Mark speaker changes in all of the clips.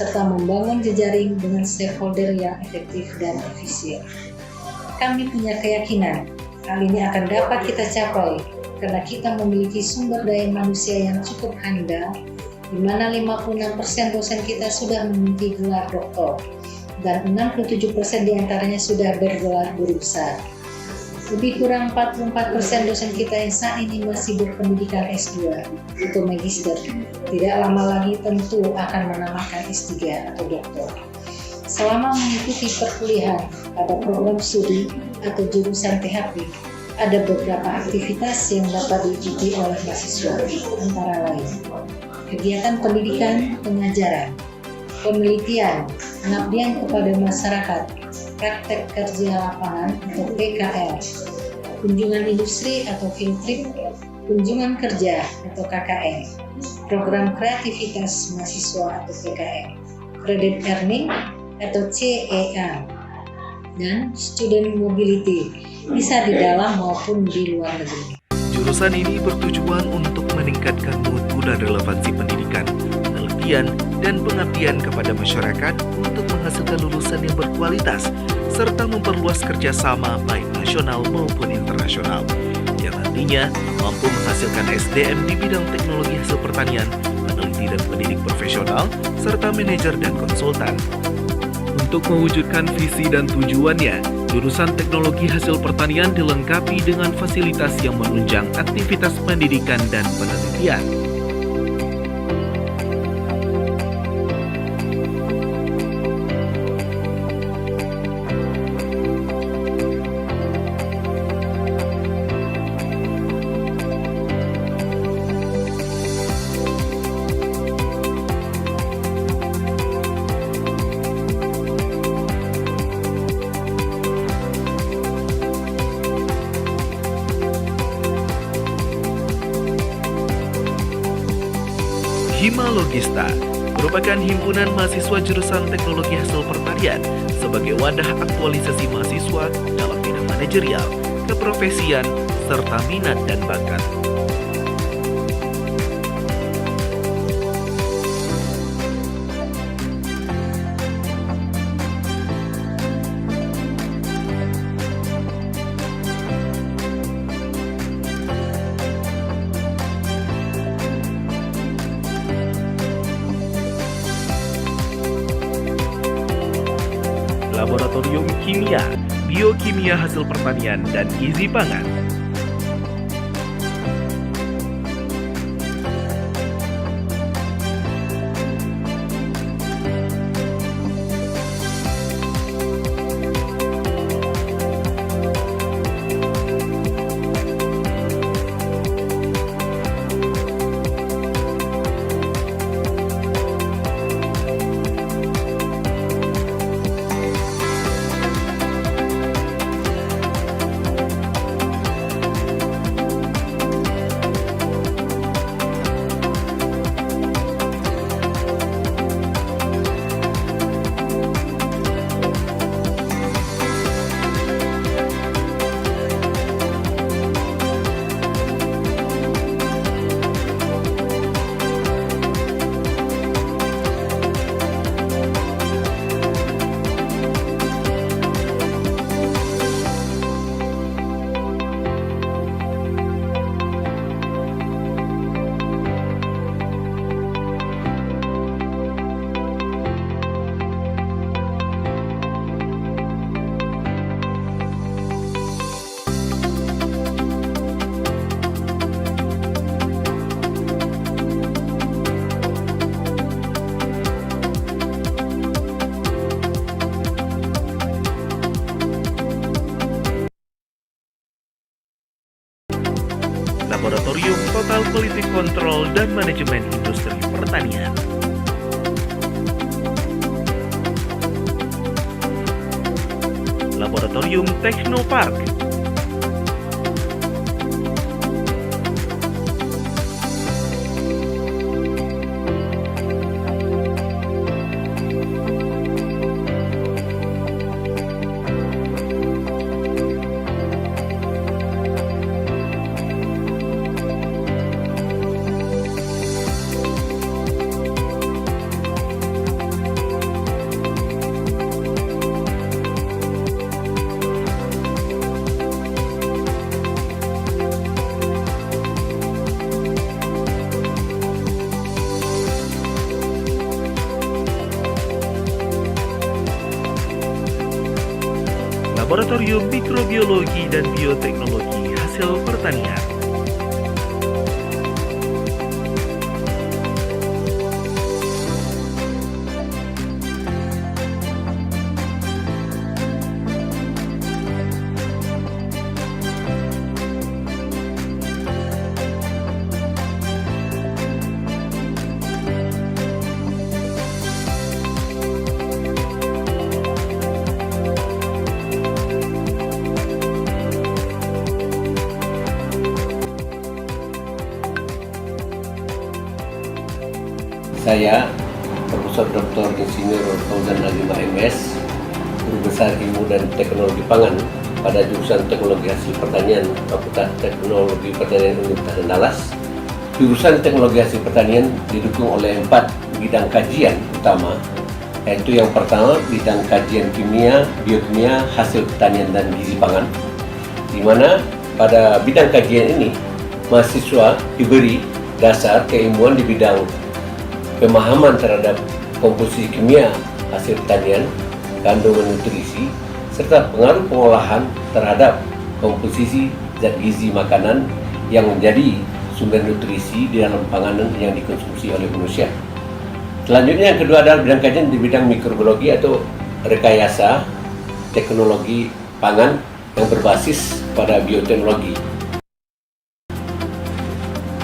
Speaker 1: serta membangun jejaring dengan stakeholder yang efektif dan efisien. Kami punya keyakinan hal ini akan dapat kita capai karena kita memiliki sumber daya manusia yang cukup handal, di mana 56% dosen kita sudah memiliki gelar doktor dan 67% diantaranya sudah bergelar guru besar. Lebih kurang 44% dosen kita yang saat ini masih berpendidikan S2 atau magister. Tidak lama lagi tentu akan menambahkan S3 atau doktor. Selama mengikuti perkuliahan pada program studi atau jurusan PHP, ada beberapa aktivitas yang dapat diikuti oleh mahasiswa, antara lain kegiatan pendidikan pengajaran, penelitian, pengabdian kepada masyarakat, praktek kerja lapangan atau PKL, kunjungan industri atau field trip, kunjungan kerja atau KKN, program kreativitas mahasiswa atau PKN, credit earning atau CEA, dan student mobility, bisa di dalam maupun di luar negeri.
Speaker 2: Jurusan ini bertujuan untuk meningkatkan mutu dan relevansi pendidikan, penelitian, dan pengabdian kepada masyarakat untuk menghasilkan lulusan yang berkualitas, serta memperluas kerjasama baik nasional maupun internasional, yang nantinya mampu menghasilkan SDM di bidang teknologi hasil pertanian, peneliti dan pendidik profesional, serta manajer dan konsultan. Untuk mewujudkan visi dan tujuannya, jurusan Teknologi Hasil Pertanian dilengkapi dengan fasilitas yang menunjang aktivitas pendidikan dan penelitian. Logista merupakan himpunan mahasiswa jurusan Teknologi Hasil Pertanian sebagai wadah aktualisasi mahasiswa dalam bidang manajerial, keprofesian, serta minat dan bakat. Laboratorium Kimia, Biokimia Hasil Pertanian, dan Gizi Pangan. Laboratorium Total Quality Control dan Manajemen Industri Pertanian. Laboratorium Teknopark. Laboratorium Mikrobiologi dan Bioteknologi Hasil Pertanian.
Speaker 3: Saya, Profesor Dr. Insinyur Fauzan Azimah MS, Guru Besar Ilmu dan Teknologi Pangan pada Jurusan Teknologi Hasil Pertanian, Fakultas Teknologi Pertanian Universitas Andalas. Jurusan Teknologi Hasil Pertanian didukung oleh 4 bidang kajian utama, yaitu yang pertama bidang kajian kimia, biokimia, hasil pertanian dan gizi pangan, di mana pada bidang kajian ini mahasiswa diberi dasar keilmuan di bidang pemahaman terhadap komposisi kimia hasil pertanian, kandungan nutrisi, serta pengaruh pengolahan terhadap komposisi zat gizi makanan yang menjadi sumber nutrisi di dalam panganan yang dikonsumsi oleh manusia. Selanjutnya yang kedua adalah bidang kajian di bidang mikrobiologi atau rekayasa teknologi pangan yang berbasis pada bioteknologi.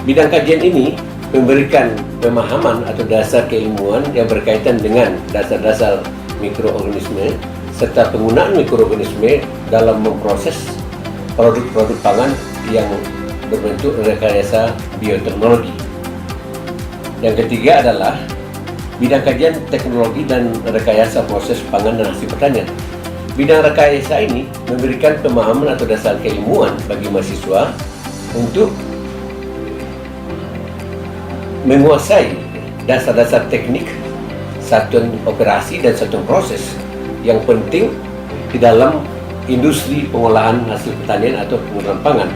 Speaker 3: Bidang kajian ini memberikan pemahaman atau dasar keilmuan yang berkaitan dengan dasar-dasar mikroorganisme serta penggunaan mikroorganisme dalam memproses produk-produk pangan yang berbentuk rekayasa bioteknologi. Yang ketiga adalah bidang kajian teknologi dan rekayasa proses pangan dan hasil pertanian. Bidang rekayasa ini memberikan pemahaman atau dasar keilmuan bagi mahasiswa untuk menguasai dasar-dasar teknik, satuan operasi dan satuan proses yang penting di dalam industri pengolahan hasil pertanian atau penggunaan pangan.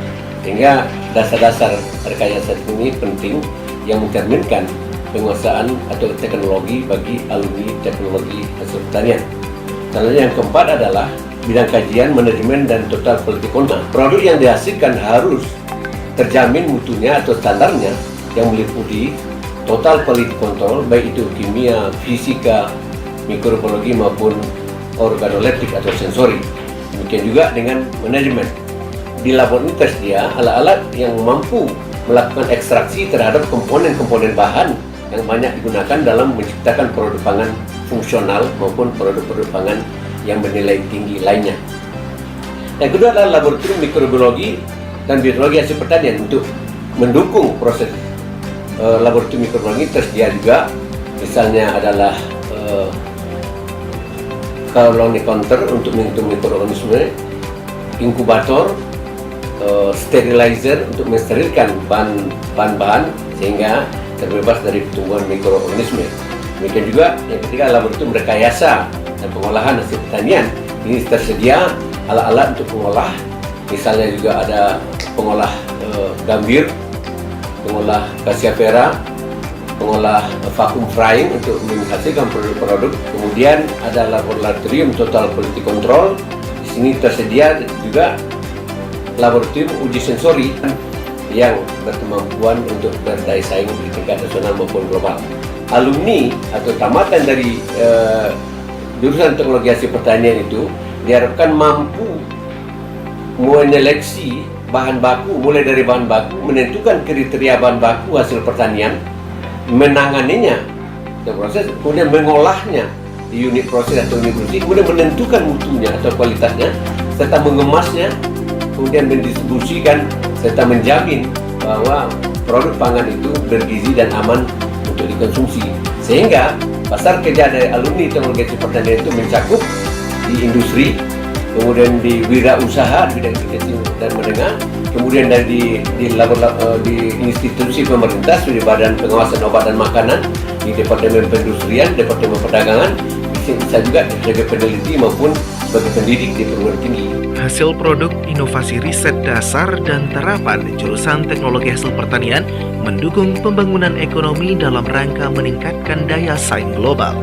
Speaker 3: Sehingga dasar-dasar rekayasa ini penting yang mencerminkan penguasaan atau teknologi bagi alumni teknologi hasil pertanian. Selanjutnya yang keempat adalah bidang kajian, manajemen dan total quality control. Produk yang dihasilkan harus terjamin mutunya atau standarnya yang meliputi total quality control, baik itu kimia, fisika, mikrobiologi maupun organoleptik atau sensori. Demikian juga dengan manajemen. Di labor ini tersedia alat-alat yang mampu melakukan ekstraksi terhadap komponen-komponen bahan yang banyak digunakan dalam menciptakan produk pangan fungsional maupun produk-produk pangan yang bernilai tinggi lainnya. Yang kedua adalah laboratorium mikrobiologi dan bioteknologi hasil pertanian. Untuk mendukung proses laboratorium mikrobiologi tersedia juga, misalnya adalah colony counter untuk menghitung mikroorganisme, inkubator, sterilizer untuk mensterilkan bahan-bahan sehingga terbebas dari pertumbuhan mikroorganisme. Demikian juga yang ketiga, laboratorium rekayasa dan pengolahan hasil pertanian. Ini tersedia alat-alat untuk mengolah, misalnya juga ada pengolah gambir, pengolah cassiopera, pengolah vacuum frying untuk menghasilkan produk-produk. Kemudian ada laboratorium total quality control. Di sini tersedia juga laboratorium uji sensori yang berkemampuan untuk berdaya saing di tingkat nasional maupun global. Alumni atau tamatan dari jurusan teknologi hasil pertanian itu diharapkan mampu menyeleksi bahan baku, mulai dari bahan baku, menentukan kriteria bahan baku hasil pertanian, menanganinya, proses, kemudian mengolahnya di unit proses atau unit produksi, kemudian menentukan mutunya atau kualitasnya, serta mengemasnya, kemudian mendistribusikan, serta menjamin bahwa produk pangan itu bergizi dan aman untuk dikonsumsi. Sehingga pasar kerja dari alumni teknologi hasil pertanian itu mencakup di industri, kemudian di wirausaha di bidang kecil dan menengah, kemudian di institusi pemerintah seperti Badan Pengawasan Obat dan Makanan, di Departemen Perindustrian, Departemen Perdagangan, bisa juga sebagai peneliti maupun sebagai pendidik di perguruan tinggi.
Speaker 2: Hasil produk inovasi riset dasar dan terapan jurusan Teknologi Hasil Pertanian mendukung pembangunan ekonomi dalam rangka meningkatkan daya saing global.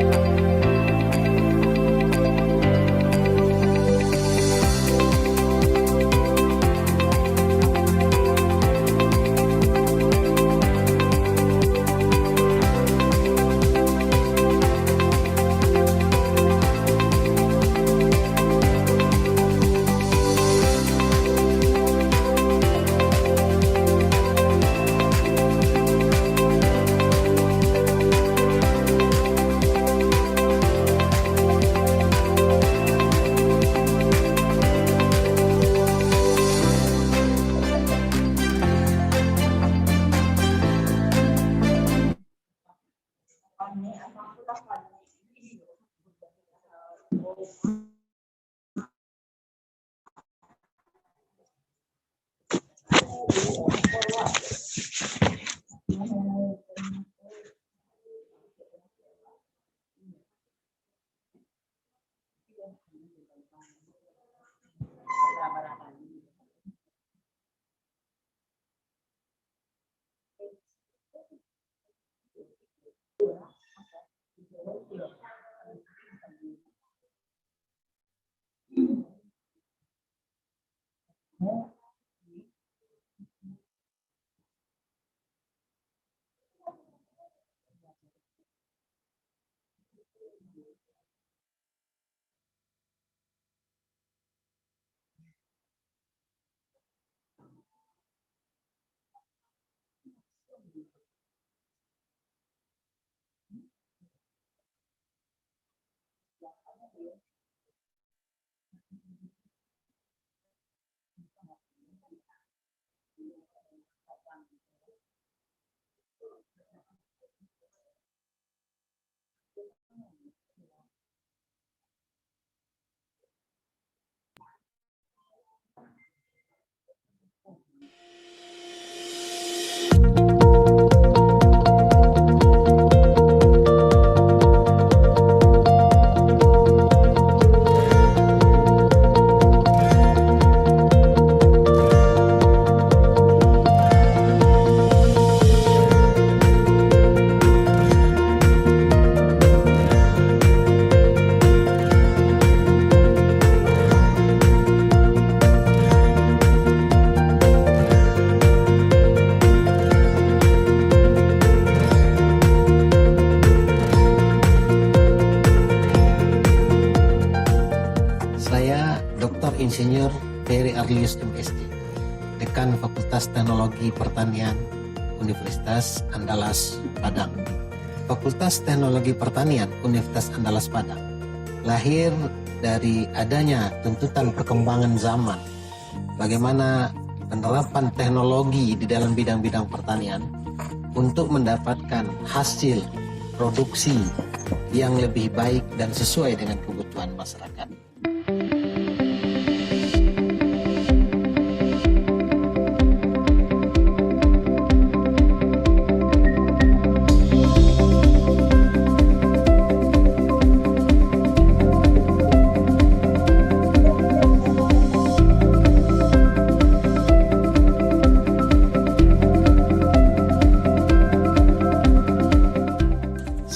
Speaker 4: Insinyur dari MSc, Dekan Fakultas Teknologi Pertanian Universitas Andalas Padang. Fakultas Teknologi Pertanian Universitas Andalas Padang lahir dari adanya tuntutan perkembangan zaman, bagaimana penerapan teknologi di dalam bidang-bidang pertanian untuk mendapatkan hasil produksi yang lebih baik dan sesuai dengan kebutuhan masyarakat.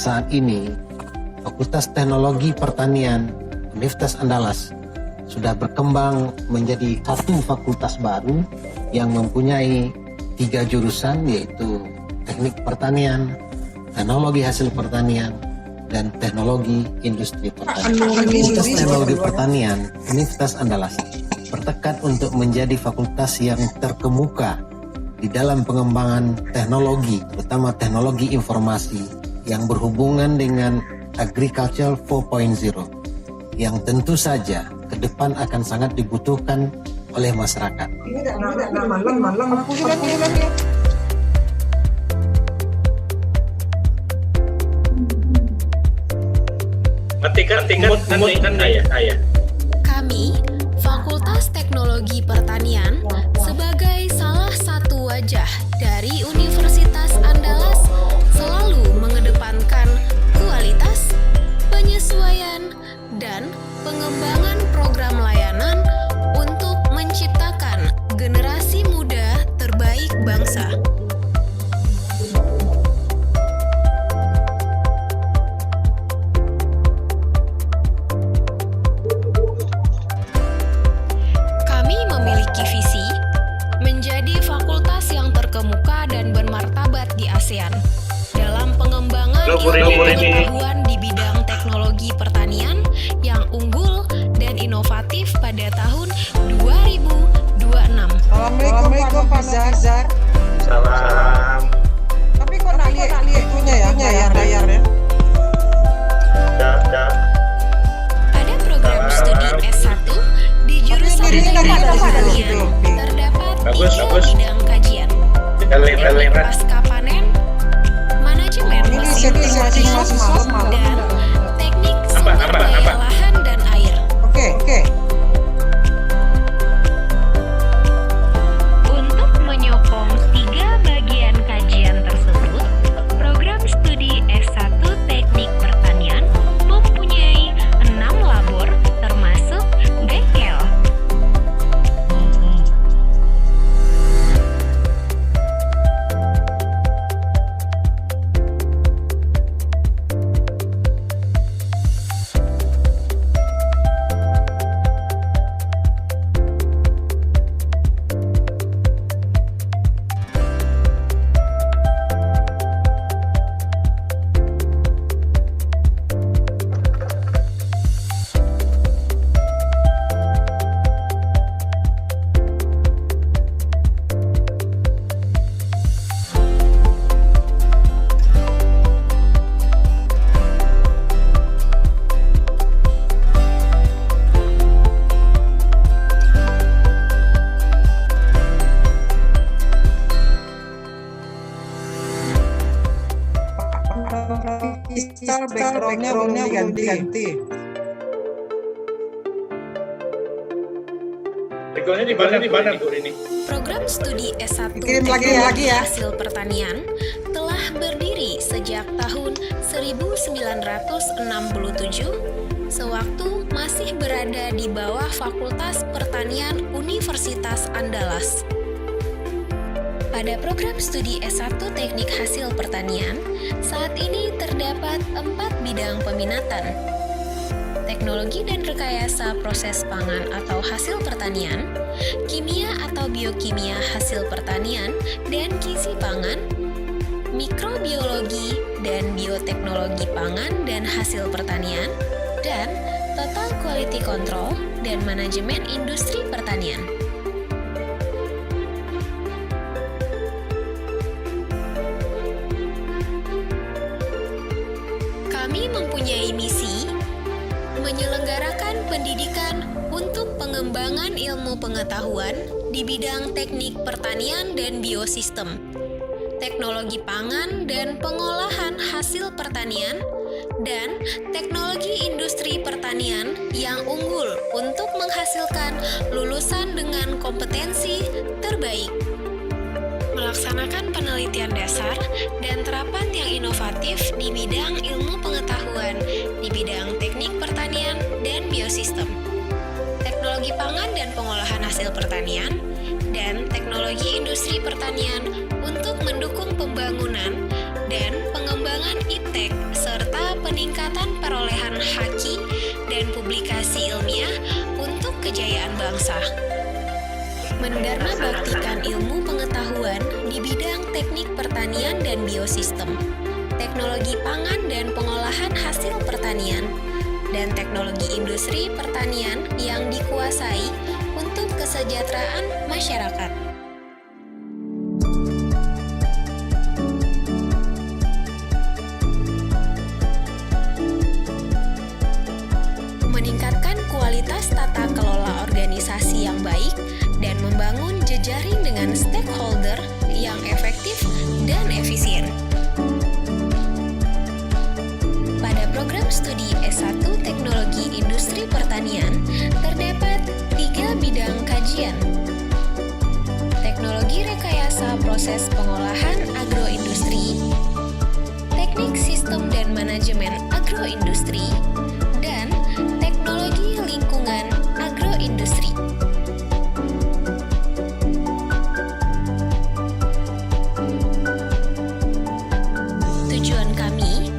Speaker 4: Saat ini, Fakultas Teknologi Pertanian Universitas Andalas sudah berkembang menjadi satu fakultas baru yang mempunyai 3 jurusan, yaitu Teknik Pertanian, Teknologi Hasil Pertanian, dan Teknologi Industri Pertanian. Fakultas Teknologi Pertanian Universitas Andalas bertekad untuk menjadi fakultas yang terkemuka di dalam pengembangan teknologi, terutama teknologi informasi yang berhubungan dengan Agriculture 4.0 yang tentu saja ke depan akan sangat dibutuhkan oleh masyarakat.
Speaker 5: Matikan ayah. Kami, Fakultas Teknologi Pertanian, sebagai salah satu wajah dari Universitas Andalas, selalu mengedepankan kualitas, penyesuaian, dan pengembangan program layanan untuk menciptakan generasi muda terbaik bangsa. Kami memiliki visi menjadi fakultas yang terkemuka dan bermartabat di ASEAN dalam pengembangan ilmu pengetahuan di bidang teknologi pertanian yang unggul dan inovatif pada tahun 2026.
Speaker 6: Assalamualaikum Pak Zar.
Speaker 7: Salam.
Speaker 6: Tapi kok nak lihat itunya ya, layarnya.
Speaker 5: Pada program studi S1 di Jurusan Pertanian terdapat 3 bidang kajian, teknik pasca panen, manajemen mesin pertanian, dan teknik sumber daya lahan dan air.
Speaker 6: Oke.
Speaker 5: Untuk menyokong 3 bagian kajian tersebut, program studi S1 Teknik Pertanian mempunyai 6 labor termasuk
Speaker 6: backgroundnya belum diganti.
Speaker 7: Backgroundnya di mana Bu ini?
Speaker 5: Program studi S1
Speaker 6: Kirim lagi
Speaker 5: Teknologi
Speaker 6: ya.
Speaker 5: Hasil Pertanian telah berdiri sejak tahun 1967, sewaktu masih berada di bawah Fakultas Pertanian Universitas Andalas. Pada program studi S1 Teknik Hasil Pertanian, saat ini terdapat 4 bidang peminatan. Teknologi dan rekayasa proses pangan atau hasil pertanian, kimia atau biokimia hasil pertanian dan gizi pangan, mikrobiologi dan bioteknologi pangan dan hasil pertanian, dan total quality control dan manajemen industri pertanian. Kami mempunyai misi menyelenggarakan pendidikan untuk pengembangan ilmu pengetahuan di bidang teknik pertanian dan biosistem, teknologi pangan dan pengolahan hasil pertanian, dan teknologi industri pertanian yang unggul untuk menghasilkan lulusan dengan kompetensi terbaik. Melaksanakan penelitian dasar dan terapan yang inovatif di bidang ilmu pengetahuan di bidang teknik pertanian dan biosistem, teknologi pangan dan pengolahan hasil pertanian, dan teknologi industri pertanian untuk mendukung pembangunan dan pengembangan iptek serta peningkatan perolehan haki dan publikasi ilmiah untuk kejayaan bangsa. Mendharma baktikan ilmu pengetahuan di bidang teknik pertanian dan biosistem, teknologi pangan dan pengolahan hasil pertanian, dan teknologi industri pertanian yang dikuasai untuk kesejahteraan masyarakat. Meningkatkan kualitas tata kelola organisasi yang baik dan membangun jejaring dengan stakeholder yang efektif dan efisien. Pada program studi S1 Teknologi Industri Pertanian, terdapat 3 bidang kajian. Teknologi rekayasa proses pengolahan agroindustri, teknik sistem dan manajemen agroindustri, dan teknologi lingkungan agroindustri. Tujuan kami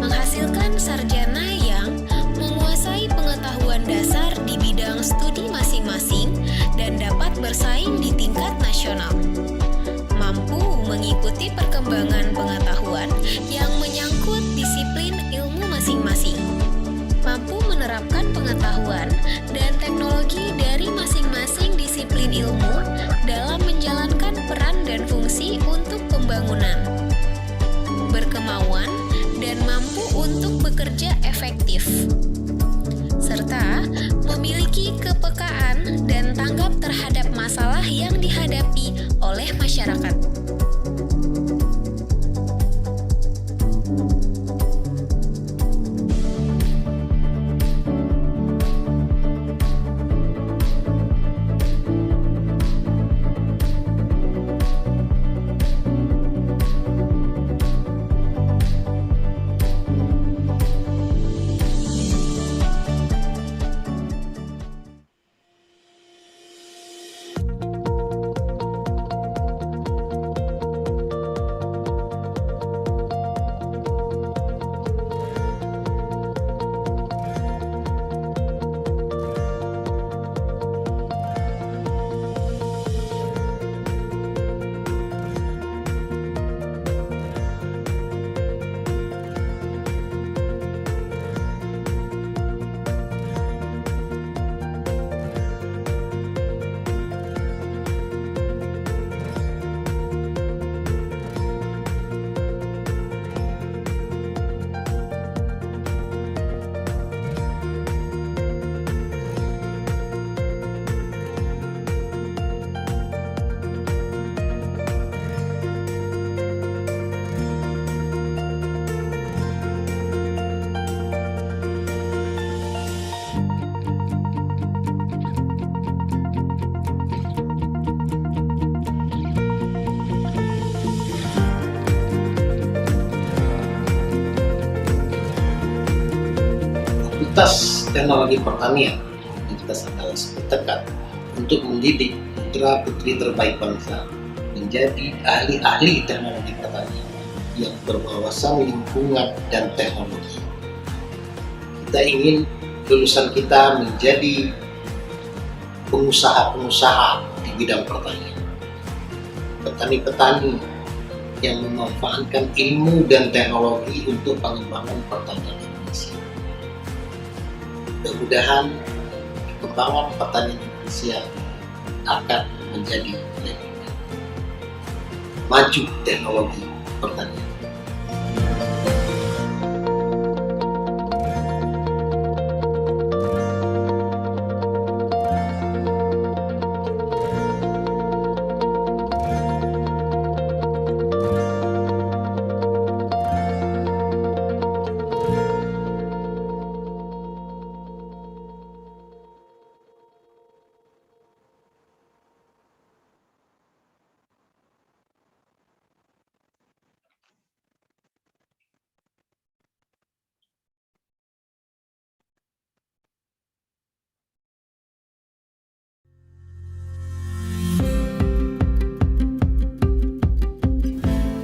Speaker 5: menghasilkan sarjana yang menguasai pengetahuan dasar di bidang studi masing-masing dan dapat bersaing di tingkat nasional, mampu mengikuti perkembangan pengetahuan yang menyangkut disiplin ilmu masing-masing, mampu menerapkan pengetahuan dan teknologi dari masing-masing disiplin ilmu dalam menjalankan peran dan fungsi untuk pembangunan, berkemauan dan mampu untuk bekerja efektif, serta memiliki kepekaan dan tanggap terhadap masalah yang dihadapi oleh masyarakat.
Speaker 4: Fakultas Teknologi Pertanian Universitas Andalas bertekad untuk mendidik putra-putri terbaik bangsa menjadi ahli-ahli teknologi pertanian yang berwawasan lingkungan dan teknologi. Kita ingin lulusan kita menjadi pengusaha-pengusaha di bidang pertanian, petani-petani yang memanfaatkan ilmu dan teknologi untuk pengembangan pertanian Indonesia. Mudah-mudahan perkembangan pertanian Indonesia akan menjadi lebih baik. Maju teknologi pertanian.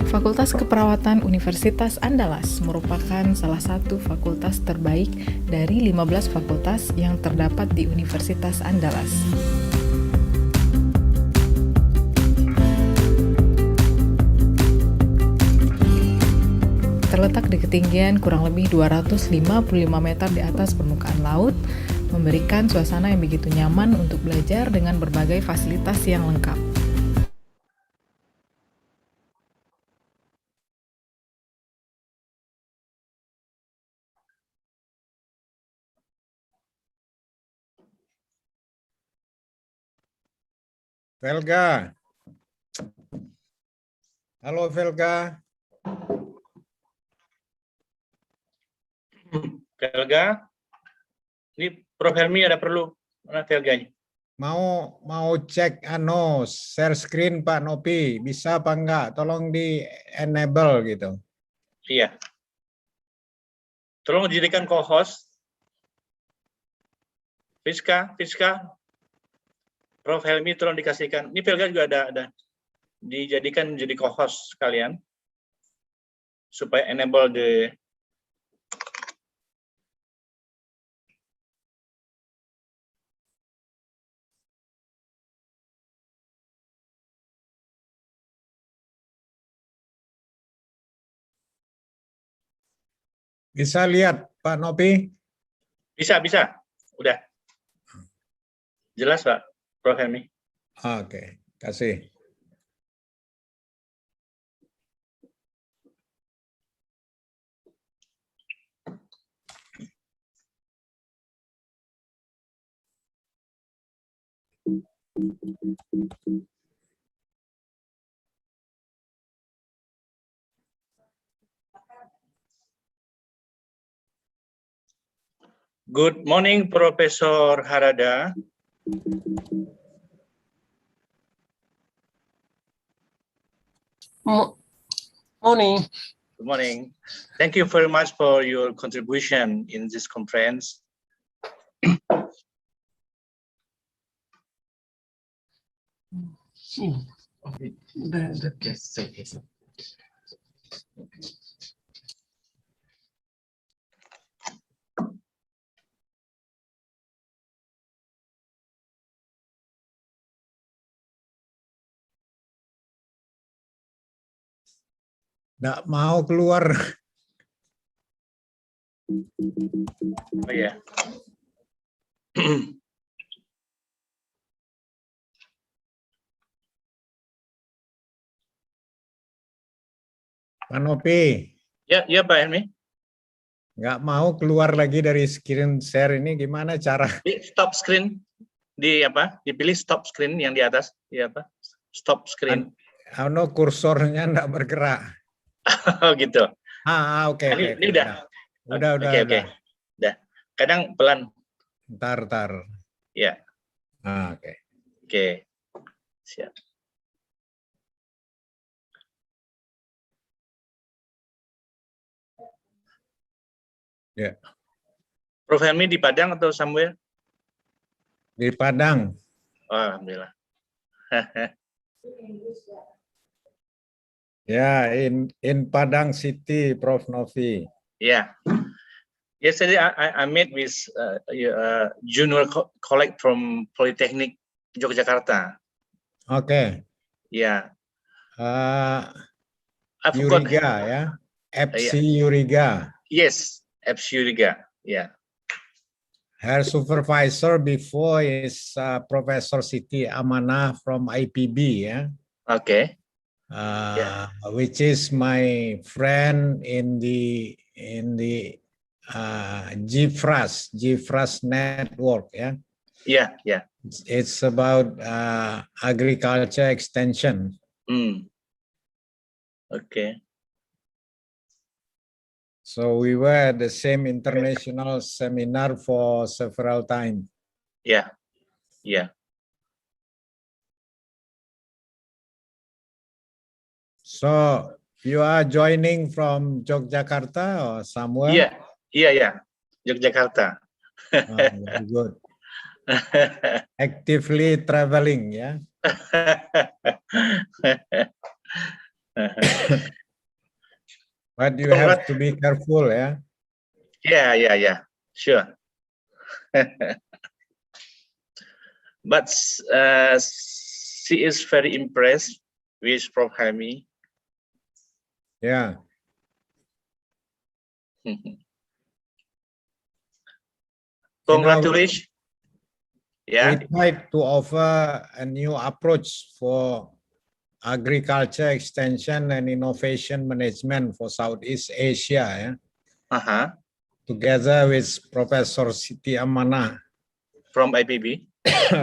Speaker 8: Fakultas Keperawatan Universitas Andalas merupakan salah satu fakultas terbaik dari 15 fakultas yang terdapat di Universitas Andalas. Terletak di ketinggian kurang lebih 255 meter di atas permukaan laut, memberikan suasana yang begitu nyaman untuk belajar dengan berbagai fasilitas yang lengkap.
Speaker 9: Velga. Halo Velga.
Speaker 7: Velga, ini Prof. Helmi ada perlu, mana Velganya?
Speaker 9: Mau cek share screen Pak Nopi, bisa apa enggak? Tolong di enable gitu.
Speaker 7: Iya. Tolong dijadikan co-host. Fiska, Prof. Helmi tolong dikasihkan. Ini Velga juga ada dijadikan menjadi co-host sekalian supaya enable the
Speaker 9: Bisa lihat Pak Nopi?
Speaker 7: bisa. Udah. Jelas, Pak, Prof. Helmi.
Speaker 9: Oke, kasih.
Speaker 7: Good morning, Profesor Harada.
Speaker 10: Morning.
Speaker 7: Good morning. Thank you very much for your contribution in this conference.
Speaker 9: Nggak mau keluar.
Speaker 7: Oh ya.
Speaker 9: Pak Nopi.
Speaker 7: Ya, Pak Helmi.
Speaker 9: Nggak mau keluar lagi dari screen share ini, gimana cara?
Speaker 7: Di stop screen, dipilih stop screen yang di atas, stop screen.
Speaker 9: Kursornya nggak bergerak.
Speaker 7: Oh gitu.
Speaker 9: Oke.
Speaker 7: Ini udah. Oke. Udah. Kadang pelan.
Speaker 9: Ntar.
Speaker 7: Ya.
Speaker 9: Oke.
Speaker 7: Oke. Siap.
Speaker 9: Ya.
Speaker 7: Prof Helmi di Padang atau somewhere?
Speaker 9: Di Padang.
Speaker 7: Oh, alhamdulillah.
Speaker 9: Yeah, in Padang City, Prof Novi.
Speaker 7: Yeah. Yesterday I met with junior colleague from Polytechnic Yogyakarta.
Speaker 9: Okay.
Speaker 7: Yeah. I forgot.
Speaker 9: Yuriga, ya. FC
Speaker 7: Yeah.
Speaker 9: Yuriga.
Speaker 7: Yes, FC Yuriga. Yeah.
Speaker 9: Her supervisor before is Professor Siti Amanah from IPB, ya.
Speaker 7: Okay.
Speaker 9: Which is my friend in the GFRAS network, ya.
Speaker 7: Yeah, yeah.
Speaker 9: It's about agriculture extension.
Speaker 7: Okay.
Speaker 9: So we were at the same international seminar for several times.
Speaker 7: Yeah, yeah.
Speaker 9: So you are joining from Yogyakarta or somewhere?
Speaker 7: Yeah. Yogyakarta.
Speaker 9: Very good. Actively traveling, yeah. But you have to be careful, yeah.
Speaker 7: Yeah. Sure. But she is very impressed with Prof Helmi.
Speaker 9: Yeah.
Speaker 7: Congratulations.
Speaker 9: We tried to offer a new approach for agriculture extension and innovation management for Southeast Asia, yeah. Together with Professor Siti Amanah
Speaker 7: from IPB.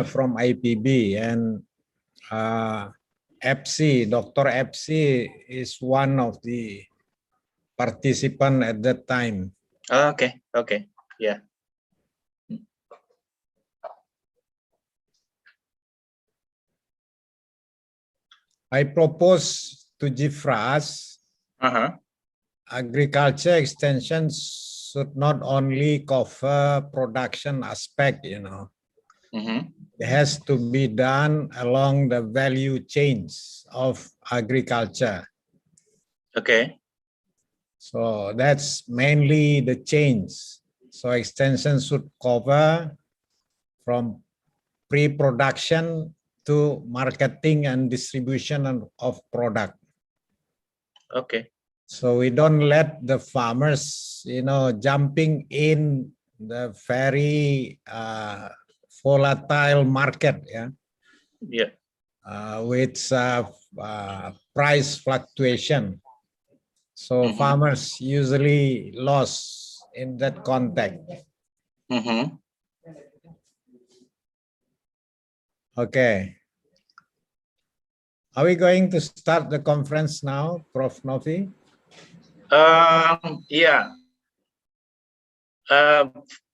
Speaker 9: From IPB, and FC, Dr. FC is one of the participants at that time.
Speaker 7: Okay, yeah.
Speaker 9: I propose to GFRAS agriculture extension should not only cover production aspect, you know. It has to be done along the value chains of agriculture.
Speaker 7: Okay.
Speaker 9: So that's mainly the change. So extension should cover from pre-production to marketing and distribution of product.
Speaker 7: Okay.
Speaker 9: So we don't let the farmers, you know, jumping in the very volatile market, yeah.
Speaker 7: Yeah.
Speaker 9: With price fluctuation. So farmers usually lost in that context. Okay. Are we going to start the conference now, Prof. Novi?
Speaker 7: Yeah.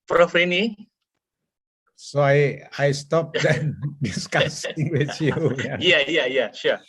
Speaker 7: Prof Rini.
Speaker 9: So I stopped then discussing with you.
Speaker 7: Yeah, sure.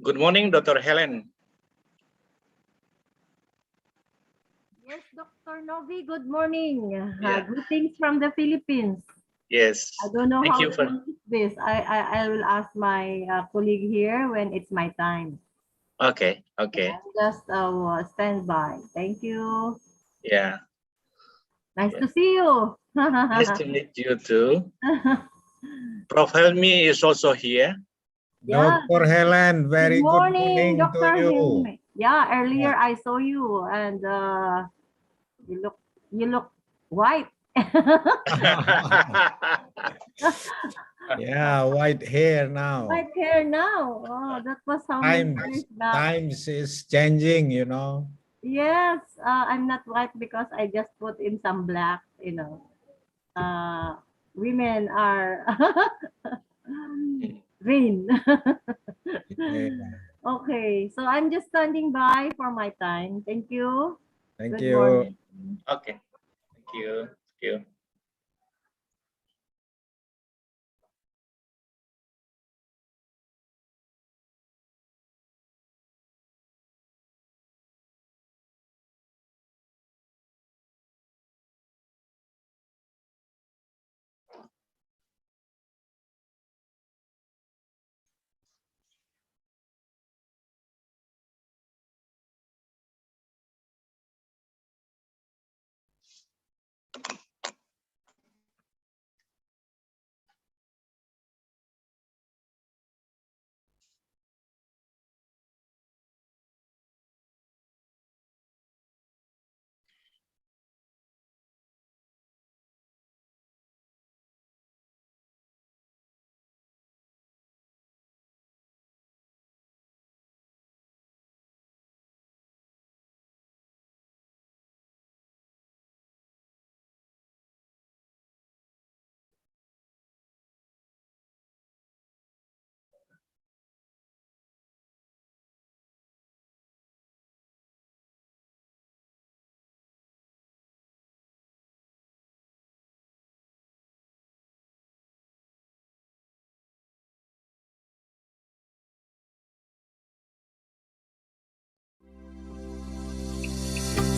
Speaker 7: Good morning, Dr. Helen.
Speaker 11: Yes, Dr. Novi, good morning.
Speaker 7: Yeah.
Speaker 11: Greetings from the Philippines.
Speaker 7: Yes.
Speaker 11: I don't know
Speaker 7: Thank
Speaker 11: how
Speaker 7: you
Speaker 11: to
Speaker 7: for.
Speaker 11: use this. I will ask my colleague here when it's my time.
Speaker 7: Okay. Okay.
Speaker 11: I'm just stand by. Thank you.
Speaker 7: Yeah.
Speaker 11: Nice
Speaker 7: Yeah.
Speaker 11: to see you.
Speaker 7: Nice to meet you too. Prof. Helmi is also here.
Speaker 11: Yeah.
Speaker 9: Dr. Helen, very
Speaker 11: Good morning,
Speaker 9: to
Speaker 11: Dr.
Speaker 9: you.
Speaker 11: Helmi. Yeah, earlier I saw you and you look white.
Speaker 9: Yeah, white hair now.
Speaker 11: White hair now. Oh, that was how many years back.
Speaker 9: Times is changing, you know.
Speaker 11: Yes, I'm not white because I just put in some black, you know. Women are green.
Speaker 9: Yeah.
Speaker 11: Okay, so I'm just standing by for my time. Thank you.
Speaker 9: Thank
Speaker 11: Good
Speaker 9: you.
Speaker 11: morning.
Speaker 7: Okay. Thank you. Thank you.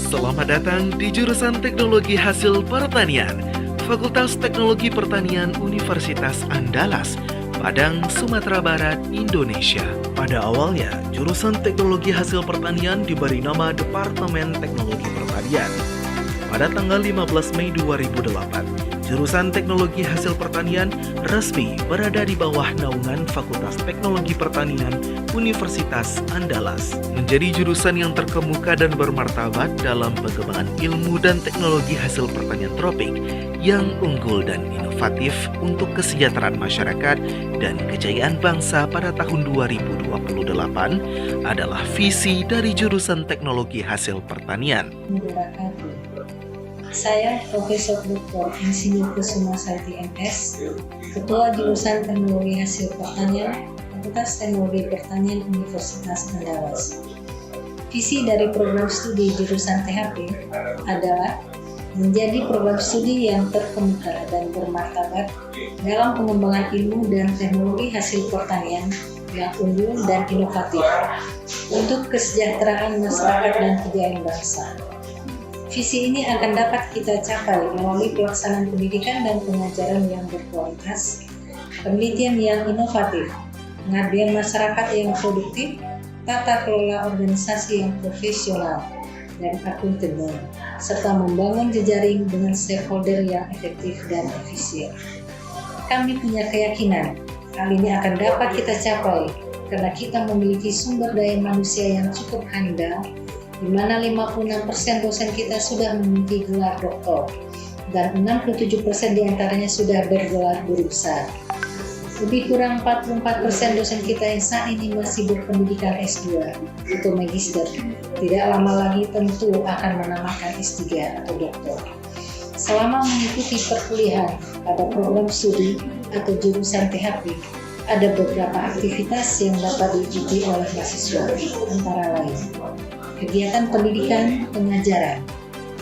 Speaker 2: Selamat datang di Jurusan Teknologi Hasil Pertanian, Fakultas Teknologi Pertanian Universitas Andalas, Padang, Sumatera Barat, Indonesia. Pada awalnya, Jurusan Teknologi Hasil Pertanian diberi nama Departemen Teknologi Pertanian. Pada tanggal 15 Mei 2008, Jurusan Teknologi Hasil Pertanian resmi berada di bawah naungan Fakultas Teknologi Pertanian Universitas Andalas. Menjadi jurusan yang terkemuka dan bermartabat dalam pengembangan ilmu dan teknologi hasil pertanian tropik yang unggul dan inovatif untuk kesejahteraan masyarakat dan kejayaan bangsa pada tahun 2028 adalah visi dari Jurusan Teknologi Hasil Pertanian.
Speaker 1: Saya Profesor Dr. Insinyur Kusuma Sarti MS, Ketua Jurusan Teknologi Hasil Pertanian, Fakultas Teknologi Pertanian Universitas Andalas. Visi dari program studi Jurusan THP adalah menjadi program studi yang terkemuka dan bermartabat dalam pengembangan ilmu dan teknologi hasil pertanian yang unggul dan inovatif untuk kesejahteraan masyarakat dan kejayaan bangsa. Visi ini akan dapat kita capai melalui pelaksanaan pendidikan dan pengajaran yang berkualitas, penelitian yang inovatif, pengabdian masyarakat yang produktif, tata kelola organisasi yang profesional dan akuntabel, serta membangun jejaring dengan stakeholder yang efektif dan efisien. Kami punya keyakinan hal ini akan dapat kita capai karena kita memiliki sumber daya manusia yang cukup handal, di mana 56% dosen kita sudah memiliki gelar doktor dan 67% diantaranya sudah bergelar guru besar. Lebih kurang 44% dosen kita yang saat ini masih berpendidikan S2 atau magister, tidak lama lagi tentu akan menambahkan S3 atau doktor. Selama mengikuti perkuliahan pada program studi atau jurusan THP, ada beberapa aktivitas yang dapat diikuti oleh mahasiswa, antara lain kegiatan pendidikan, pengajaran,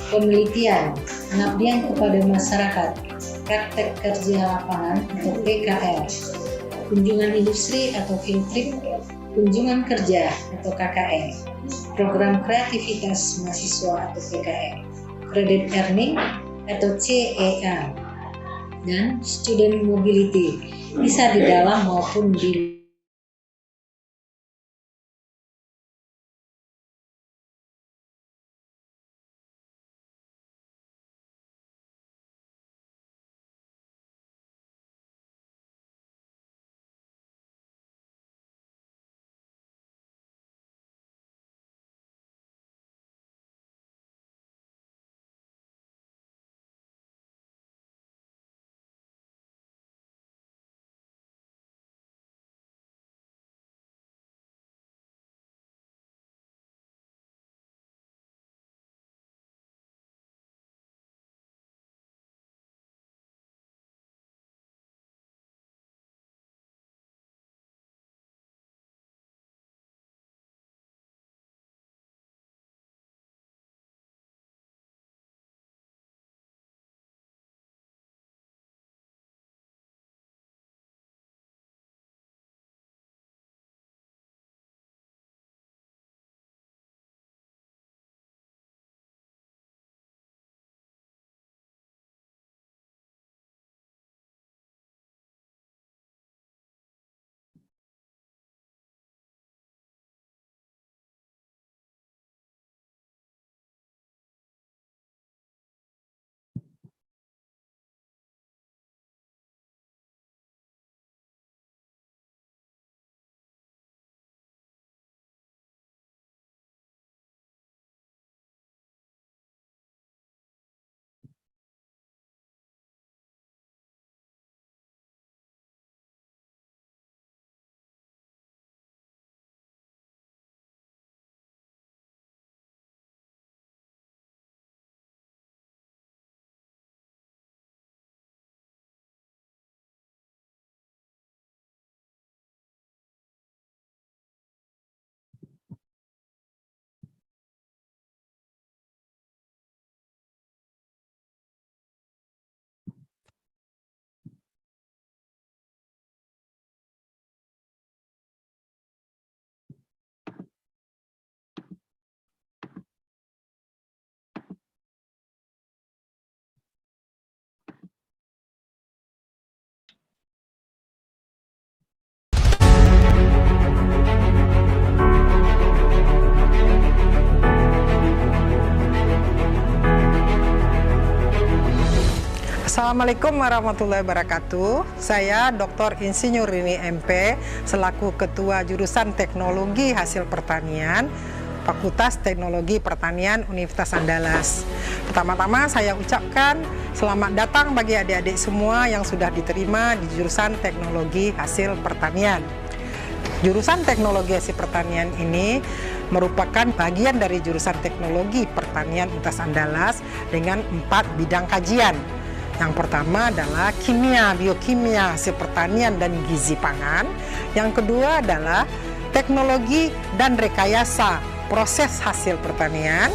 Speaker 1: penelitian, pengabdian kepada masyarakat, praktek kerja lapangan atau PKL, kunjungan industri atau field trip, kunjungan kerja atau KKN, program kreativitas mahasiswa atau PKM, credit earning atau CEA, dan student mobility, bisa di dalam maupun di
Speaker 6: Assalamualaikum warahmatullahi wabarakatuh. Saya Dr. Insinyur Rini MP selaku Ketua Jurusan Teknologi Hasil Pertanian Fakultas Teknologi Pertanian Universitas Andalas. Pertama-tama saya ucapkan selamat datang bagi adik-adik semua yang sudah diterima di Jurusan Teknologi Hasil Pertanian. Jurusan Teknologi Hasil Pertanian ini merupakan bagian dari Jurusan Teknologi Pertanian Universitas Andalas dengan 4 bidang kajian. Yang pertama adalah kimia, biokimia, hasil pertanian dan gizi pangan. Yang kedua adalah teknologi dan rekayasa proses hasil pertanian.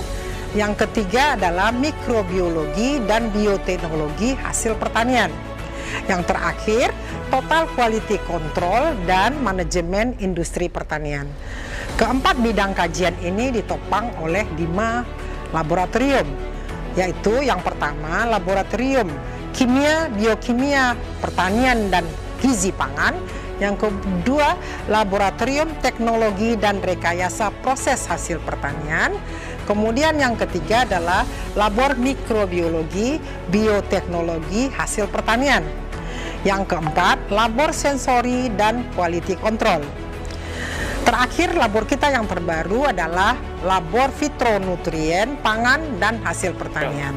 Speaker 6: Yang ketiga adalah mikrobiologi dan bioteknologi hasil pertanian. Yang terakhir, total quality control dan manajemen industri pertanian. Keempat bidang kajian ini ditopang oleh 5 laboratorium, yaitu yang pertama laboratorium kimia, biokimia, pertanian dan gizi pangan. Yang kedua laboratorium teknologi dan rekayasa proses hasil pertanian. Kemudian yang ketiga adalah labor mikrobiologi, bioteknologi hasil pertanian. Yang keempat labor sensori dan quality control. Terakhir, labor kita yang terbaru adalah labor fitronutrien, pangan, dan hasil pertanian.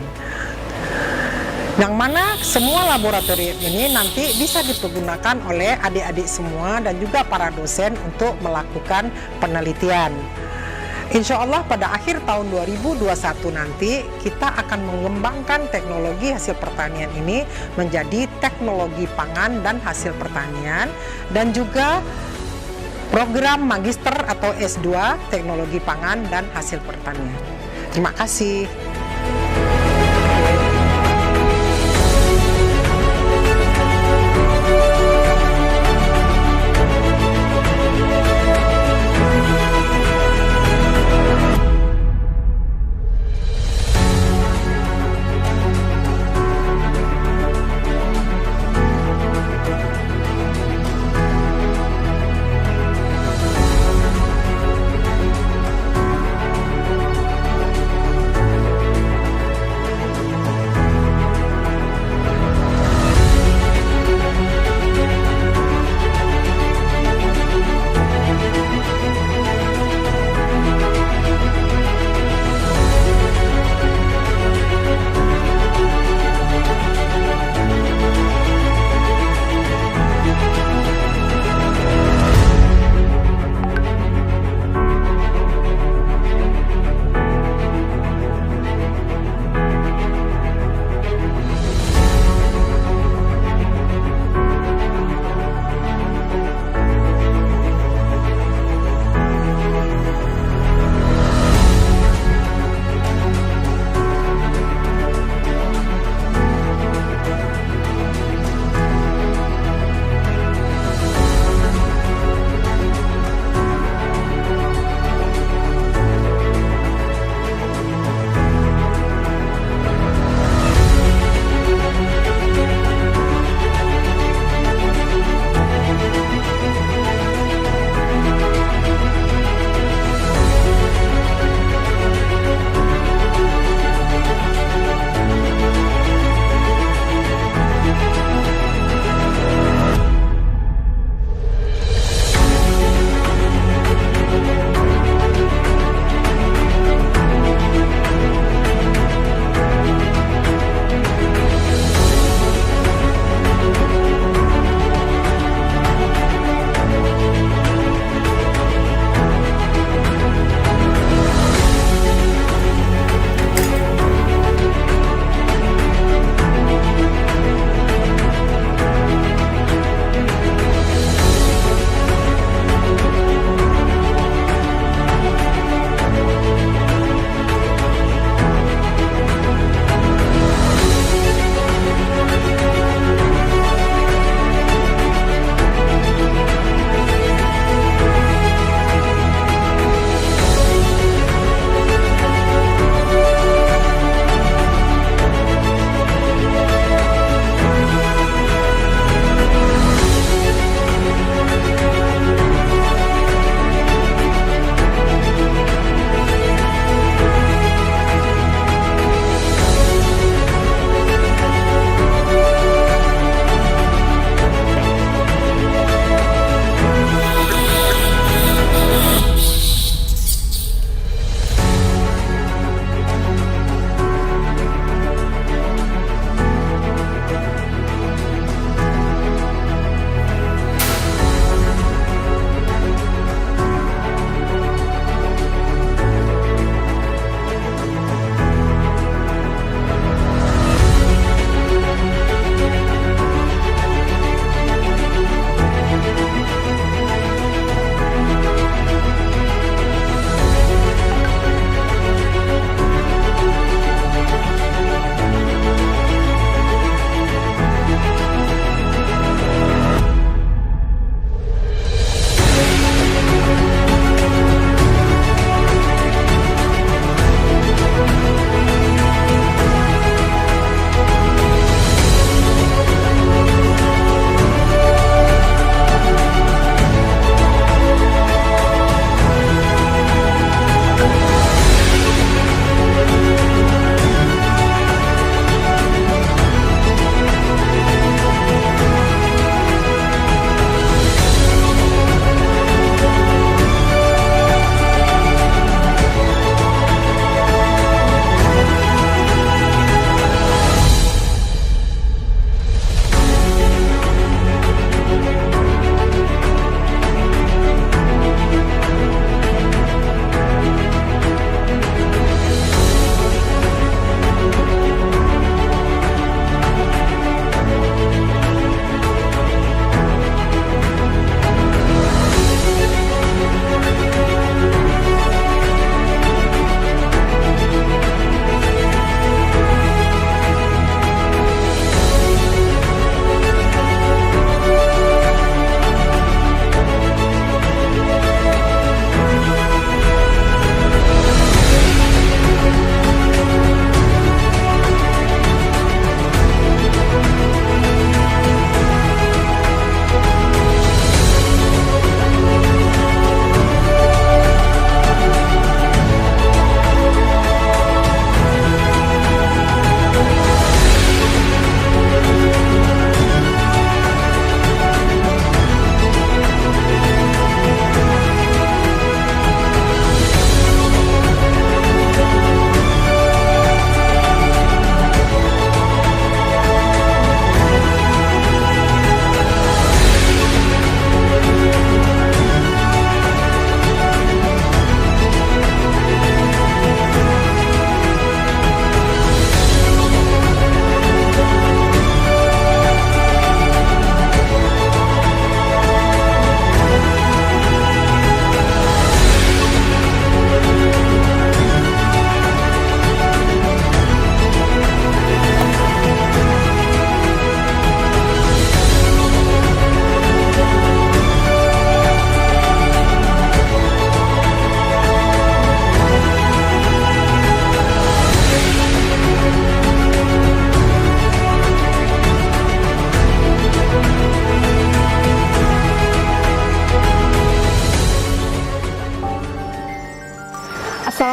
Speaker 6: Yang mana semua laboratorium ini nanti bisa dipergunakan oleh adik-adik semua dan juga para dosen untuk melakukan penelitian. Insya Allah pada akhir tahun 2021 nanti kita akan mengembangkan teknologi hasil pertanian ini menjadi teknologi pangan dan hasil pertanian dan juga program magister atau S2 teknologi pangan dan hasil pertanian. Terima kasih.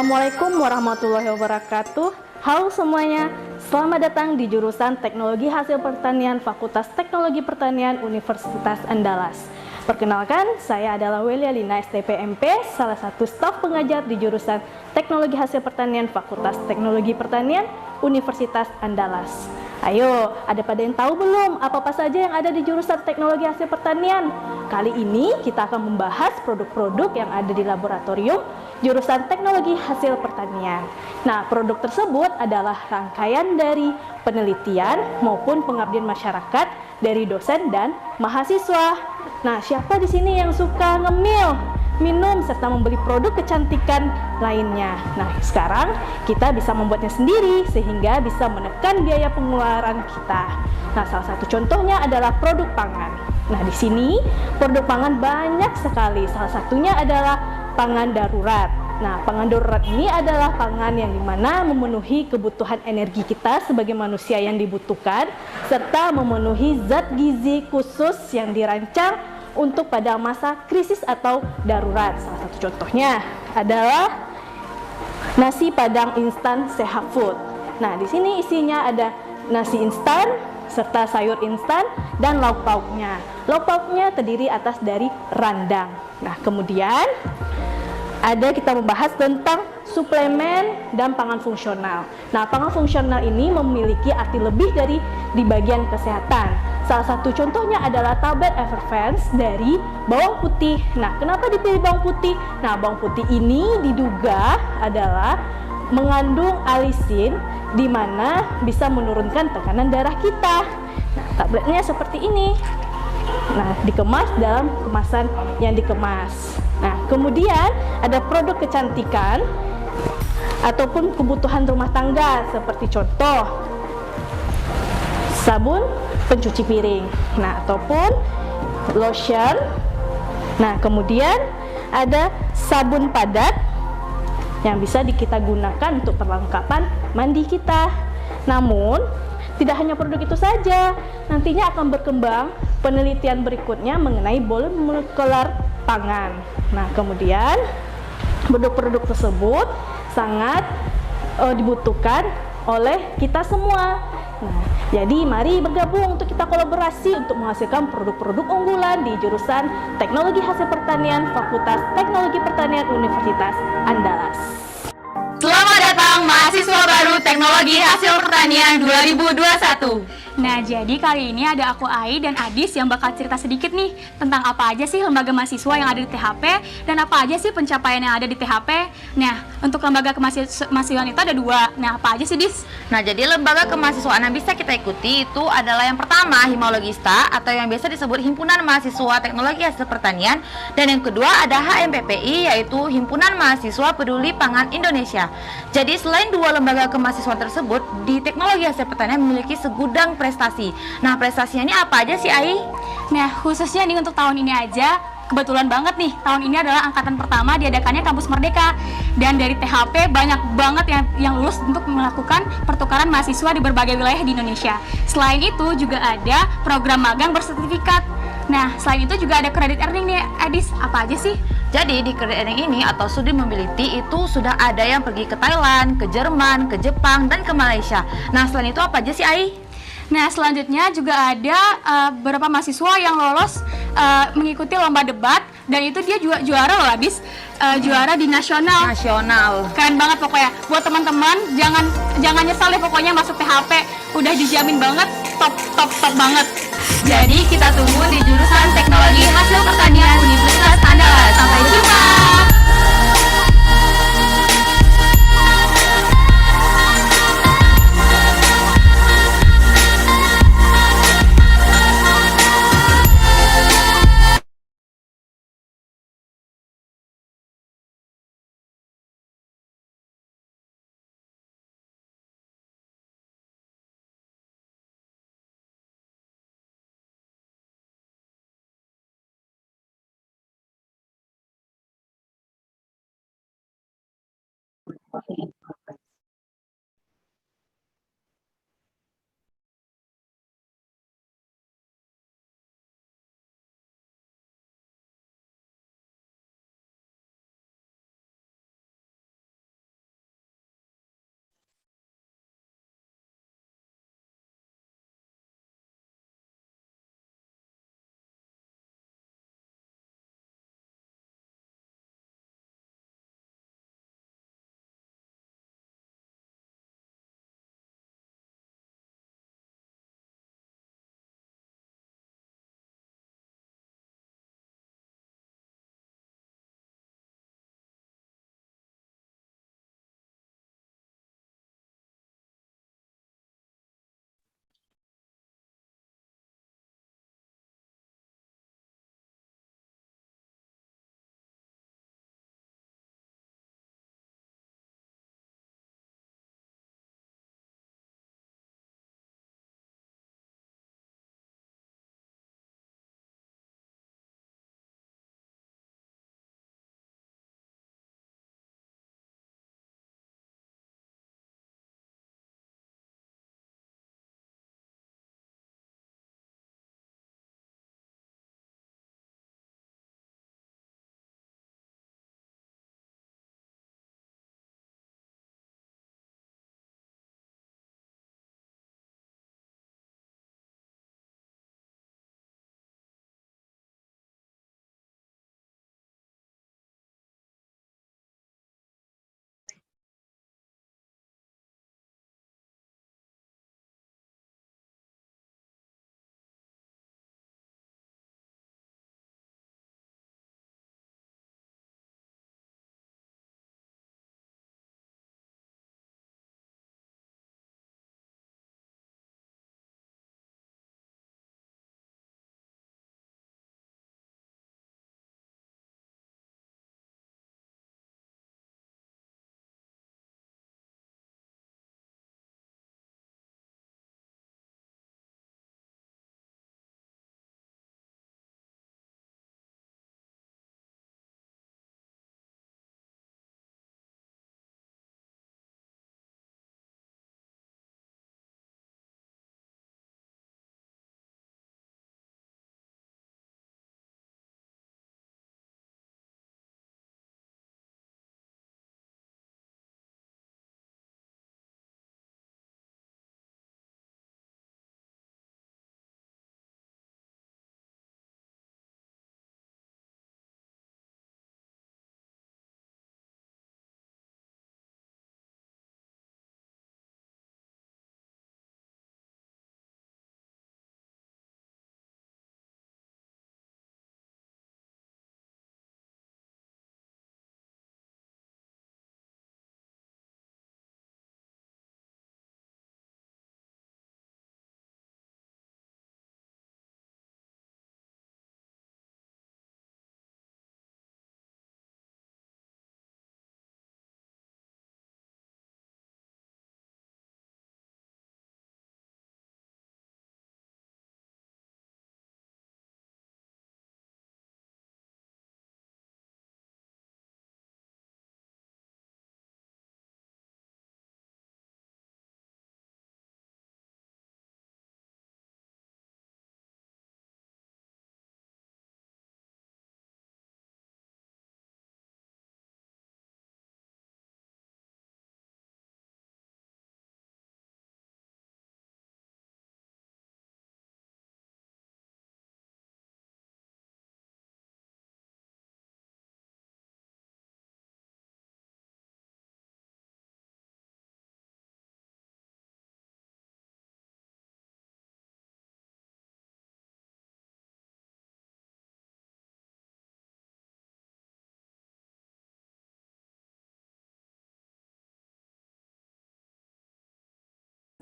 Speaker 12: Assalamualaikum warahmatullahi wabarakatuh. Halo semuanya, selamat datang di Jurusan Teknologi Hasil Pertanian Fakultas Teknologi Pertanian Universitas Andalas. Perkenalkan, saya adalah Welia Lina STPMP, salah satu staf pengajar di Jurusan Teknologi Hasil Pertanian Fakultas Teknologi Pertanian Universitas Andalas. Ayo, ada pada yang tahu belum apa-apa saja yang ada di Jurusan Teknologi Hasil Pertanian? Kali ini kita akan membahas produk-produk yang ada di laboratorium Jurusan Teknologi Hasil Pertanian. Nah, produk tersebut adalah rangkaian dari penelitian maupun pengabdian masyarakat dari dosen dan mahasiswa. Nah, siapa di sini yang suka ngemil, minum, serta membeli produk kecantikan lainnya? Nah, sekarang kita bisa membuatnya sendiri sehingga bisa menekan biaya pengeluaran kita. Nah, salah satu contohnya adalah produk pangan. Nah, di sini produk pangan banyak sekali. Salah satunya adalah pangan darurat. Nah, pangan darurat ini adalah pangan yang dimana memenuhi kebutuhan energi kita sebagai manusia yang dibutuhkan, serta memenuhi zat gizi khusus yang dirancang untuk pada masa krisis atau darurat. Salah satu contohnya adalah nasi padang instan sehat food. Nah, di sini isinya ada nasi instan serta sayur instan dan lauk pauknya. Lauk pauknya terdiri atas dari randang. Nah, kemudian kita membahas tentang suplemen dan pangan fungsional. Nah, pangan fungsional ini memiliki arti lebih dari di bagian kesehatan. Salah satu contohnya adalah tablet Everfence dari bawang putih. Nah, kenapa dipilih bawang putih? Nah, bawang putih ini diduga adalah mengandung alisin di mana bisa menurunkan tekanan darah kita. Nah, tabletnya seperti ini. Nah, dikemas dalam kemasan yang dikemas. Nah, kemudian ada produk kecantikan ataupun kebutuhan rumah tangga seperti contoh sabun pencuci piring, nah ataupun lotion. Nah, kemudian ada sabun padat yang bisa kita gunakan untuk perlengkapan mandi kita. Namun, tidak hanya produk itu saja, nantinya akan berkembang penelitian berikutnya mengenai molekular pangan. Nah, kemudian produk-produk tersebut sangat dibutuhkan oleh kita semua. Nah, jadi mari bergabung untuk kita kolaborasi untuk menghasilkan produk-produk unggulan di Jurusan Teknologi Hasil Pertanian Fakultas Teknologi Pertanian Universitas Andalas.
Speaker 13: Selamat datang mahasiswa baru Teknologi Hasil Pertanian 2021.
Speaker 14: Nah, jadi kali ini ada aku Ai dan Adis yang bakal cerita sedikit nih tentang apa aja sih lembaga mahasiswa yang ada di THP dan apa aja sih pencapaian yang ada di THP. Nah, untuk lembaga kemahasiswaan itu ada 2. Nah, apa aja sih, Dis?
Speaker 13: Nah, jadi lembaga kemahasiswaan yang bisa kita ikuti itu adalah yang pertama Himologista atau yang biasa disebut Himpunan Mahasiswa Teknologi Hasil Pertanian, dan yang kedua ada HMPPI yaitu Himpunan Mahasiswa Peduli Pangan Indonesia. Jadi selain 2 lembaga kemahasiswaan tersebut, di Teknologi Hasil Pertanian memiliki segudang prestasi. Nah, prestasinya ini apa aja sih, Ai?
Speaker 14: Nah, khususnya nih untuk tahun ini aja, kebetulan banget nih, tahun ini adalah angkatan pertama diadakannya Kampus Merdeka. Dan dari THP banyak banget yang lulus untuk melakukan pertukaran mahasiswa di berbagai wilayah di Indonesia. Selain itu juga ada program magang bersertifikat. Nah, selain itu juga ada credit earning nih, Adis. Apa aja sih?
Speaker 13: Jadi di credit earning ini atau studi mobility itu sudah ada yang pergi ke Thailand, ke Jerman, ke Jepang, dan ke Malaysia. Nah, selain itu apa aja sih, Ai?
Speaker 14: Nah, selanjutnya juga ada beberapa mahasiswa yang lolos mengikuti lomba debat, dan itu dia juga juara loh, Adis. Juara di nasional. Keren banget pokoknya. Buat teman-teman jangan nyesal deh pokoknya masuk THP. Udah dijamin banget top banget.
Speaker 13: Jadi kita tunggu di Jurusan Teknologi Hasil Pertanian Universitas Andalas. Sampai jumpa.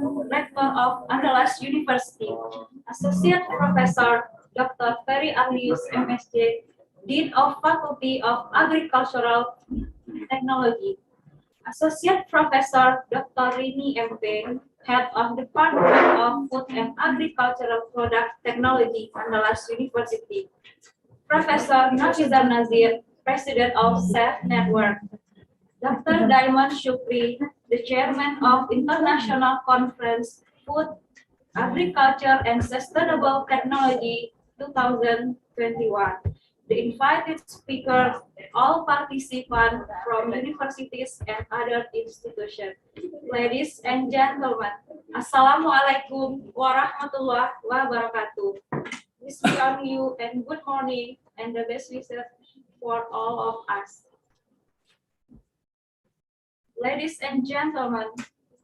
Speaker 15: Rector of Andalas University, Associate Professor Dr. Ferry Arlius, MSc, Dean of Faculty of Agricultural Technology, Associate Professor Dr. Rini MP, Head of Department of Food and Agricultural Product Technology, Andalas University, Professor Nafizar Nazir, President of SAF Network, Dr. Diamond Shukri, the Chairman of International Conference Food, Agriculture and Sustainable Technology 2021. The invited speakers, all participants from universities and other institutions. Ladies and gentlemen, Assalamualaikum warahmatullahi wabarakatuh. Peace be on you and good morning and the best wishes for all of us. Ladies and gentlemen,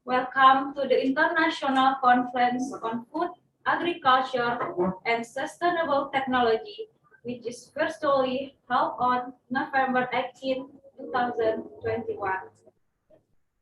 Speaker 15: welcome to the International Conference on Food, Agriculture, and Sustainable Technology, which is virtually held on November 18, 2021.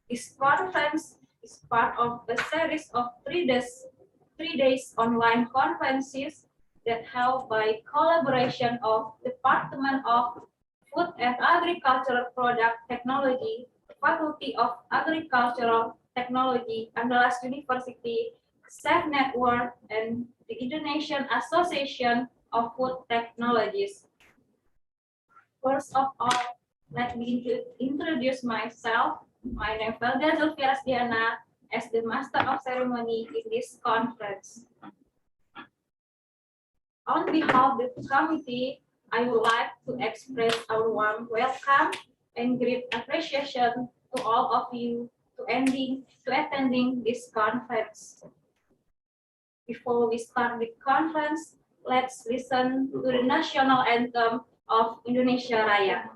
Speaker 15: This conference is part of a series of three days online conferences that held by collaboration of Department of Food and Agricultural Product Technology, Faculty of Agricultural Technology, Andalas University, SAF Network, and the Indonesian Association of Food Technologies. First of all, let me introduce myself. My name is Velda Zulfiasdiana as the Master of Ceremony in this conference. On behalf of the committee, I would like to express our warm welcome and great appreciation to all of you to attending this conference. Before we start the conference, let's listen to the national anthem of Indonesia Raya.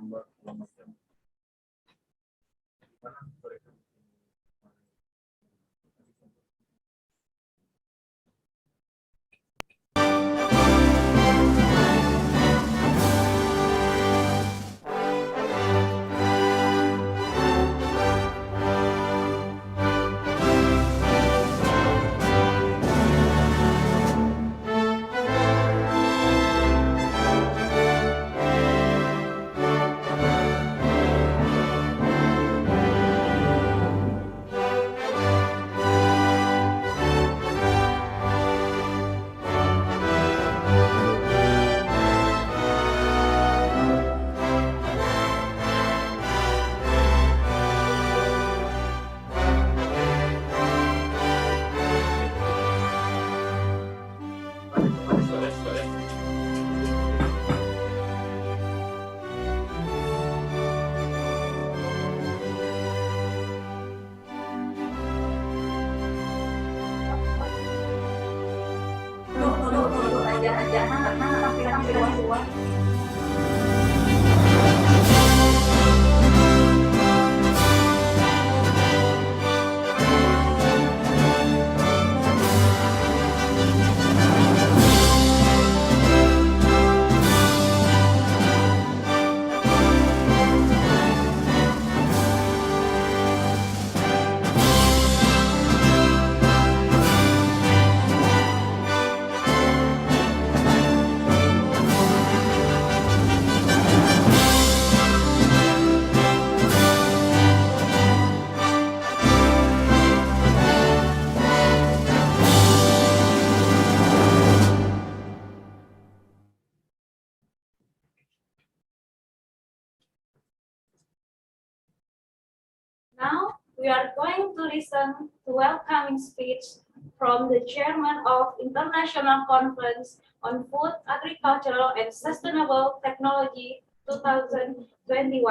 Speaker 15: Now, we are going to listen to welcoming speech from the Chairman of International Conference on Food, Agricultural, and Sustainable Technology 2021,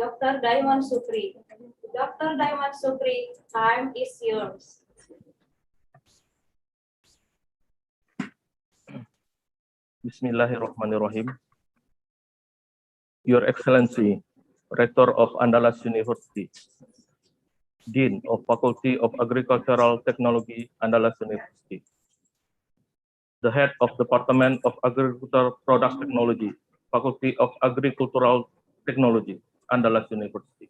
Speaker 15: Dr. Diamond Shukri. Dr. Diamond Shukri, time is yours.
Speaker 16: Bismillahirrahmanirrahim. Your Excellency, Rector of Andalas University, Dean of Faculty of Agricultural Technology, Andalas University, the Head of Department of Agricultural Product Technology, Faculty of Agricultural Technology, Andalas University,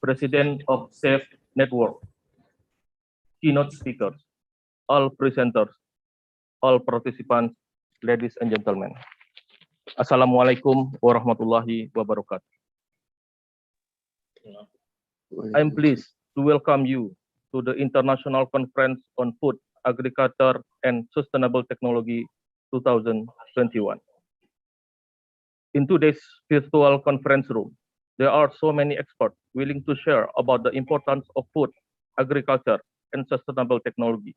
Speaker 16: President of SAF Network, keynote speakers, all presenters, all participants, ladies and gentlemen. Assalamualaikum warahmatullahi wabarakatuh. I'm pleased to welcome you to the International Conference on Food, Agriculture, and Sustainable Technology 2021. In today's virtual conference room, there are so many experts willing to share about the importance of food, agriculture, and sustainable technology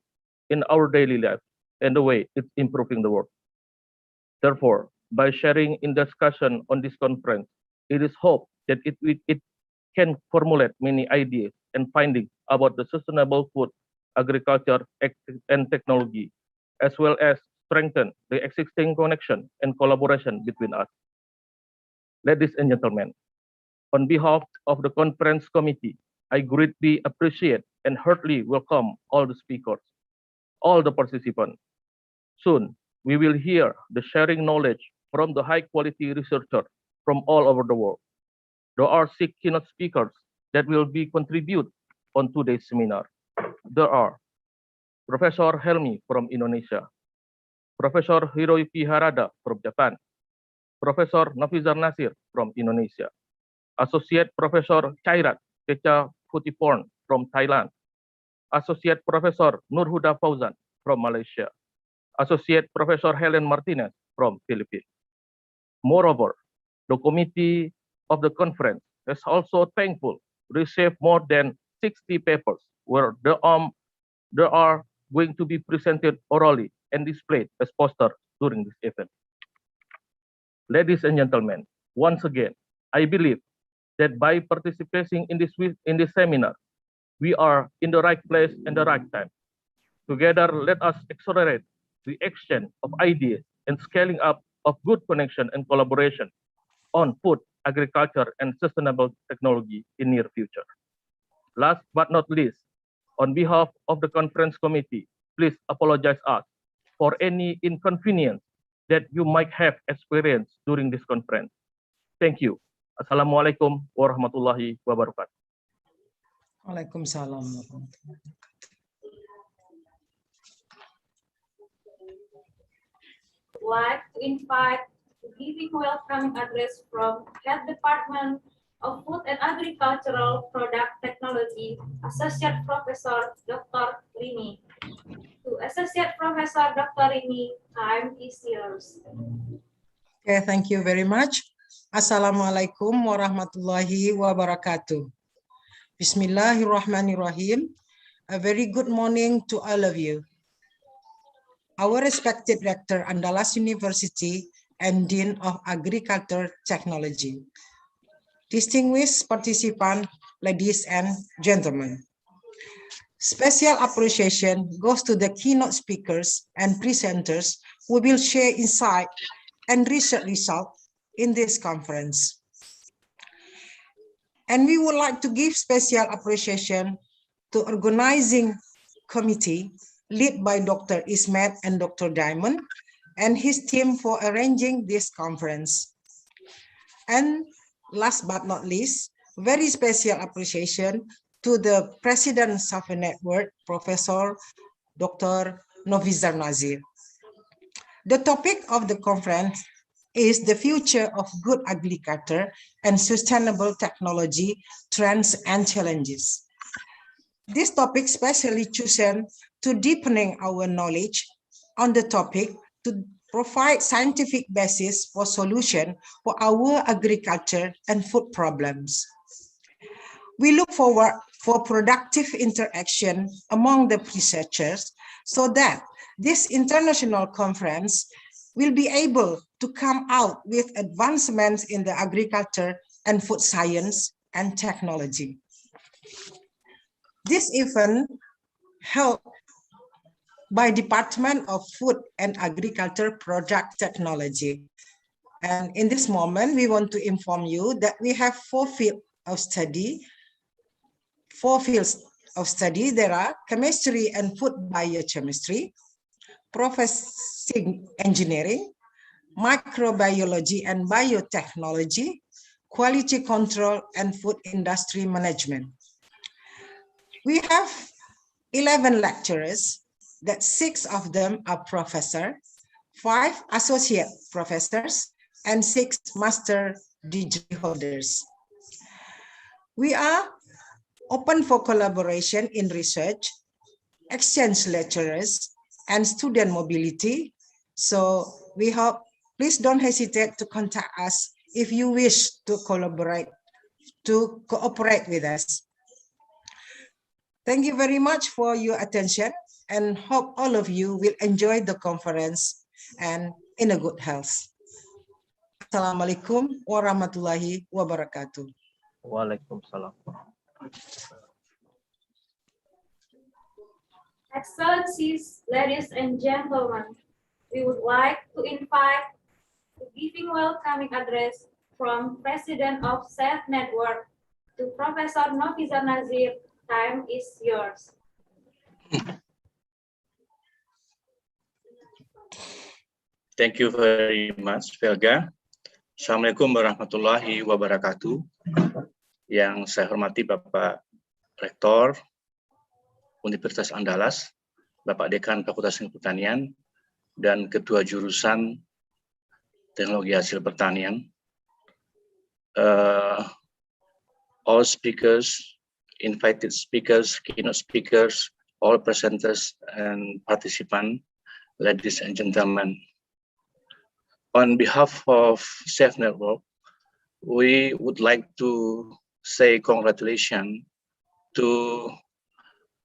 Speaker 16: in our daily life and the way it's improving the world. Therefore, by sharing in discussion on this conference, it is hoped that it can formulate many ideas and findings about the sustainable food, agriculture, and technology, as well as strengthen the existing connection and collaboration between us. Ladies and gentlemen, on behalf of the conference committee, I greatly appreciate and heartily welcome all the speakers, all the participants. Soon, we will hear the sharing knowledge from the high-quality researchers from all over the world. There are 6 keynote speakers that will be contribute on today's seminar. There are Professor Helmi from Indonesia, Professor Hiroyuki Harada from Japan, Professor Nafizar Nasir from Indonesia, Associate Professor Chairat Kecha Putiporn from Thailand, Associate Professor Nurhuda Fauzan from Malaysia, Associate Professor Helen Martinez from Philippines. Moreover, the committee of the conference is also thankful to receive more than 60 papers where they are going to be presented orally and displayed as posters during this event. Ladies and gentlemen, once again, I believe that by participating in this seminar, we are in the right place and the right time. Together, let us accelerate the exchange of ideas and scaling up of good connection and collaboration on food, agriculture, and sustainable technology in near future. Last but not least, on behalf of the conference committee, please apologize us for any inconvenience that you might have experienced during this conference. Thank you. Assalamualaikum warahmatullahi wabarakatuh.
Speaker 6: Waalaikumsalam.
Speaker 15: Like to invite to giving welcome address from Head Department of Food and Agricultural Product Technology, Associate Professor Dr. Rini. To Associate Professor Dr. Rini, time is yours.
Speaker 6: Okay, thank you very much. Assalamualaikum warahmatullahi wabarakatuh. Bismillahirrahmanirrahim. A very good morning to all of you. Our respected Rector Andalas University and Dean of Agriculture Technology. Distinguished participants, ladies and gentlemen. Special appreciation goes to the keynote speakers and presenters who will share insight and research results in this conference. And we would like to give special appreciation to organizing committee led by Dr. Ismet and Dr. Diamond and his team for arranging this conference. And last but not least, very special appreciation to the President of the Network, Professor Dr. Nafizar Nasir. The topic of the conference is the future of good agriculture and sustainable technology, trends and challenges. This topic specially chosen to deepening our knowledge on the topic to provide scientific basis for solution for our agriculture and food problems. We look forward for productive interaction among the researchers so that this international conference will be able to come out with advancements in the agriculture and food science and technology. This event held by Department of Food and Agriculture Product Technology. And in this moment, we want to inform you that we have 4 fields of study. 4 fields of study. There are chemistry and food biochemistry, processing engineering, microbiology and biotechnology, quality control and food industry management. We have
Speaker 17: 11 lecturers, that 6 of them are professors, 5 associate professors, and 6 master degree holders. We are open for collaboration in research, exchange lecturers, and student mobility. So we hope, please don't hesitate to contact us if you wish to cooperate with us. Thank you very much for your attention and hope all of you will enjoy the conference and in a good health. Assalamualaikum warahmatullahi wabarakatuh.
Speaker 16: Waalaikumsalam.
Speaker 15: Excellencies, ladies and gentlemen, we would like to invite the giving welcoming address from President of SELF Network to Professor Nofizar Nazir. Time is yours.
Speaker 7: Thank you very much, Velga. Assalamualaikum warahmatullahi wabarakatuh. Yang saya hormati Bapak Rektor Universitas Andalas, Bapak Dekan Fakultas Pertanian, dan Ketua Jurusan Teknologi Hasil Pertanian. All speakers, invited speakers, keynote speakers, all presenters and participants, ladies and gentlemen. On behalf of SELF Network, we would like to say congratulations to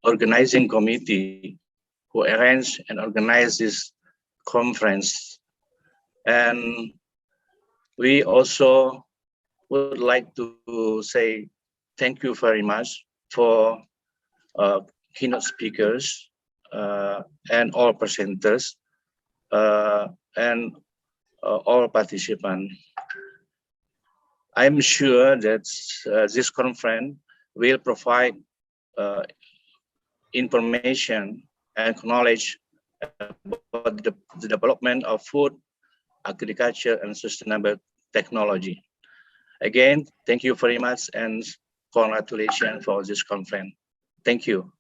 Speaker 7: organizing committee who arranged and organized this conference. And we also would like to say thank you very much for keynote speakers and all presenters and all participants. I'm sure that this conference will provide information and knowledge about the development of food, agriculture, and sustainable technology. Again, thank you very much and congratulations for this conference. Thank you.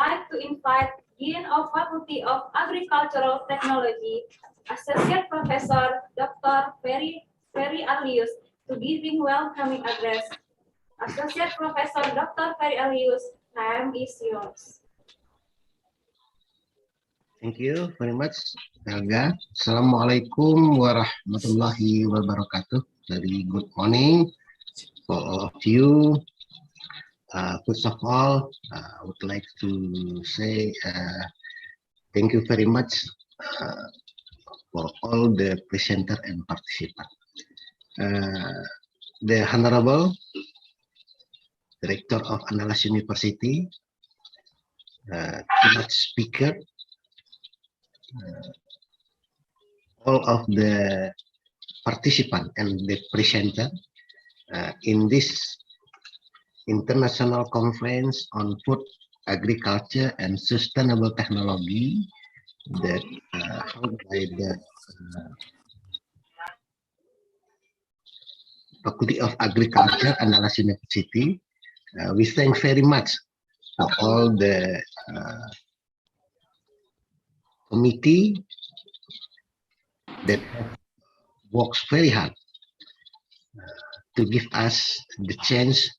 Speaker 15: I'd like to invite Dean of Faculty of Agricultural Technology, Associate Professor Dr. Ferry Arlius, to giving welcoming address. Associate Professor Dr. Ferry Arlius, time is yours.
Speaker 4: Thank you very much, Helga. Assalamualaikum warahmatullahi wabarakatuh. Very good morning for all of you. First of all, I would like to say thank you very much for all the presenter and participants. The Honorable Director of Andalas University, keynote speaker, all of the participants and the presenter in this International Conference on Food, Agriculture, and Sustainable Technology that held by the Faculty of Agriculture, Andalas University. We thank very much for all the committee that works very hard to give us the chance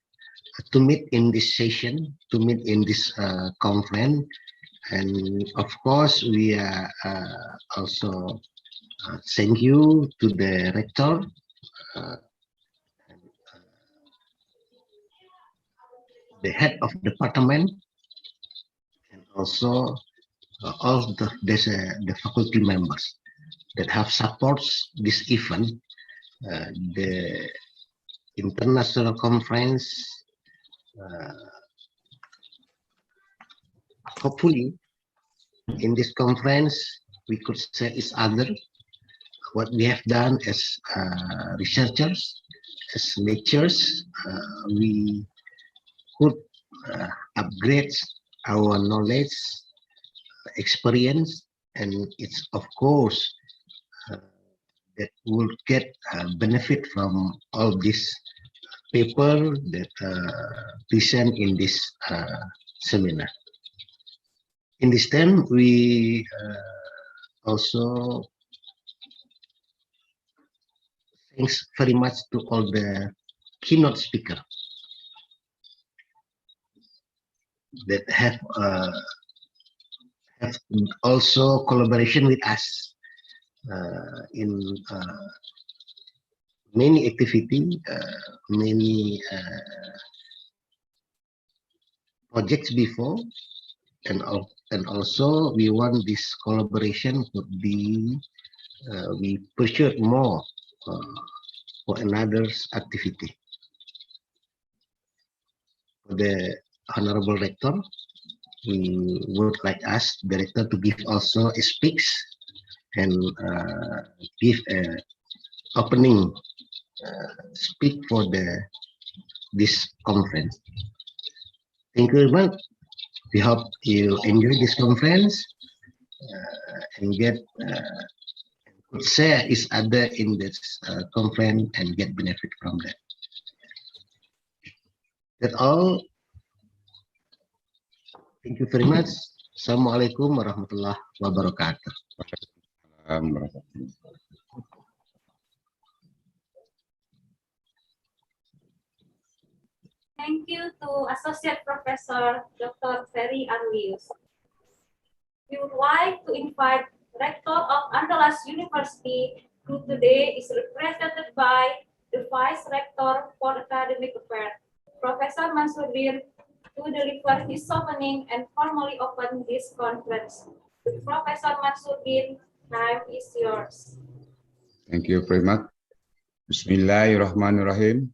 Speaker 4: to meet in this session, to meet in this conference. And of course, we are also thank you to the rector, the head of department, and also all the faculty members that have supports this event, the international conference. Hopefully, in this conference, we could say each other what we have done as researchers, as lecturers, we could upgrade our knowledge, experience, and it's of course that will get benefit from all this paper that present in this seminar. In this time, we also thanks very much to all the keynote speaker that have also collaboration with us in many activity, many projects before, and also we want this collaboration to be we pursue more for another activity. For the Honorable Rector, we would like us, Director, to give also a speech and give a opening speak for this conference. Thank you very much. We hope you enjoy this conference and get share each other in this conference and get benefit from that. That's all. Thank you very much. Assalamualaikum warahmatullahi wabarakatuh.
Speaker 15: Thank you to Associate Professor Dr. Ferry Arlius. We would like to invite Rector of Andalas University, who today is represented by the Vice Rector for Academic Affairs, Professor Mansuddin, to deliver his opening and formally open this conference. Professor Mansuddin, time is yours.
Speaker 18: Thank you very much. Bismillahirrahmanirrahim.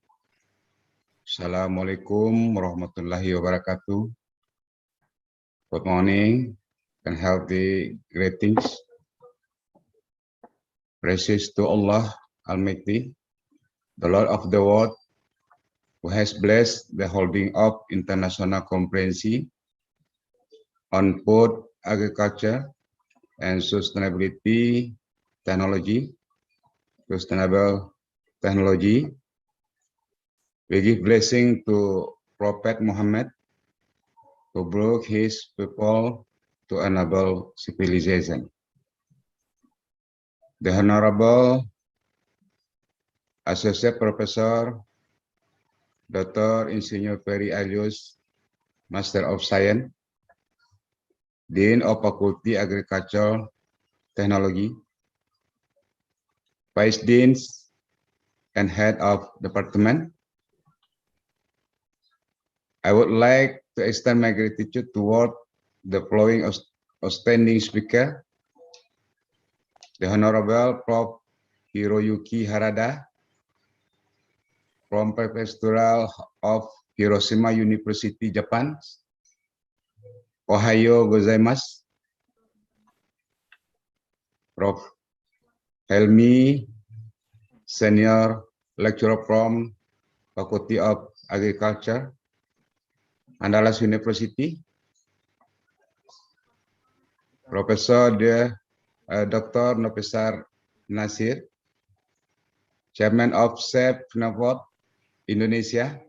Speaker 18: Assalamualaikum warahmatullahi wabarakatuh. Good morning and healthy greetings. Praises to Allah Almighty, the Lord of the world, who has blessed the holding of international conference on food, agriculture, and sustainability technology, sustainable technology. We give blessing to Prophet Muhammad, who brought his people to enable civilization. The Honorable Associate Professor Dr. Insinyur Ferry Arlius, Master of Science, Dean of Faculty Agricultural Technology, Vice Deans and Head of Department. I would like to extend my gratitude toward the following outstanding speaker, the Honorable Prof. Hiroyuki Harada, from Prefectural of Hiroshima University, Japan. Ohayo gozaimasu. Prof. Helmi, Senior Lecturer from Faculty of Agriculture, Andalas University. Professor Dr. Nofisar Nasir, Chairman of SEMNASPKM Indonesia.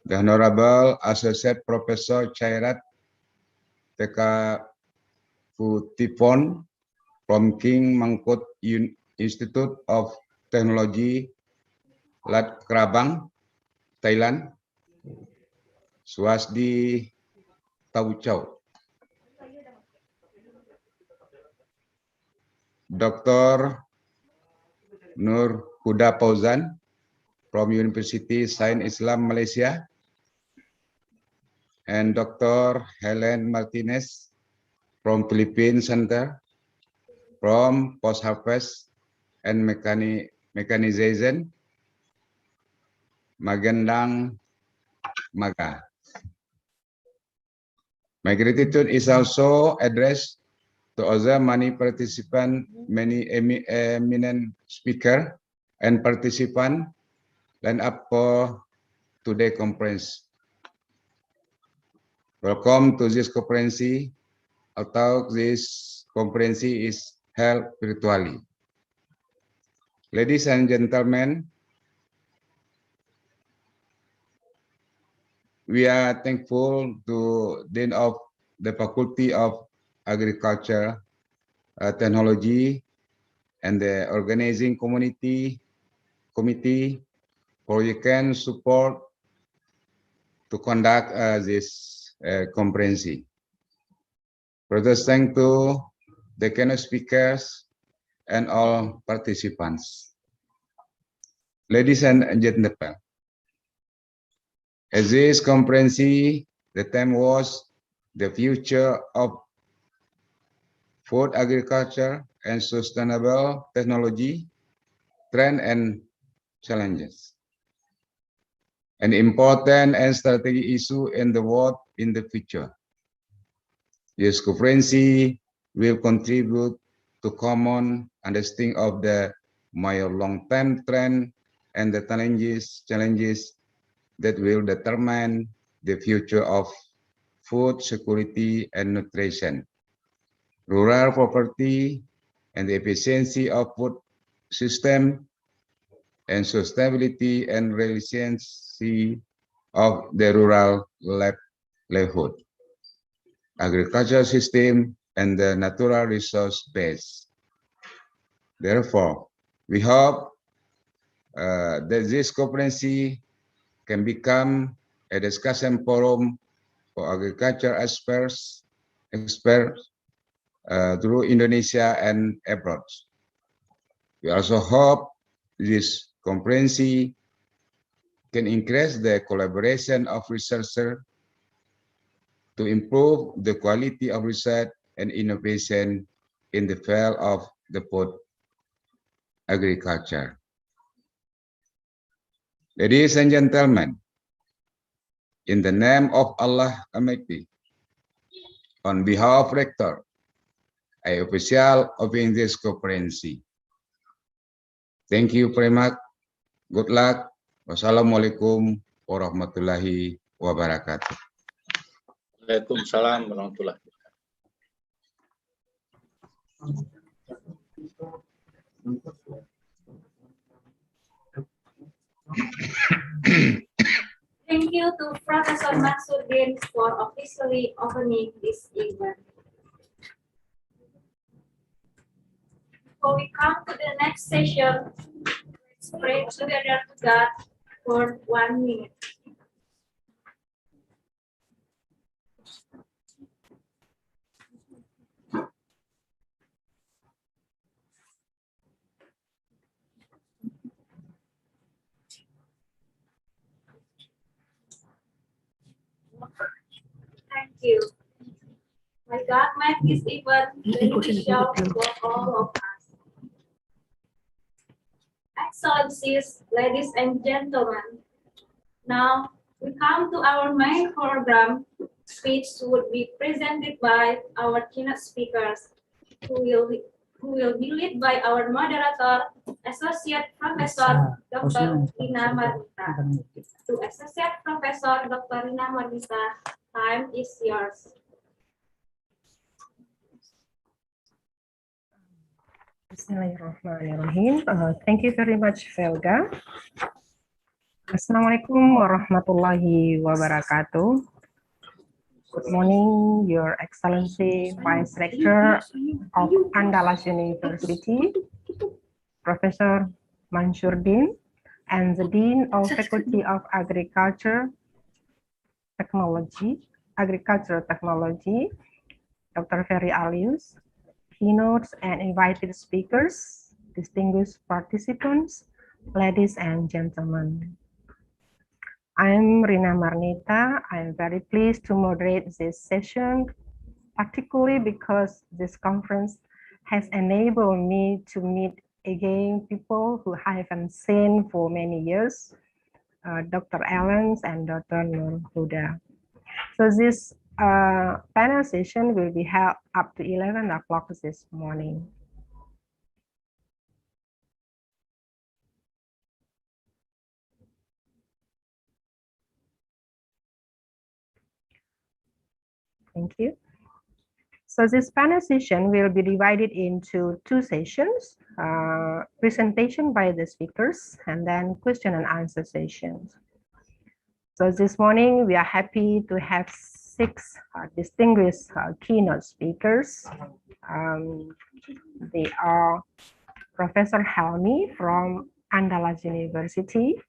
Speaker 18: The Honorable Associate Professor Chairat Teka Putipon from King Mangkut Institute of Technology, Lat Krabang, Thailand. Swasdi Tauchau. Dr. Nur Huda Fauzan from University Sains Islam Malaysia, and Dr. Helen Martinez from Philippine Center from Post-Harvest and Mechanization, Magendang, Maga. My gratitude is also addressed to other many participants, many eminent speaker and participant line up for today's conference. Welcome to this conference, although this conference is held virtually. Ladies and gentlemen, we are thankful to Dean of the Faculty of Agriculture, Technology, and the organizing committee for your kind support to conduct this conference. Further thanks to the keynote speakers and all participants. Ladies and gentlemen, at this conference, the theme was the future of food agriculture and sustainable technology, trend and challenges. An important and strategic issue in the world in the future. This conference will contribute to common understanding of the more long-term trend and the challenges that will determine the future of food security and nutrition, rural poverty, and the efficiency of food system, and sustainability and resiliency of the rural livelihood, agricultural system, and the natural resource base. Therefore, we hope that this conference can become a discussion forum for agriculture experts through Indonesia and abroad. We also hope this conference can increase the collaboration of researchers to improve the quality of research and innovation in the field of the food agriculture. Ladies and gentlemen, in the name of Allah Almighty, on behalf of Rector, I officially open this conference. Thank you very much. Good luck. Wassalamualaikum warahmatullahi wabarakatuh.
Speaker 7: Waalaikumsalam warahmatullahi
Speaker 15: wabarakatuh. Thank you to Professor Mansurdin for officially opening this event. Before we come to the next session, let's pray together to God for 1 minute. Thank you. My God, make this event beneficial for all of us. Excellencies, ladies and gentlemen, now we come to our main program, which would be presented by our keynote speakers, who will be led by our moderator, Associate Professor Dr. Rina Marnita. To Associate Professor Dr. Rina Marnita, time is yours.
Speaker 19: Bismillahirrahmanirrahim. Thank you very much, Velga. Assalamualaikum warahmatullahi wabarakatuh. Good morning, Your Excellency Vice Rector of Andalas University, Professor Mansurdin, and the Dean of Faculty of Agricultural Technology, Dr. Ferry Alius, keynotes and invited speakers, distinguished participants, ladies and gentlemen. I'm Rina Marnita. I'm very pleased to moderate this session, particularly because this conference has enabled me to meet again people who I haven't seen for many years, Dr. Ellen and Dr. Nur Huda. So this panel session will be held up to 11 o'clock this morning. Thank you. So this panel session will be divided into 2 sessions, presentation by the speakers, and then question and answer sessions. So this morning, we are happy to have 6 distinguished keynote speakers. They are Professor Helmi from Andalas University,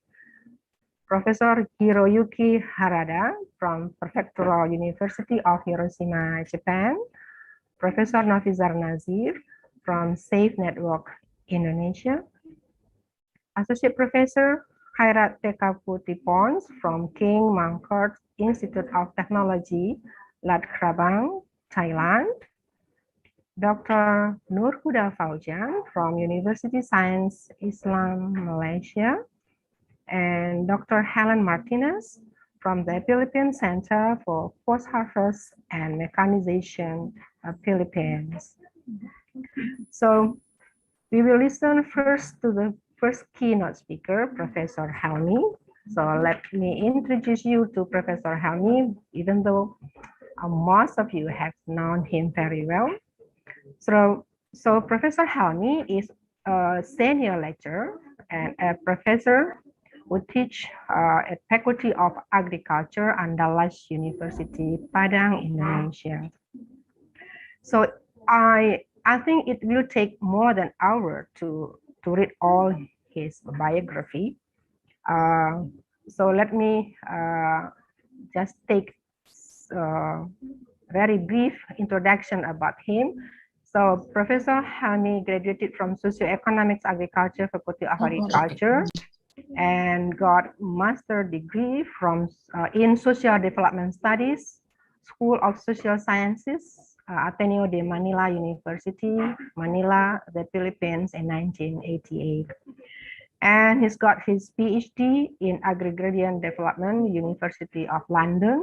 Speaker 19: Professor Hiroyuki Harada from Prefectural University of Hiroshima, Japan, Professor Nafizar Nazir from Safe Network Indonesia, Associate Professor Khairat Tekaputi Pons from King Mangkut Institute of Technology, Lat Krabang, Thailand, Dr. Nur Huda Faujan from University Science Islam, Malaysia, and Dr. Helen Martinez from the Philippine Center for Post-Harvest and Mechanization of Philippines. So we will listen first to the first keynote speaker, Professor Helmi. So let me introduce you to Professor Helmi, even though most of you have known him very well. So Professor Helmi is a senior lecturer and a professor who teach at Faculty of Agriculture, Andalas University, Padang, Indonesia. So I think it will take more than an hour to read all his biography. So let me just take a very brief introduction about him. So Professor Helmi graduated from Socioeconomics Agriculture, Faculty of Agriculture, and got master degree from in Social Development Studies, School of Social Sciences, Ateneo de Manila University, Manila, the Philippines in 1988. And he's got his PhD in Agrarian Development, University of London,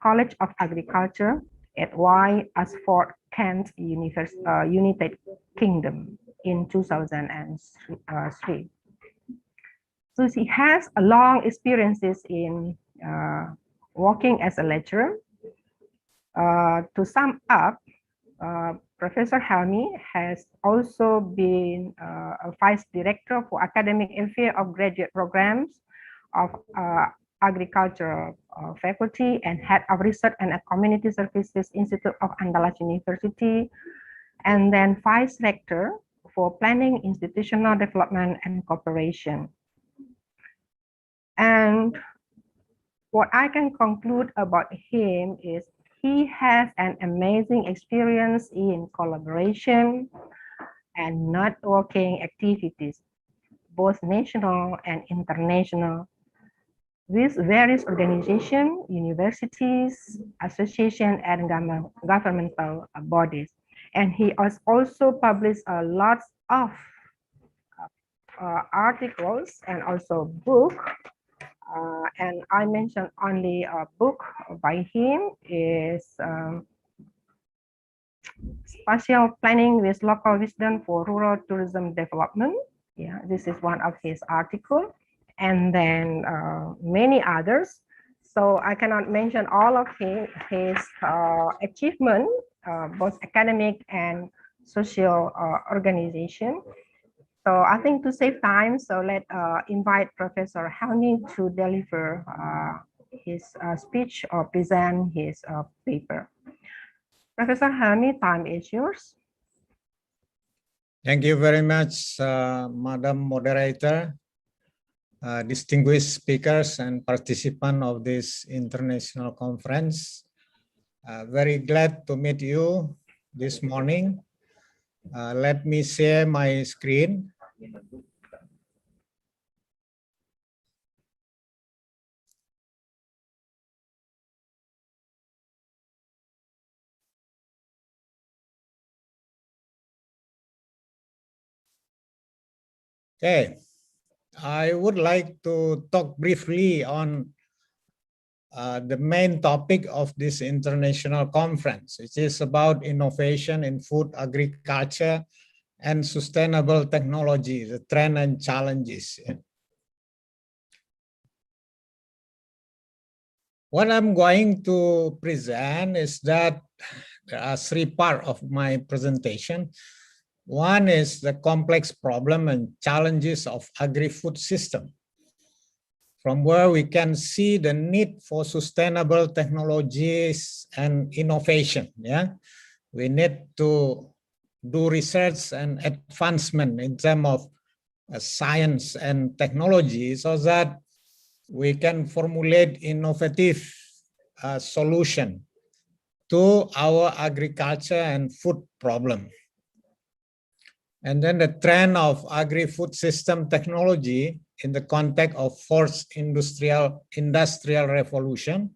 Speaker 19: College of Agriculture at Y. Ashford, Kent, United Kingdom in 2003. So he has a long experiences in working as a lecturer. To sum up, Professor Helmi has also been a Vice Director for Academic Affairs of Graduate Programs of Agricultural Faculty and Head of Research and Community Services Institute of Andalas University, and then Vice Rector for Planning, Institutional Development and Cooperation. And what I can conclude about him is he has an amazing experience in collaboration and networking activities, both national and international, with various organizations, universities, associations, and governmental bodies. And he has also published a lot of articles and also books. And I mentioned only a book by him is Spatial Planning with Local Wisdom for Rural Tourism Development. Yeah, this is one of his articles. And then many others. So I cannot mention all of his achievement, both academic and social organization. So I think to save time, so let's invite Professor Helmi to deliver his speech or present his paper. Professor Helmi, time is yours.
Speaker 9: Thank you very much, Madam Moderator, distinguished speakers and participants of this international conference. Very glad to meet you this morning. Let me share my screen. Okay, I would like to talk briefly on the main topic of this international conference. It is about innovation in food, agriculture, and sustainable technology, the trend and challenges. What I'm going to present is that there are three parts of my presentation. One is the complex problem and challenges of agri-food system, from where we can see the need for sustainable technologies and innovation. We need to do research and advancement in terms of science and technology so that we can formulate innovative solution to our agriculture and food problem. And then the trend of agri-food system technology in the context of fourth industrial revolution,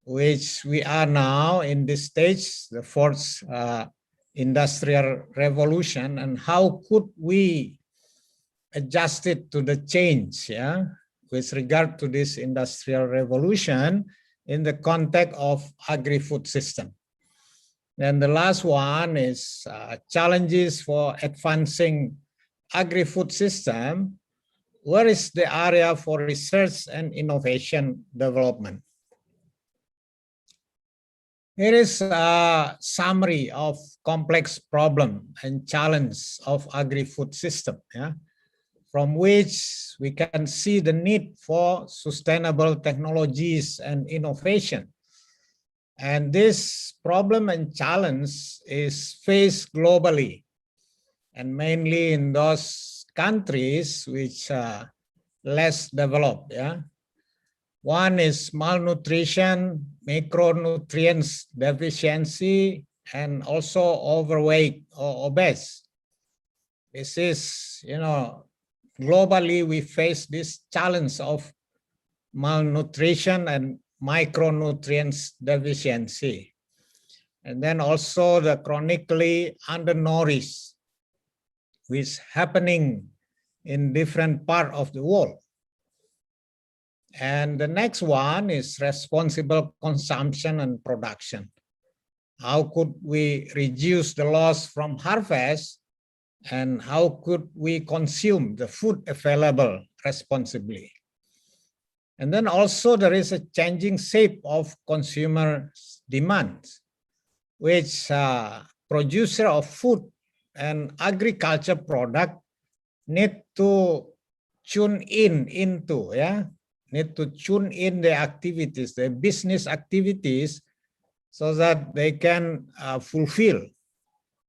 Speaker 9: which we are now in this stage, the fourth industrial revolution, and how could we adjust it to the change, with regard to this industrial revolution in the context of agri-food system. And the last one is challenges for advancing agri-food system. Where is the area for research and innovation development? Here is a summary of complex problem and challenge of agri-food system, from which we can see the need for sustainable technologies and innovation. And this problem and challenge is faced globally, and mainly in those countries which are less developed. One is malnutrition, macronutrients deficiency, and also overweight or obese. This is, globally we face this challenge of malnutrition and micronutrients deficiency. And then also the chronically undernourished, which is happening in different parts of the world. And the next one is responsible consumption and production. How could we reduce the loss from harvest, and how could we consume the food available responsibly? And then also there is a changing shape of consumer demands, which producer of food and agriculture product need to tune into, need to tune in their activities, their business activities, so that they can fulfill,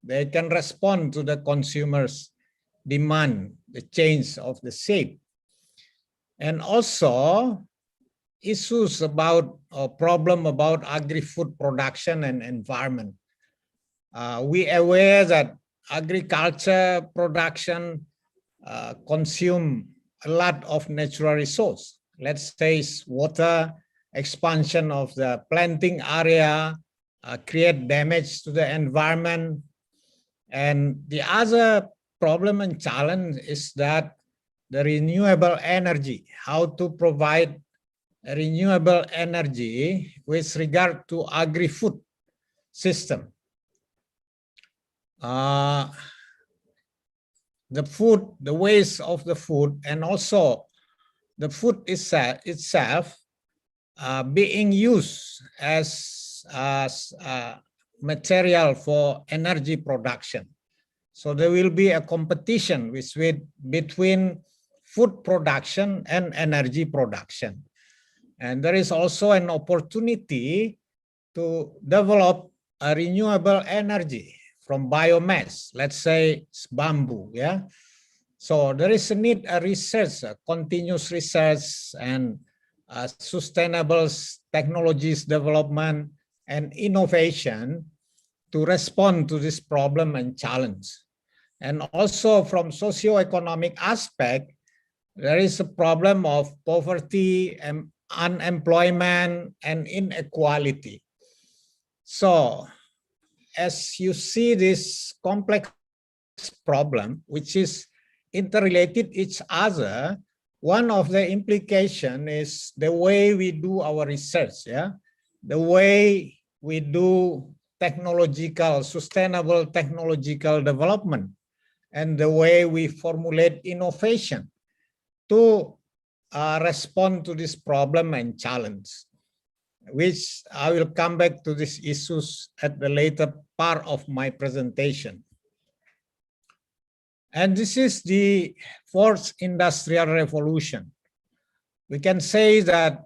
Speaker 9: they can respond to the consumers' demand, the change of the shape. And also issues about or problem about agri-food production and environment. We are aware that agriculture production consume a lot of natural resource. Let's say water, expansion of the planting area, create damage to the environment. And the other problem and challenge is that the renewable energy, how to provide renewable energy with regard to agri-food system. The food, the waste of the food, and also the food itself being used as material for energy production. So there will be a competition between food production and energy production. And there is also an opportunity to develop a renewable energy from biomass, let's say it's bamboo, So there is a need a research, a continuous research and sustainable technologies development and innovation to respond to this problem and challenge. And also from socio-economic aspect, there is a problem of poverty and unemployment and inequality. So as you see this complex problem, which is interrelated each other, one of the implication is the way we do our research, the way we do sustainable technological development, and the way we formulate innovation to respond to this problem and challenge, which I will come back to these issues at the later part of my presentation. And this is the fourth industrial revolution. We can say that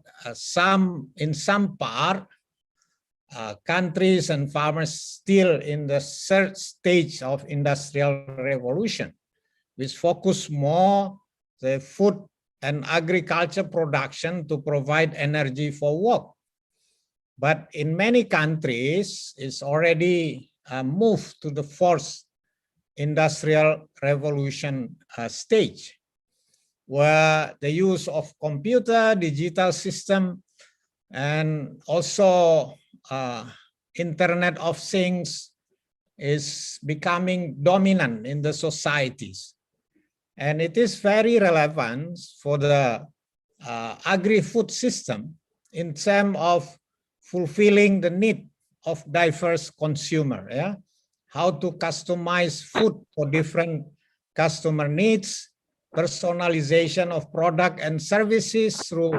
Speaker 9: in some part, countries and farmers still in the third stage of industrial revolution, which focus more the food and agriculture production to provide energy for work. But in many countries, it's already moved to the fourth industrial revolution stage, where the use of computer, digital system, and also Internet of Things is becoming dominant in the societies. And it is very relevant for the agri-food system in terms of fulfilling the need of diverse consumer, how to customize food for different customer needs, personalization of product and services through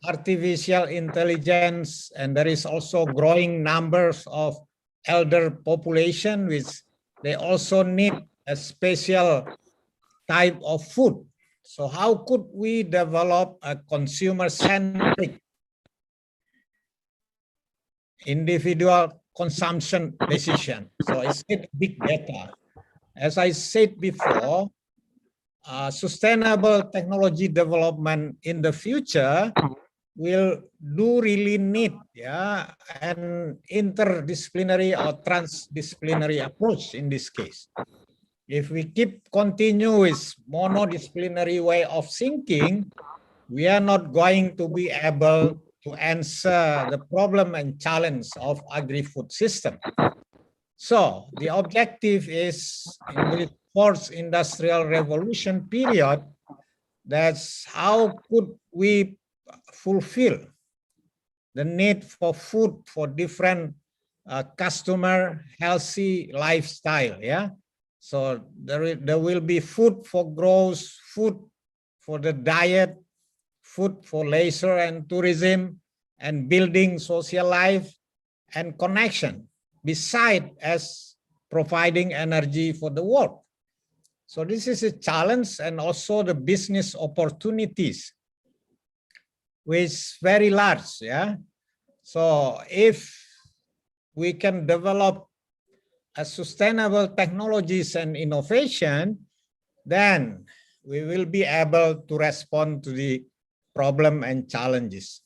Speaker 9: artificial intelligence, and there is also growing numbers of elder population, which they also need a special type of food. So how could we develop a consumer-centric individual consumption decision? So it's big data. As I said before, sustainable technology development in the future will really need an interdisciplinary or transdisciplinary approach in this case. If we continue with monodisciplinary way of thinking, we are not going to be able to answer the problem and challenge of agri-food system. So the objective is in the fourth industrial revolution period, that's how could we fulfill the need for food for different customer healthy lifestyle, So there will be food for growth, food for the diet, food for leisure and tourism, and building social life and connection, besides as providing energy for the world. So this is a challenge, and also the business opportunities, which very large, So if we can develop a sustainable technologies and innovation, then we will be able to respond to the problem and challenges.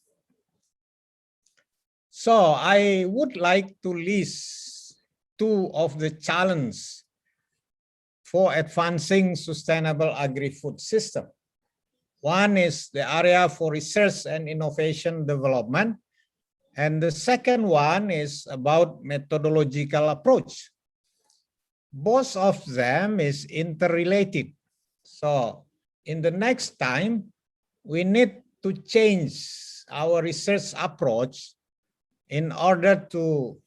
Speaker 9: So I would like to list two of the challenges for advancing sustainable agri-food system. One is the area for research and innovation development, and the second one is about methodological approach. Both of them is interrelated. So in the next time, we need to change our research approach in order to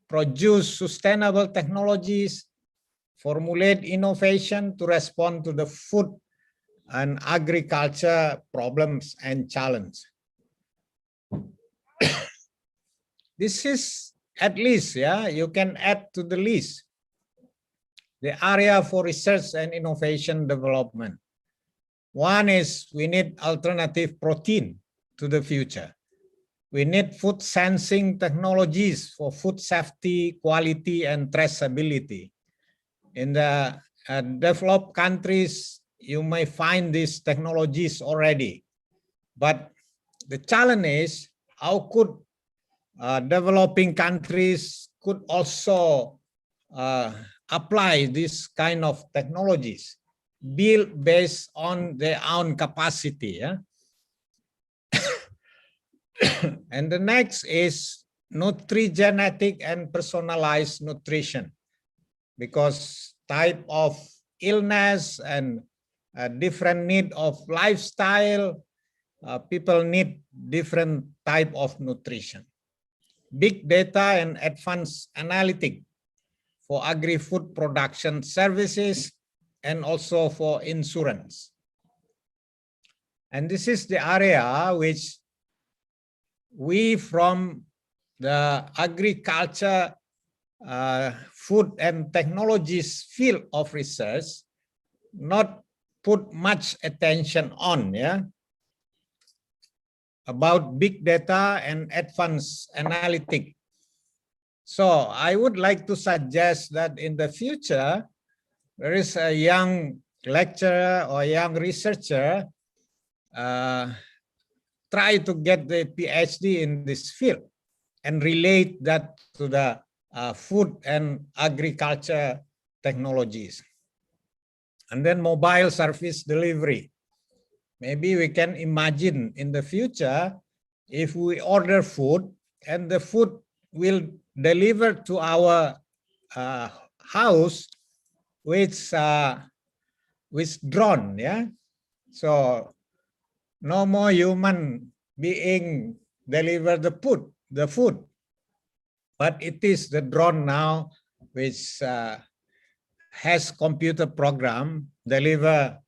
Speaker 9: produce sustainable technologies, formulate innovation to respond to the food and agriculture problems and challenges. This is at least, you can add to the list the area for research and innovation development. One is we need alternative protein to the future. We need food sensing technologies for food safety, quality, and traceability. In the developed countries, you may find these technologies already. But the challenge is how could developing countries could also apply this kind of technologies, build based on their own capacity. And the next is nutrigenetic and personalized nutrition, because type of illness and different need of lifestyle. People need different type of nutrition. Big data and advanced analytics for agri-food production services and also for insurance. And this is the area which we from the agriculture, food and technologies field of research not put much attention on, about big data and advanced analytics. So I would like to suggest that in the future, there is a young lecturer or young researcher try to get the PhD in this field and relate that to the food and agriculture technologies. And then mobile service delivery. Maybe we can imagine in the future, if we order food and the food will deliver to our house with drone, So no more human being deliver the food, but it is the drone now which has computer program deliver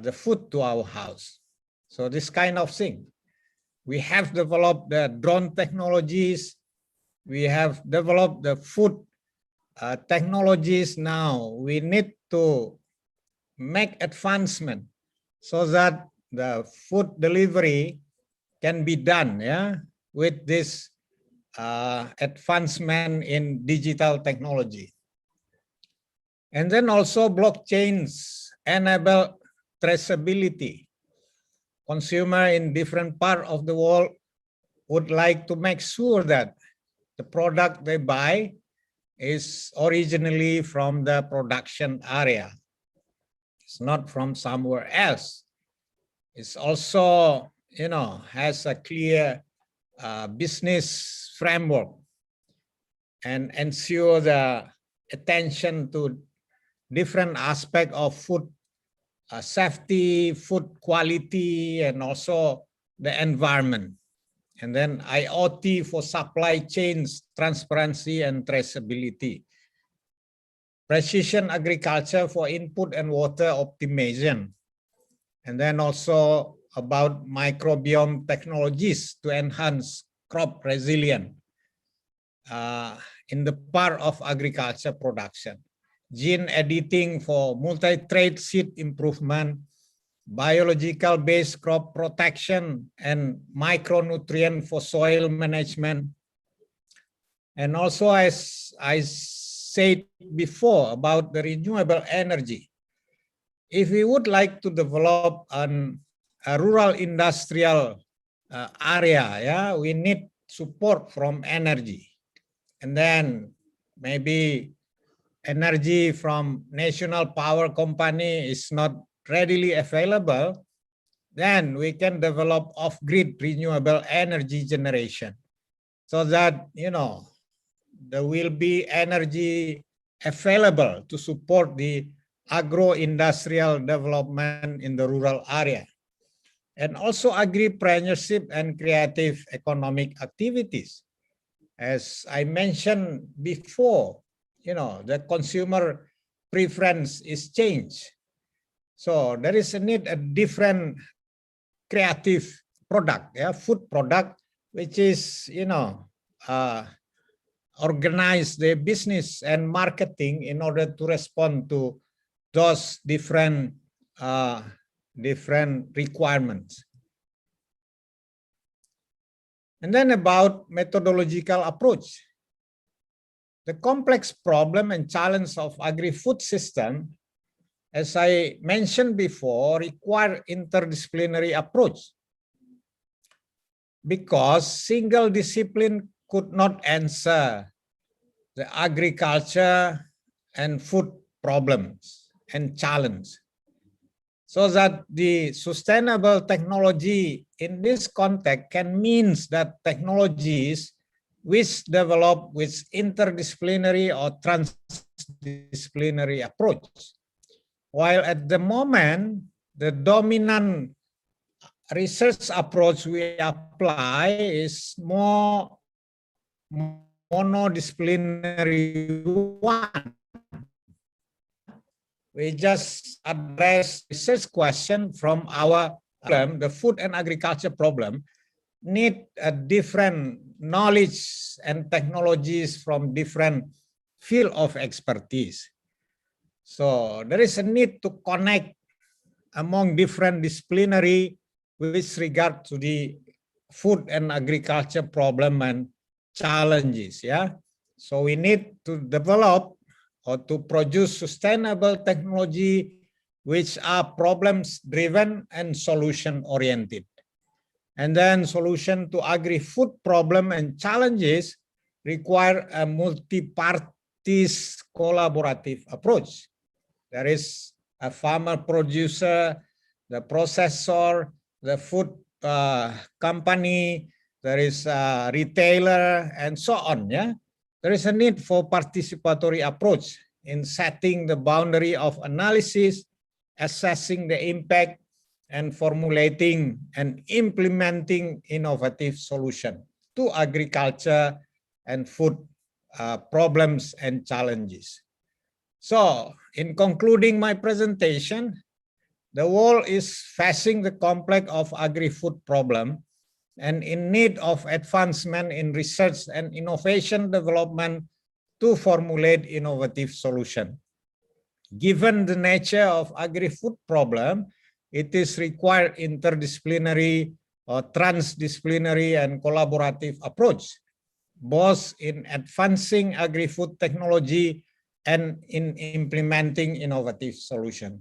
Speaker 9: the food to our house. So this kind of thing. We have developed the drone technologies. We have developed the food technologies now. We need to make advancement so that the food delivery can be done with this advancement in digital technology. And then also blockchains enable traceability. Consumer in different parts of the world would like to make sure that the product they buy is originally from the production area. It's not from somewhere else. It's also, has a clear business framework and ensure the attention to different aspects of food safety, food quality, and also the environment. And then IoT for supply chains, transparency and traceability. Precision agriculture for input and water optimization. And then also about microbiome technologies to enhance crop resilience in the part of agriculture production. Gene editing for multi-trait seed improvement, biological-based crop protection, and micronutrient for soil management. And also, as I said before, about the renewable energy. If we would like to develop a rural industrial area, we need support from energy. And then maybe energy from national power company is not readily available, then we can develop off-grid renewable energy generation so that, there will be energy available to support the agro-industrial development in the rural area. And also agripreneurship and creative economic activities. As I mentioned before, the consumer preference is changed. So there is a need a different creative product, food product, which is, organize the business and marketing in order to respond to those different requirements. And then about methodological approach. The complex problem and challenge of agri-food system, as I mentioned before, require interdisciplinary approach because single discipline could not answer the agriculture and food problems and challenge. So that the sustainable technology in this context can mean that technologies which develop with interdisciplinary or transdisciplinary approach. while at the moment, the dominant research approach we apply is more monodisciplinary one. We just address research question from our problem, the food and agriculture problem, need a different knowledge and technologies from different field of expertise. So there is a need to connect among different disciplinary with regard to the food and agriculture problem and challenges. Yeah, so we need to develop or to produce sustainable technology which are problems driven and solution oriented. And then solution to agri-food problem and challenges require a multi-parties collaborative approach. There is a farmer producer, the processor, the food company, there is a retailer, and so on. Yeah, there is a need for participatory approach in setting the boundary of analysis, assessing the impact, and formulating and implementing innovative solution to agriculture and food problems and challenges. So, in concluding my presentation, the world is facing the complex of agri-food problem and in need of advancement in research and innovation development to formulate innovative solution. Given the nature of agri-food problem, it is required interdisciplinary or transdisciplinary and collaborative approach, both in advancing agri-food technology and in implementing innovative solution.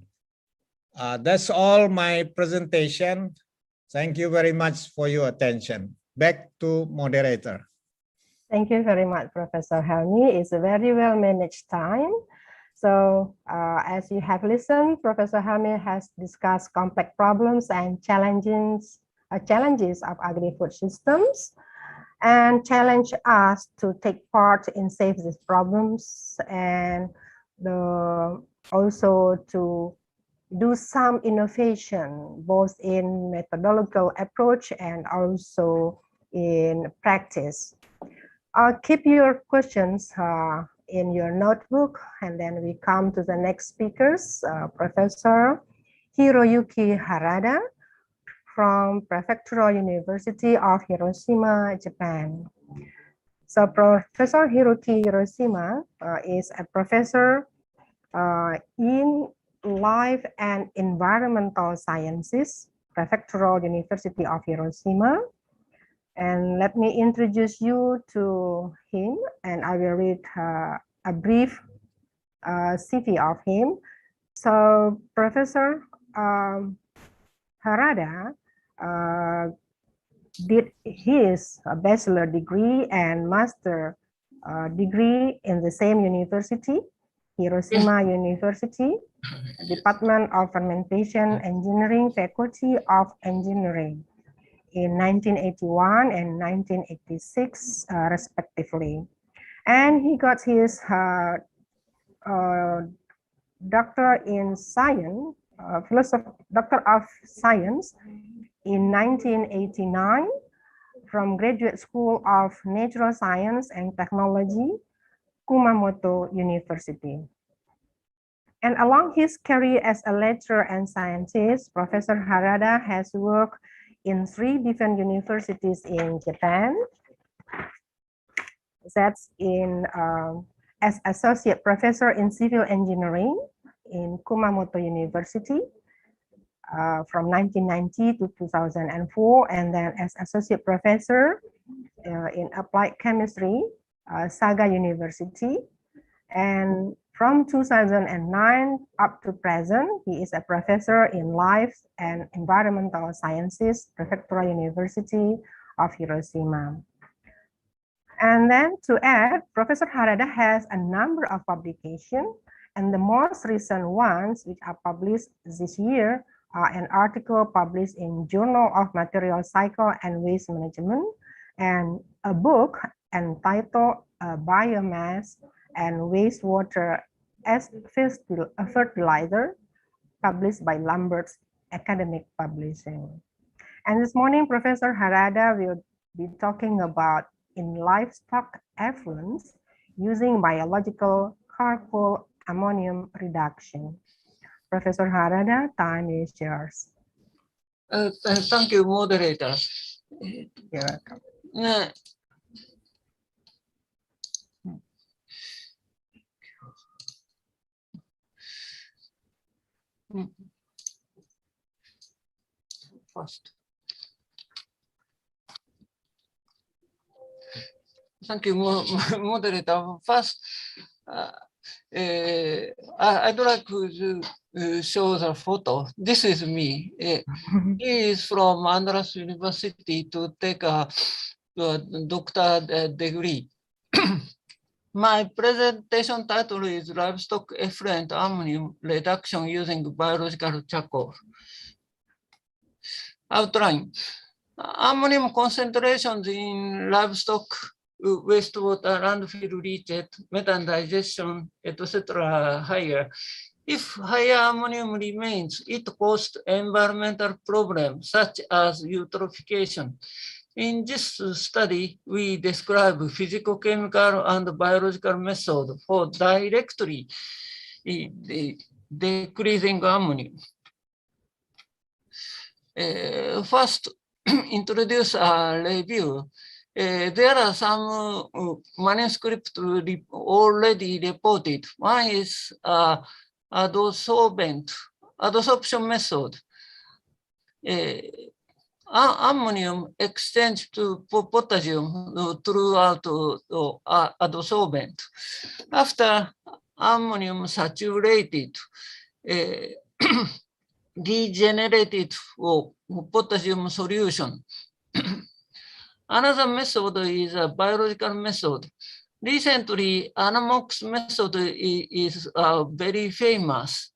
Speaker 9: That's all my presentation. Thank you very much for your attention. Back to moderator.
Speaker 19: Thank you very much, Professor Helmi. It's a very well managed time. So as you have listened, Professor Helmi has discussed complex problems and challenges of agri-food systems and challenge us to take part in solve these problems and also to do some innovation both in methodological approach and also in practice. Keep your questions in your notebook, and then we come to the next speakers, Professor Hiroyuki Harada from Prefectural University of Hiroshima, Japan. So Professor Hiroki Hiroshima is a professor in Life and Environmental Sciences, Prefectural University of Hiroshima. And let me introduce you to him, and I will read a brief CV of him. So Professor Harada did his bachelor degree and master degree in the same university, Hiroshima University, Department of Fermentation Engineering, Faculty of Engineering, in 1981 and 1986, respectively. And he got his Doctor in Science, Doctor of Science in 1989 from Graduate School of Natural Science and Technology, Kumamoto University. And along his career as a lecturer and scientist, Professor Harada has worked in 3 different universities in Japan. That's in as associate professor in civil engineering in Kumamoto University from 1990 to 2004, and then as associate professor in applied chemistry, Saga University, and from 2009 up to present, he is a professor in life and environmental sciences, Prefectural University of Hiroshima. And then to add, Professor Harada has a number of publications, and the most recent ones which are published this year are an article published in Journal of Material Cycle and Waste Management, and a book entitled Biomass and Wastewater as Fertilizer, published by Lambert's Academic Publishing. And this morning, Professor Harada will be talking about in livestock effluents using biological charcoal ammonium reduction. Professor Harada, time is yours.
Speaker 20: Thank you, moderator.
Speaker 19: You're welcome.
Speaker 20: First. Thank you, moderator. First, I'd like to show the photo. This is me. He is from Andalas University to take a doctor degree. My presentation title is Livestock Effluent Ammonium Reduction Using Biological Charcoal. Outline. Ammonium concentrations in livestock, wastewater, landfill leachate, methane digestion, etc. higher. If higher ammonium remains, it causes environmental problems such as eutrophication. In this study, we describe physicochemical and biological methods for directly decreasing ammonium. First, introduce a review. There are some manuscripts already reported. One is adsorption method. Ammonium exchange to potassium throughout adsorbent. After ammonium saturated, degenerated for potassium solution. Another method is a biological method. Recently, Anamox method is very famous.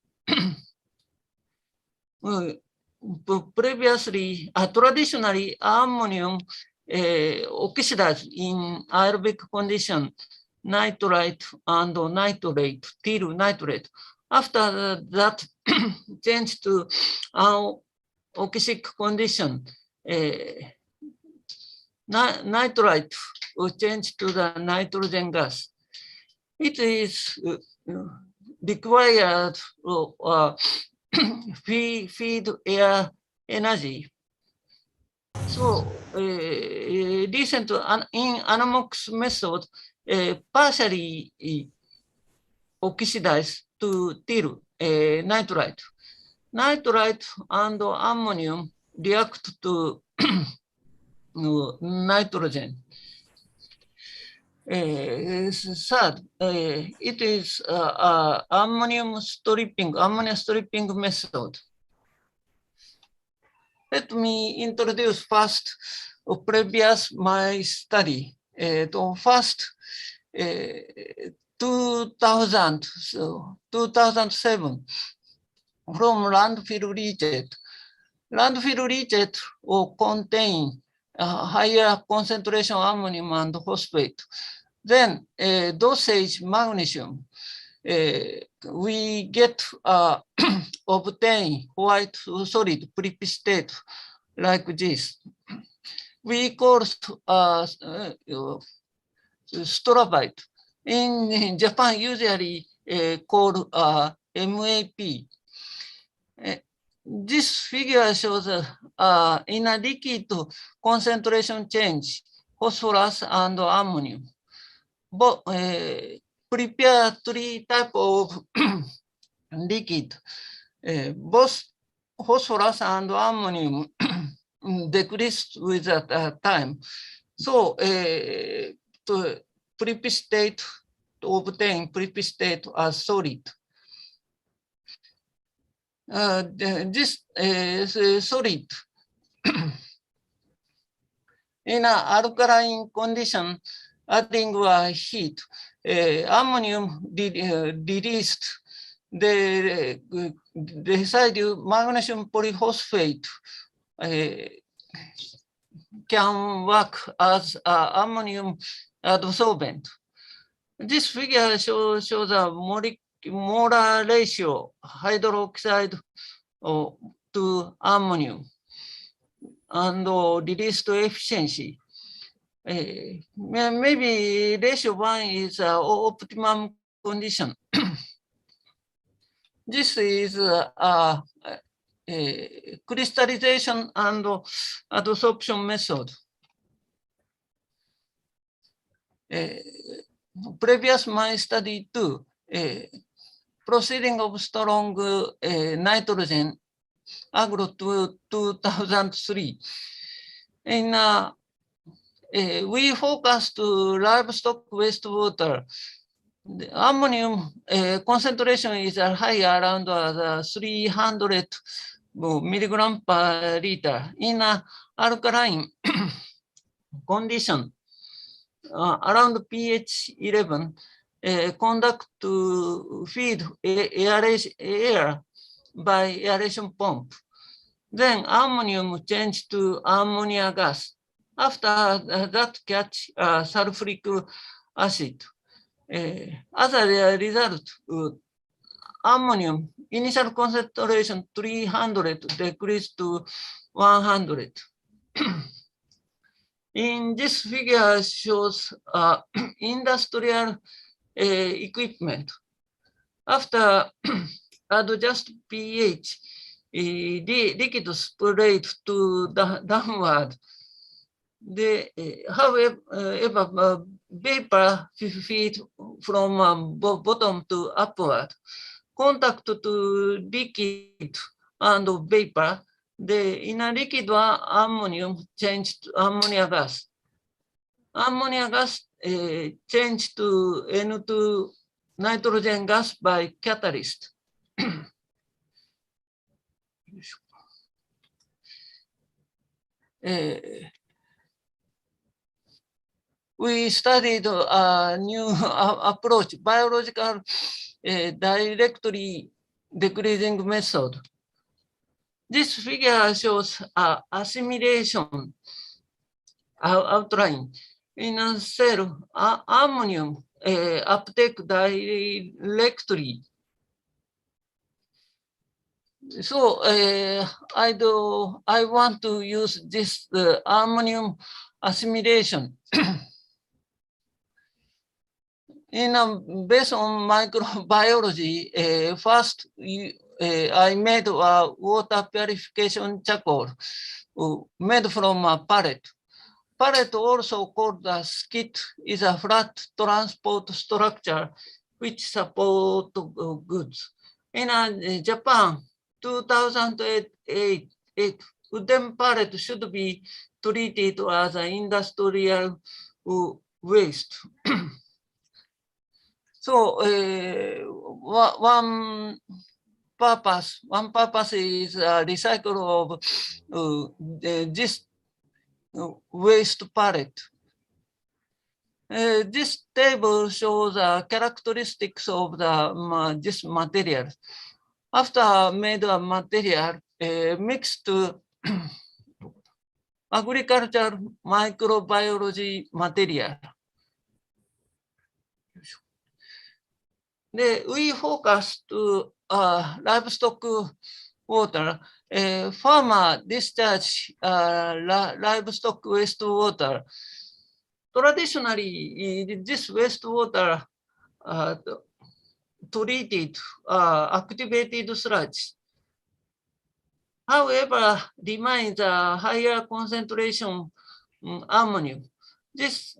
Speaker 20: Previously, traditionally, ammonium oxidized in aerobic condition, nitrite and nitrate, till nitrate. After that, changed to oxidic condition, nitrite will change to the nitrogen gas. It is required feed air energy. So recent in Anamox method, partially oxidized to till nitrite. Nitrite and ammonium react to nitrogen. Third, it is ammonia stripping method. Let me introduce first previous my study. First, 2007 from landfill leachate. Landfill leachate will contain higher concentration ammonium and phosphate. Then dosage magnesium. We get obtain white solid precipitate like this. We call strobite. In Japan, usually called MAP. This figure shows in a liquid concentration change, phosphorus and ammonium. But prepare three types of liquid. Both phosphorus and ammonium decrease with time. So to precipitate, to obtain precipitate as solid. This solid in an alkaline condition, adding heat, ammonium released the residue magnesium polyphosphate can work as ammonium adsorbent. This figure shows a molar ratio hydroxide to ammonium and released efficiency. Maybe ratio 1 is optimum condition. This is crystallization and adsorption method. Previous my study too, proceeding of strong nitrogen agro to 2003. In we focused to livestock wastewater. The ammonium concentration is high around 300 milligram per liter. In alkaline condition, around pH 11, conduct to feed air by aeration pump. Then ammonium changed to ammonia gas. After that catch sulfuric acid. As a result, ammonium initial concentration 300 decreased to 100. In this figure shows industrial equipment. After adjust pH, liquid sprayed to downward. However, vapor feed from bottom to upward. Contact to liquid and vapor. In a liquid one, ammonium changed to ammonia gas. Ammonia gas changed to N2 nitrogen gas by catalyst. We studied a new approach, biological directly decreasing method. This figure shows assimilation outline. In a cell, ammonium uptake directly. So I want to use this ammonium assimilation. Based on microbiology, first I made a water purification charcoal made from a pellet. Pellet, also called a skid, is a flat transport structure which support goods. In Japan, 2008, wooden pellet should be treated as an industrial waste. So one purpose is recycle of this waste pellet. This table shows characteristics of this material. After made a material mixed to agriculture microbiology material. We focus to livestock water. Farmer discharge livestock wastewater. Traditionally, this wastewater treated activated sludge. However, remains a higher concentration ammonium. This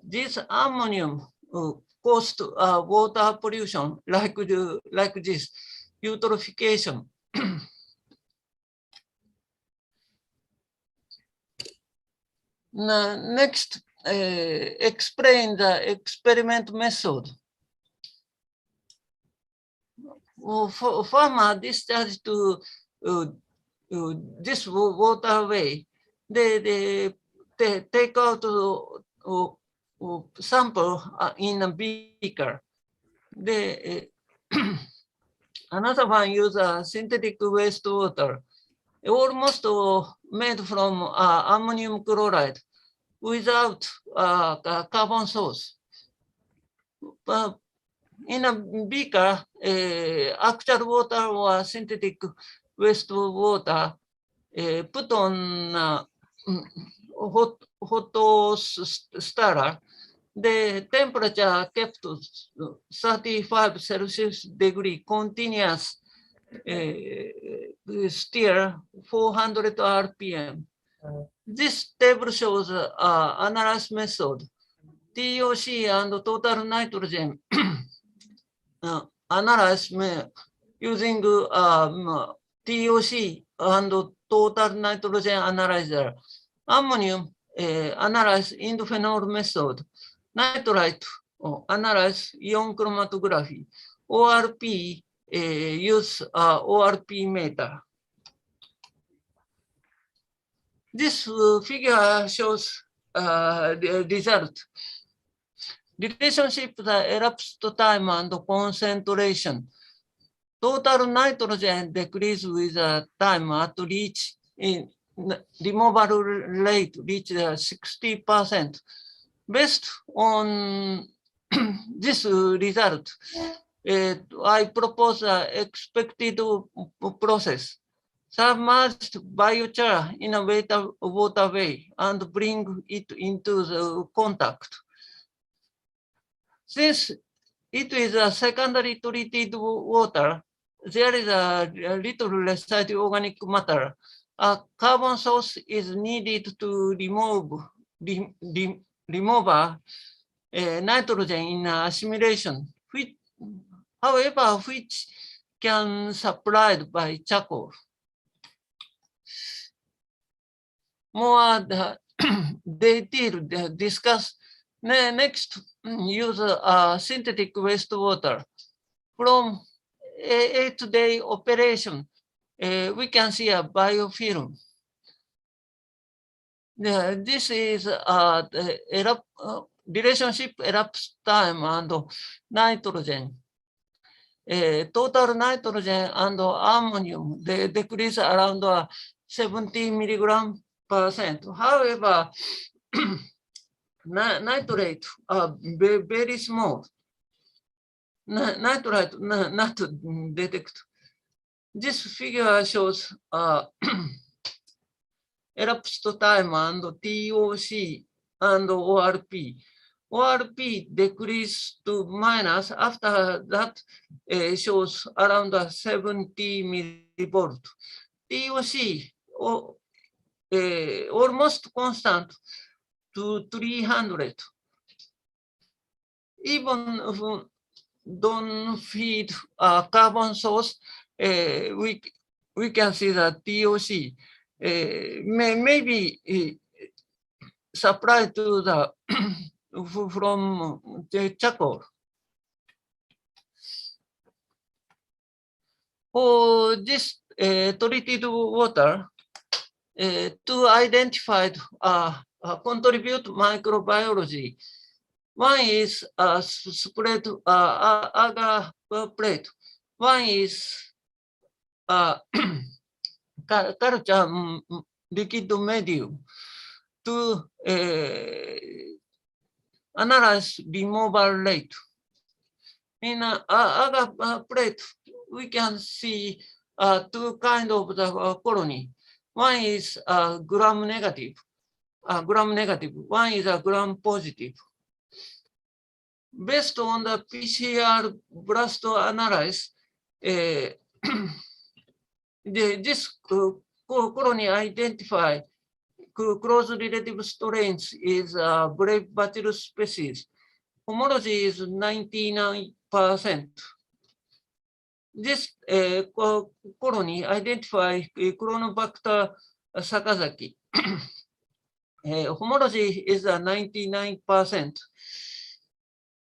Speaker 20: ammonium caused water pollution like this, eutrophication. Next, explain the experiment method. Farmer discharge to this waterway. They take out sample in a beaker. Another one use synthetic wastewater, almost made from ammonium chloride without carbon source. But in a beaker, actual water or synthetic wastewater put on hot stirrer. The temperature kept 35 Celsius degree continuous stir 400 RPM. This table shows analysis method. TOC and total nitrogen analyze using TOC and total nitrogen analyzer. Ammonium analyze indophenol method. Nitrite analyze ion chromatography. ORP use ORP meter. This figure shows the result. Relationship the elapsed time and concentration. Total nitrogen decrease with time at reach in removal rate reach 60%. Based on this result, I propose an expected process. Submerged biochar in a waterway and bring it into the contact. Since it is a secondary treated water, there is a little residual organic matter. A carbon source is needed to remove nitrogen in assimilation, which can supplied by charcoal. More detailed discuss next use synthetic wastewater. From 8-day operation, we can see a biofilm. This is the relationship elapsed time and nitrogen. Total nitrogen and ammonium, they decrease around 70 milligram %. However, nitrate are very small. Nitrate not detect. This figure shows elapsed time and TOC and ORP. ORP decrease to minus. After that, shows around 70 millivolt. TOC almost constant to 300. Even if don't feed a carbon source, we can see that TOC maybe supplied to the from the charcoal. For this treated water, to identify contribute microbiology. One is spread agar plate. One is culture liquid medium to analyze removal rate. In agar plate, we can see two kinds of the colony. One is gram negative. One is gram positive. Based on the PCR blast analysis, this colony identify close relative strains is brave bacillus species. Homology is 99%. This colony identify Chronobacter sakazaki. Homology is 99%.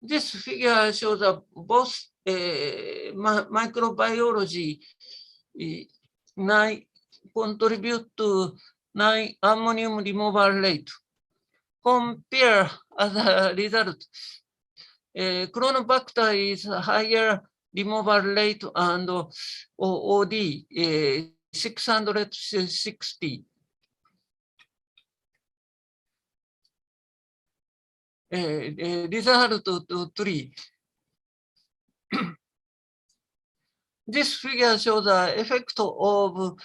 Speaker 20: This figure shows both microbiology contribute to ammonium removal rate. Compare as a result, Chronobacter is higher removal rate and OD 660. Result to 3. this figure shows the effect of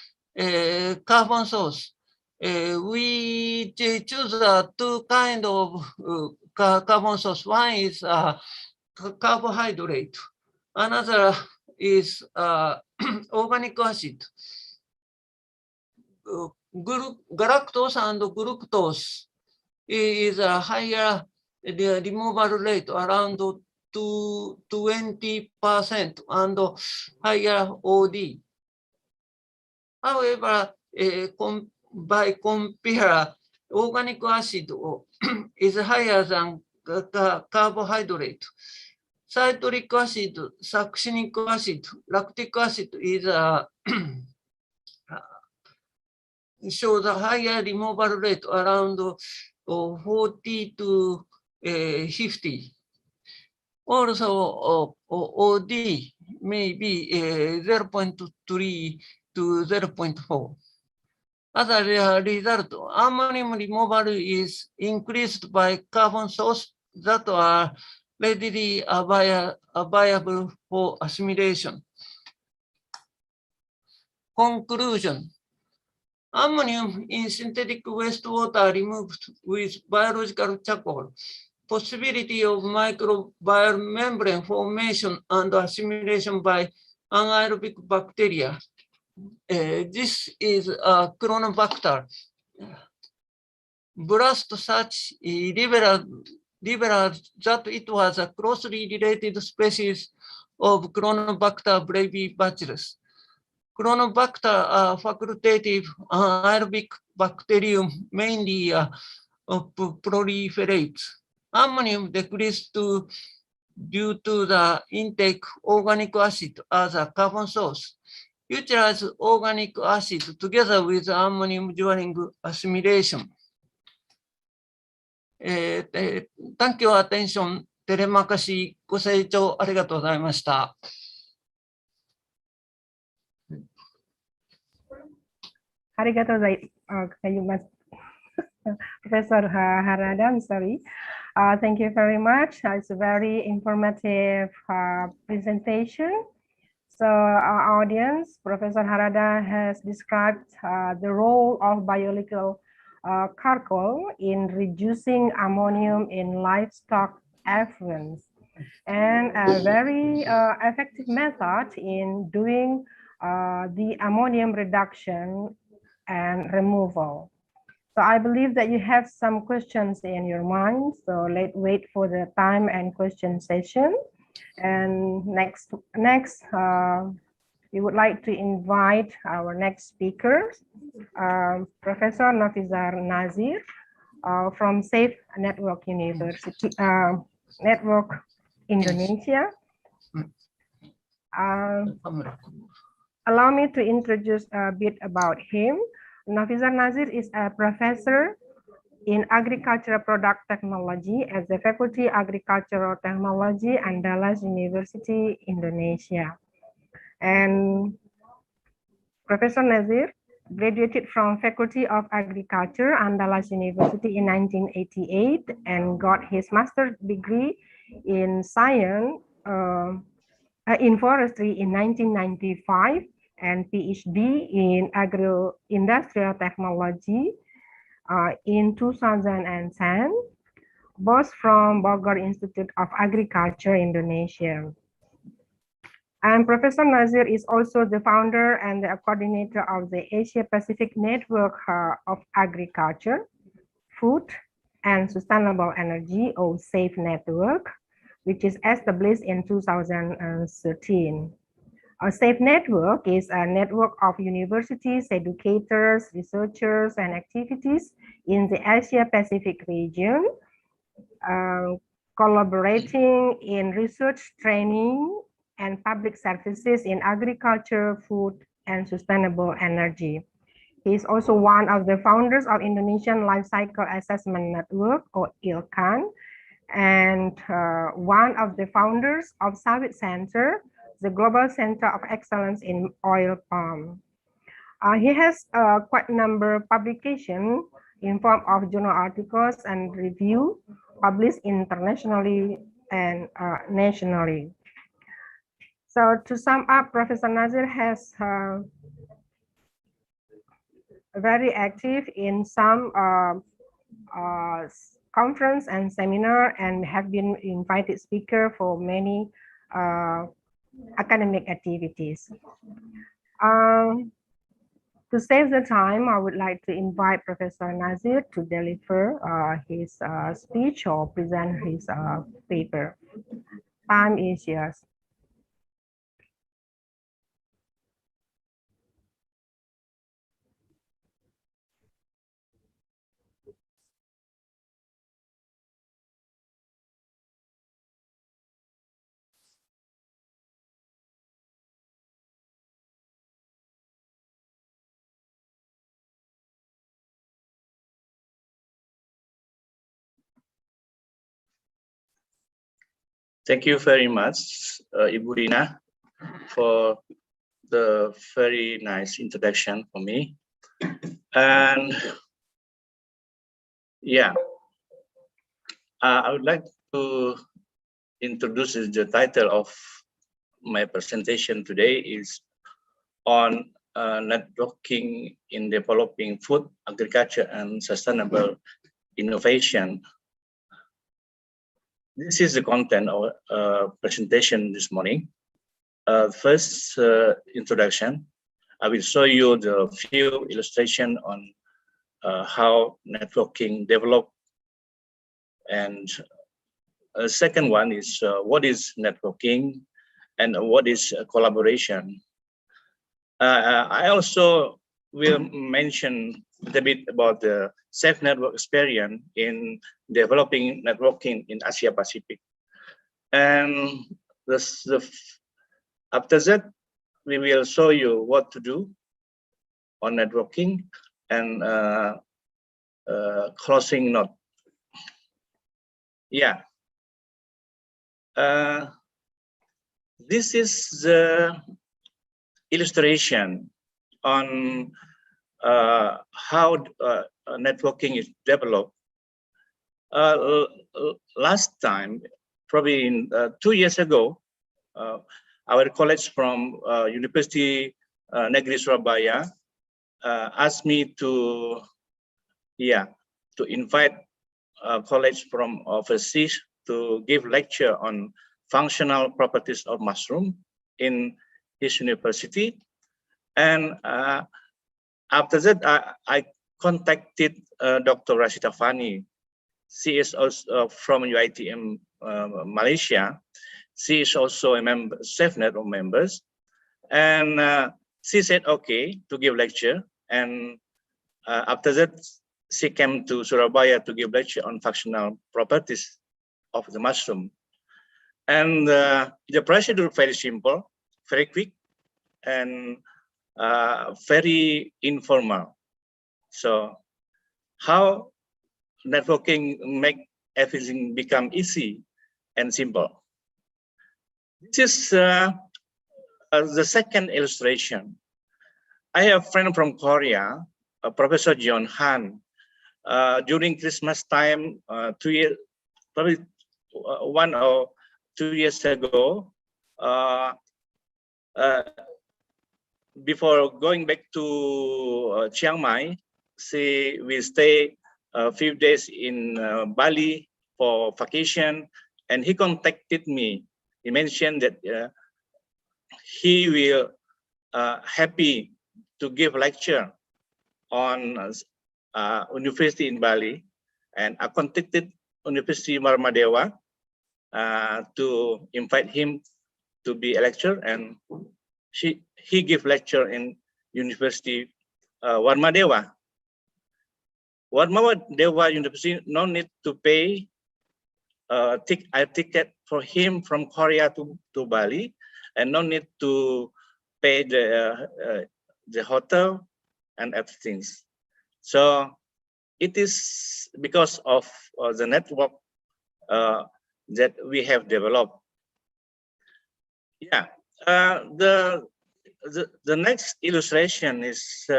Speaker 20: carbon source. We choose two kind of carbon source. One is carbohydrate. Another is organic acid. Galactose and glucose is a higher removal rate, around 20% and higher OD. However, by compare, organic acid is higher than carbohydrate. Citric acid, succinic acid, lactic acid is shows a higher removal rate, around 40 to 50. Also, OD may be 0.3 to 0.4. As a result, ammonium removal is increased by carbon sources that are readily available for assimilation. Conclusion. Ammonium in synthetic wastewater removed with biological charcoal. Possibility of microbial membrane formation and assimilation by anaerobic bacteria. This is a Chronobacter. Blast such liberal that it was a closely related species of Chronobacter brevibacillus. Chronobacter are facultative anaerobic bacterium, mainly proliferates. Ammonium decreased due to the intake organic acid as a carbon source. Utilize organic acid together with ammonium during assimilation. Thank you for your attention. テレマカシご清聴ありがとうございました。
Speaker 19: Arigato gozaimasu. Professor Harada, I'm sorry. Thank you very much. It's a very informative presentation. So our audience, Professor Harada has described the role of biological charcoal in reducing ammonium in livestock effluents, and a very effective method in doing the ammonium reduction and removal. So I believe that you have some questions in your mind. So let's wait for the time and question session. And next, we would like to invite our next speaker, Professor Nafizar Nazir from Safe Network University, Network Indonesia. Allow me to introduce a bit about him. Nafizar Nazir is a professor in Agricultural Product Technology at the Faculty Agricultural Technology, Andalas University, Indonesia. And Professor Nazir graduated from Faculty of Agriculture, Andalas University in 1988 and got his master's degree in science in forestry in 1995 and PhD in agro-industrial technology in 2010, both from Bogor Institute of Agriculture, Indonesia. And Professor Nazir is also the founder and the coordinator of the Asia Pacific Network of Agriculture, Food, and Sustainable Energy, or SAFE Network, which is established in 2013. A SAFE network is a network of universities, educators, researchers, and activities in the Asia-Pacific region, collaborating in research, training, and public services in agriculture, food, and sustainable energy. He is also one of the founders of Indonesian Life Cycle Assessment Network, or ILCAN, and one of the founders of Sawit Center, the Global Center of Excellence in Oil Palm. He has quite a number of publications in form of journal articles and review published internationally and nationally. So to sum up, Professor Nazir has very active in some conference and seminar, and have been invited speaker for many academic activities. To save the time, I would like to invite Professor Nazir to deliver his speech or present his paper. Time is yours.
Speaker 7: Thank you very much, Ibu Rina, for the very nice introduction for me. And yeah, I would like to introduce the title of my presentation today is on networking in developing food, agriculture, and sustainable innovation. This is the content of presentation this morning. First, introduction. I will show you the few illustration on how networking develop. And second one is what is networking and what is collaboration. I also will mention a bit about the safe network experience in developing networking in Asia Pacific. And after that, we will show you what to do on networking and closing note. Yeah. This is the illustration on how networking is developed. Last time, probably in 2 years ago, our colleagues from University Negeri Surabaya asked me to invite colleagues from overseas to give lecture on functional properties of mushroom in his university. And after that, I contacted Dr. Rashida Fani. She is also from UITM Malaysia. She is also a member, Safe Network members. And she said, okay, to give lecture. And after that, she came to Surabaya to give lecture on functional properties of the mushroom. And the procedure very simple, very quick, and very informal. So how networking make everything become easy and simple. This is the second illustration. I have a friend from Korea, Professor John Han. During Christmas time, probably 1 or 2 years ago, before going back to Chiang Mai, we stay a few days in Bali for vacation, and he contacted me. He mentioned that he will happy to give lecture on university in Bali, and I contacted University Marmadewa to invite him to be a lecturer, and he give lecture in University Warmadewa. Warmadewa University no need to pay a ticket for him from Korea to Bali, and no need to pay the hotel and everything. So it is because of the network that we have developed. Yeah, the next illustration is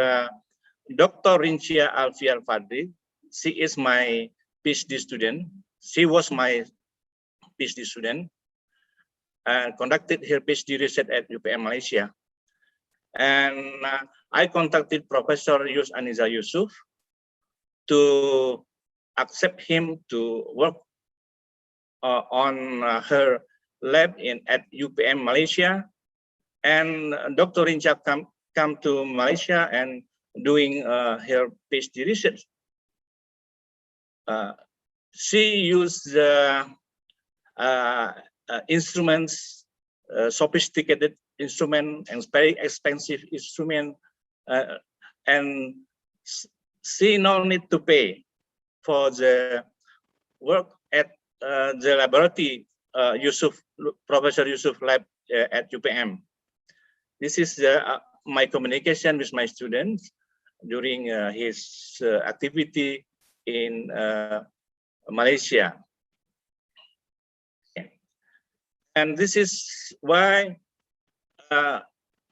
Speaker 7: Dr. Rincia Alfiar Fadri. She is my PhD student. She was my PhD student. conducted her PhD research at UPM Malaysia. And I contacted Professor Aniza Yusuf to accept him to work on her lab at UPM Malaysia. And Dr. Rincha come to Malaysia and doing her PhD research. She used instruments, sophisticated instrument and very expensive instrument, and she no need to pay for the work at the laboratory Professor Yusuf lab at UPM. This is my communication with my students during his activity in Malaysia. And this is why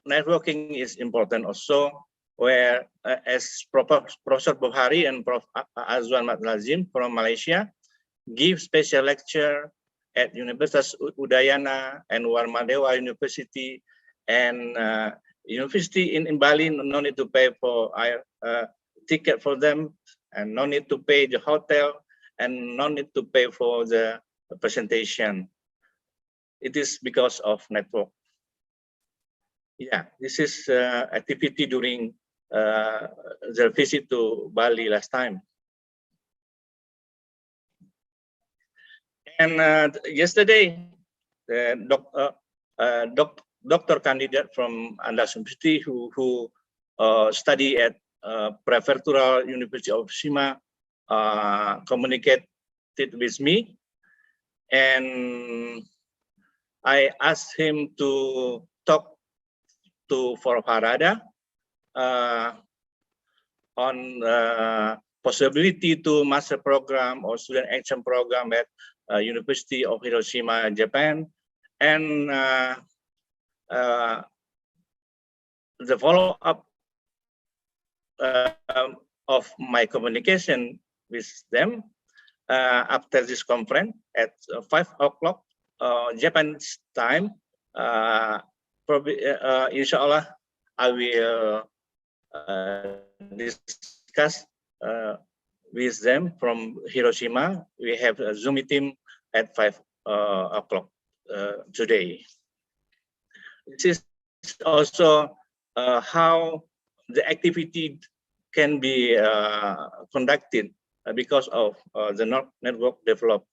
Speaker 7: networking is important also, where as Professor Bukhari and Prof. Azwan Matlazim from Malaysia give special lecture at Universitas Udayana and Warmadewa University, and University in Bali, no need to pay for ticket for them, and no need to pay the hotel, and no need to pay for the presentation. It is because of network. Yeah, this is activity during the visit to Bali last time. And yesterday, the doctor candidate from Andalas University who study at Prefectural University of Shima communicated with me, and I asked him to talk to Farada on possibility to master program or student action program at University of Hiroshima, Japan, and the follow-up of my communication with them after this conference at 5 o'clock Japan's time. Probably, inshallah, I will discuss with them from Hiroshima. We have a Zoom meeting at 5 o'clock today. This is also how the activity can be conducted because of the network developed.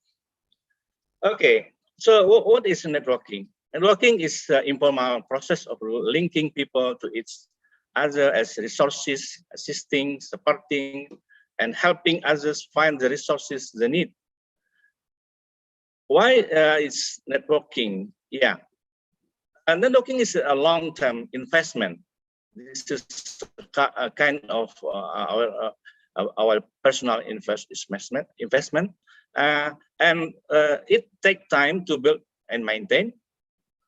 Speaker 7: Okay, so what is networking? Networking is the informal process of linking people to each other as resources, assisting, supporting, and helping others find the resources they need. Why is networking? Yeah, and networking is a long-term investment. This is a kind of our personal investment, and it takes time to build and maintain.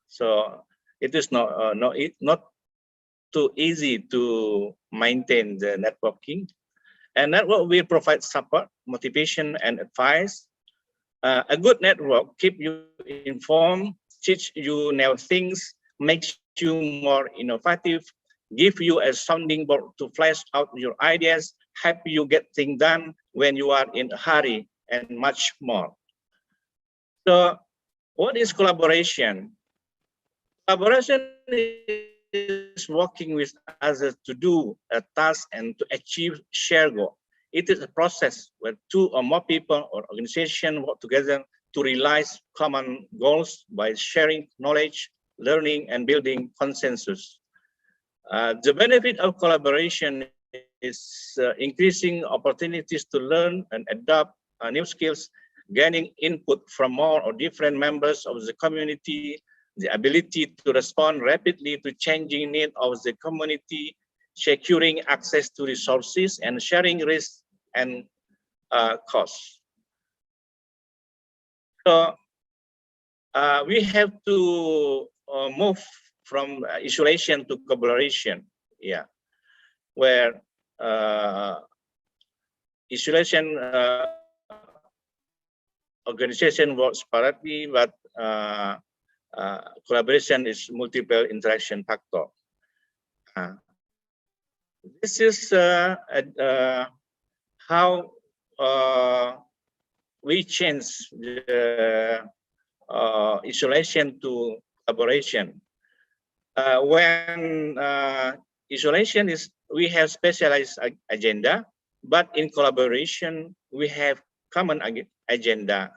Speaker 7: So it is not too easy to maintain the networking. And network will provide support, motivation, and advice. A good network keep you informed, teach you new things, makes you more innovative, give you a sounding board to flesh out your ideas, help you get things done when you are in a hurry, and much more. So what is collaboration? Collaboration is working with others to do a task and to achieve shared goal. It is a process where two or more people or organizations work together to realize common goals by sharing knowledge, learning, and building consensus. The benefit of collaboration is increasing opportunities to learn and adopt new skills, gaining input from more or different members of the community, the ability to respond rapidly to changing needs of the community, securing access to resources, and sharing risks and costs. So we have to move from isolation to collaboration, yeah, where isolation organization works separately, but collaboration is multiple interaction factor. This is how we change the isolation to collaboration. When isolation is, we have specialized agenda, but in collaboration, we have common agenda.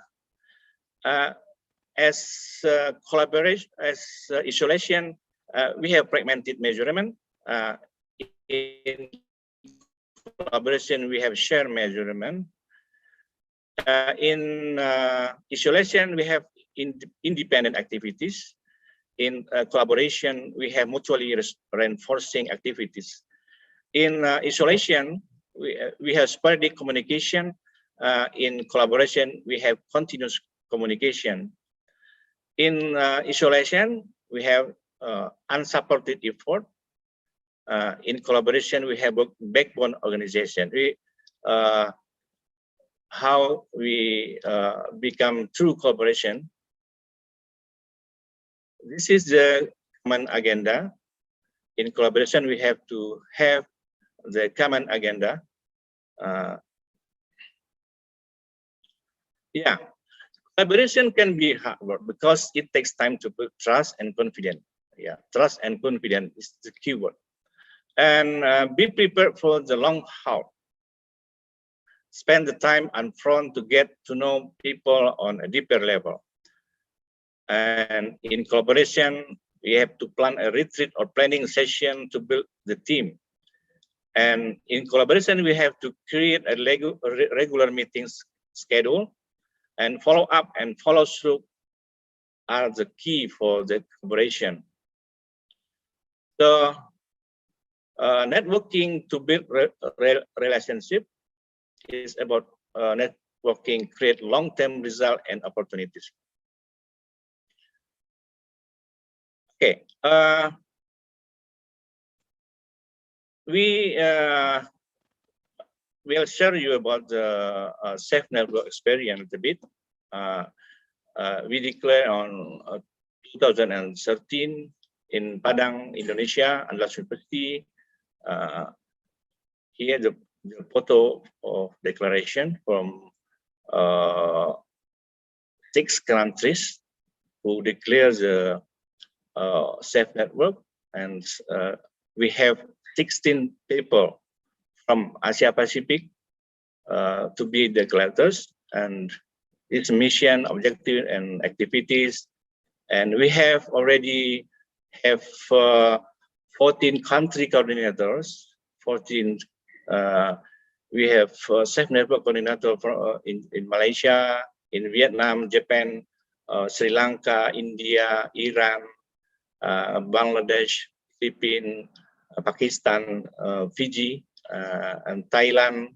Speaker 7: As collaboration, as isolation, we have fragmented measurement. In collaboration, we have shared measurement. In isolation, we have independent activities. In collaboration, we have mutually reinforcing activities. In isolation, we have sporadic communication. In collaboration, we have continuous communication. In isolation, we have unsupported effort. In collaboration, we have backbone organization. How we become true cooperation. This is the common agenda. In collaboration, we have to have the common agenda. Yeah, collaboration can be hard work because it takes time to build trust and confidence. Yeah, trust and confidence is the key word. And be prepared for the long haul. Spend the time up front to get to know people on a deeper level. And in collaboration, we have to plan a retreat or planning session to build the team. And in collaboration, we have to create a regular meetings schedule, and follow up and follow through are the key for the collaboration. So networking to build relationship is about networking, create long-term result and opportunities. Okay, we will share you about the safe network experience a bit. We declare on 2013 in Padang, Indonesia, Andalas University. Here the photo of declaration from 6 countries who declare the safe network, and we have 16 people from Asia Pacific to be declarators, and its mission, objective, and activities. And we have already have 14 country coordinators. 14. We have safe network coordinator in Malaysia, in Vietnam, Japan, Sri Lanka, India, Iran, Bangladesh, Philippines, Pakistan, Fiji, and Thailand,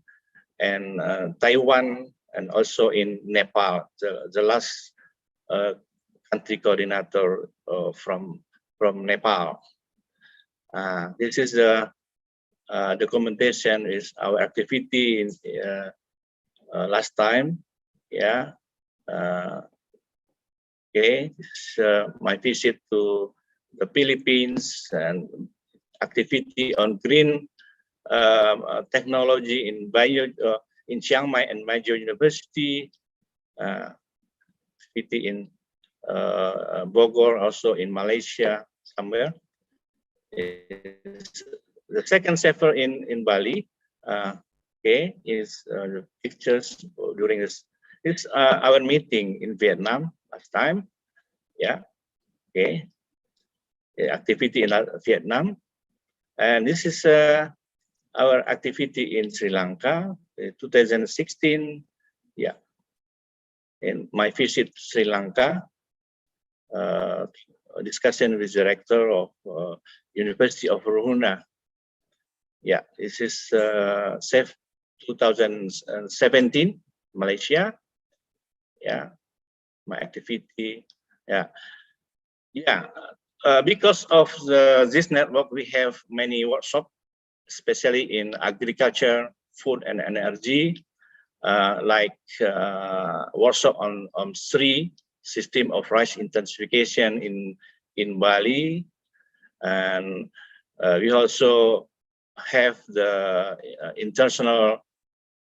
Speaker 7: and Taiwan, and also in Nepal, the last country coordinator from Nepal. This is the documentation is our activity in last time. Yeah. Okay. My visit to the Philippines and activity on green technology in in Chiang Mai and Major University, activity in Bogor, also in Malaysia somewhere. The second sector in Bali, okay, is the pictures during this. It's our meeting in Vietnam last time. Yeah, okay. Activity in Vietnam, and this is our activity in Sri Lanka, 2016. Yeah, in my visit to Sri Lanka, discussion with the rector of University of Ruhuna. Yeah, this is SAFE 2017, Malaysia. Yeah, my activity. Yeah, yeah. Because of this network, we have many workshops, especially in agriculture, food, and energy, like workshop on 3 system of rice intensification in Bali, and we also have the international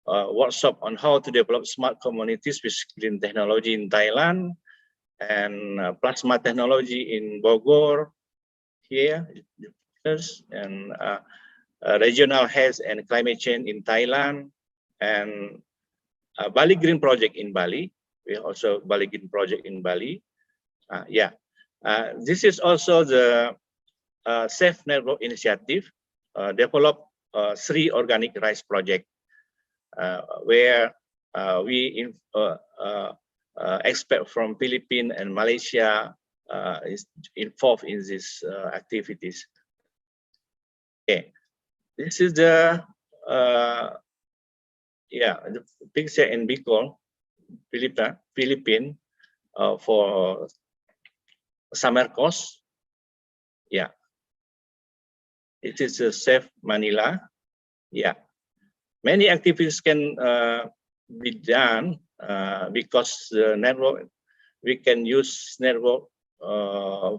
Speaker 7: workshop on how to develop smart communities with green technology in Thailand, and plasma technology in Bogor here, and regional health and climate change in Thailand, and Bali Green Project in Bali. We also Bali Green Project in Bali. This is also the Safe Network Initiative, develop 3 organic rice project, where we expert from Philippines and Malaysia is involved in these activities. Okay, this is the the picture in Bicol, Philippines, for summer course. Yeah, it is a safe Manila. Yeah, many activities can be done because the network, we can use network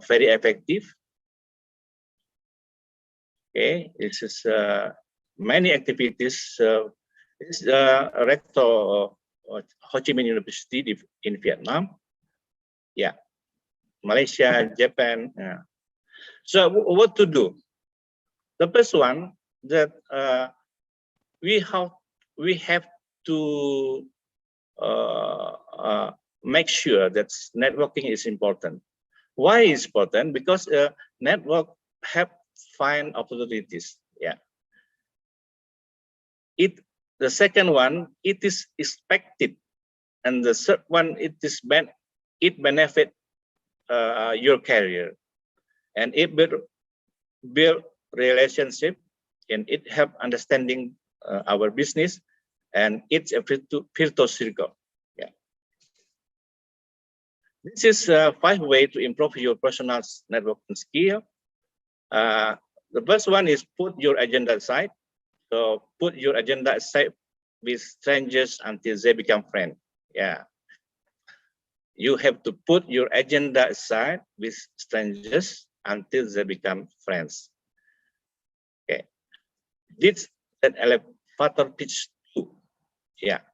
Speaker 7: very effective. Okay, this is many activities. This is rector of Ho Chi Minh University in Vietnam. Yeah, Malaysia, Japan. Yeah. So what to do? The first one that we have to make sure that networking is important. Why is important? Because network help find opportunities. Yeah. The second one, it is expected, and the third one, it benefit your career, and it build relationship, and it help understanding our business, and it's a virtuous circle. Yeah. This is 5 ways to improve your personal networking skill. The first one is put your agenda aside. So put your agenda aside with strangers until they become friends. Yeah. You have to put your agenda aside with strangers until they become friends. Okay. This an elevator pitch too. Yeah.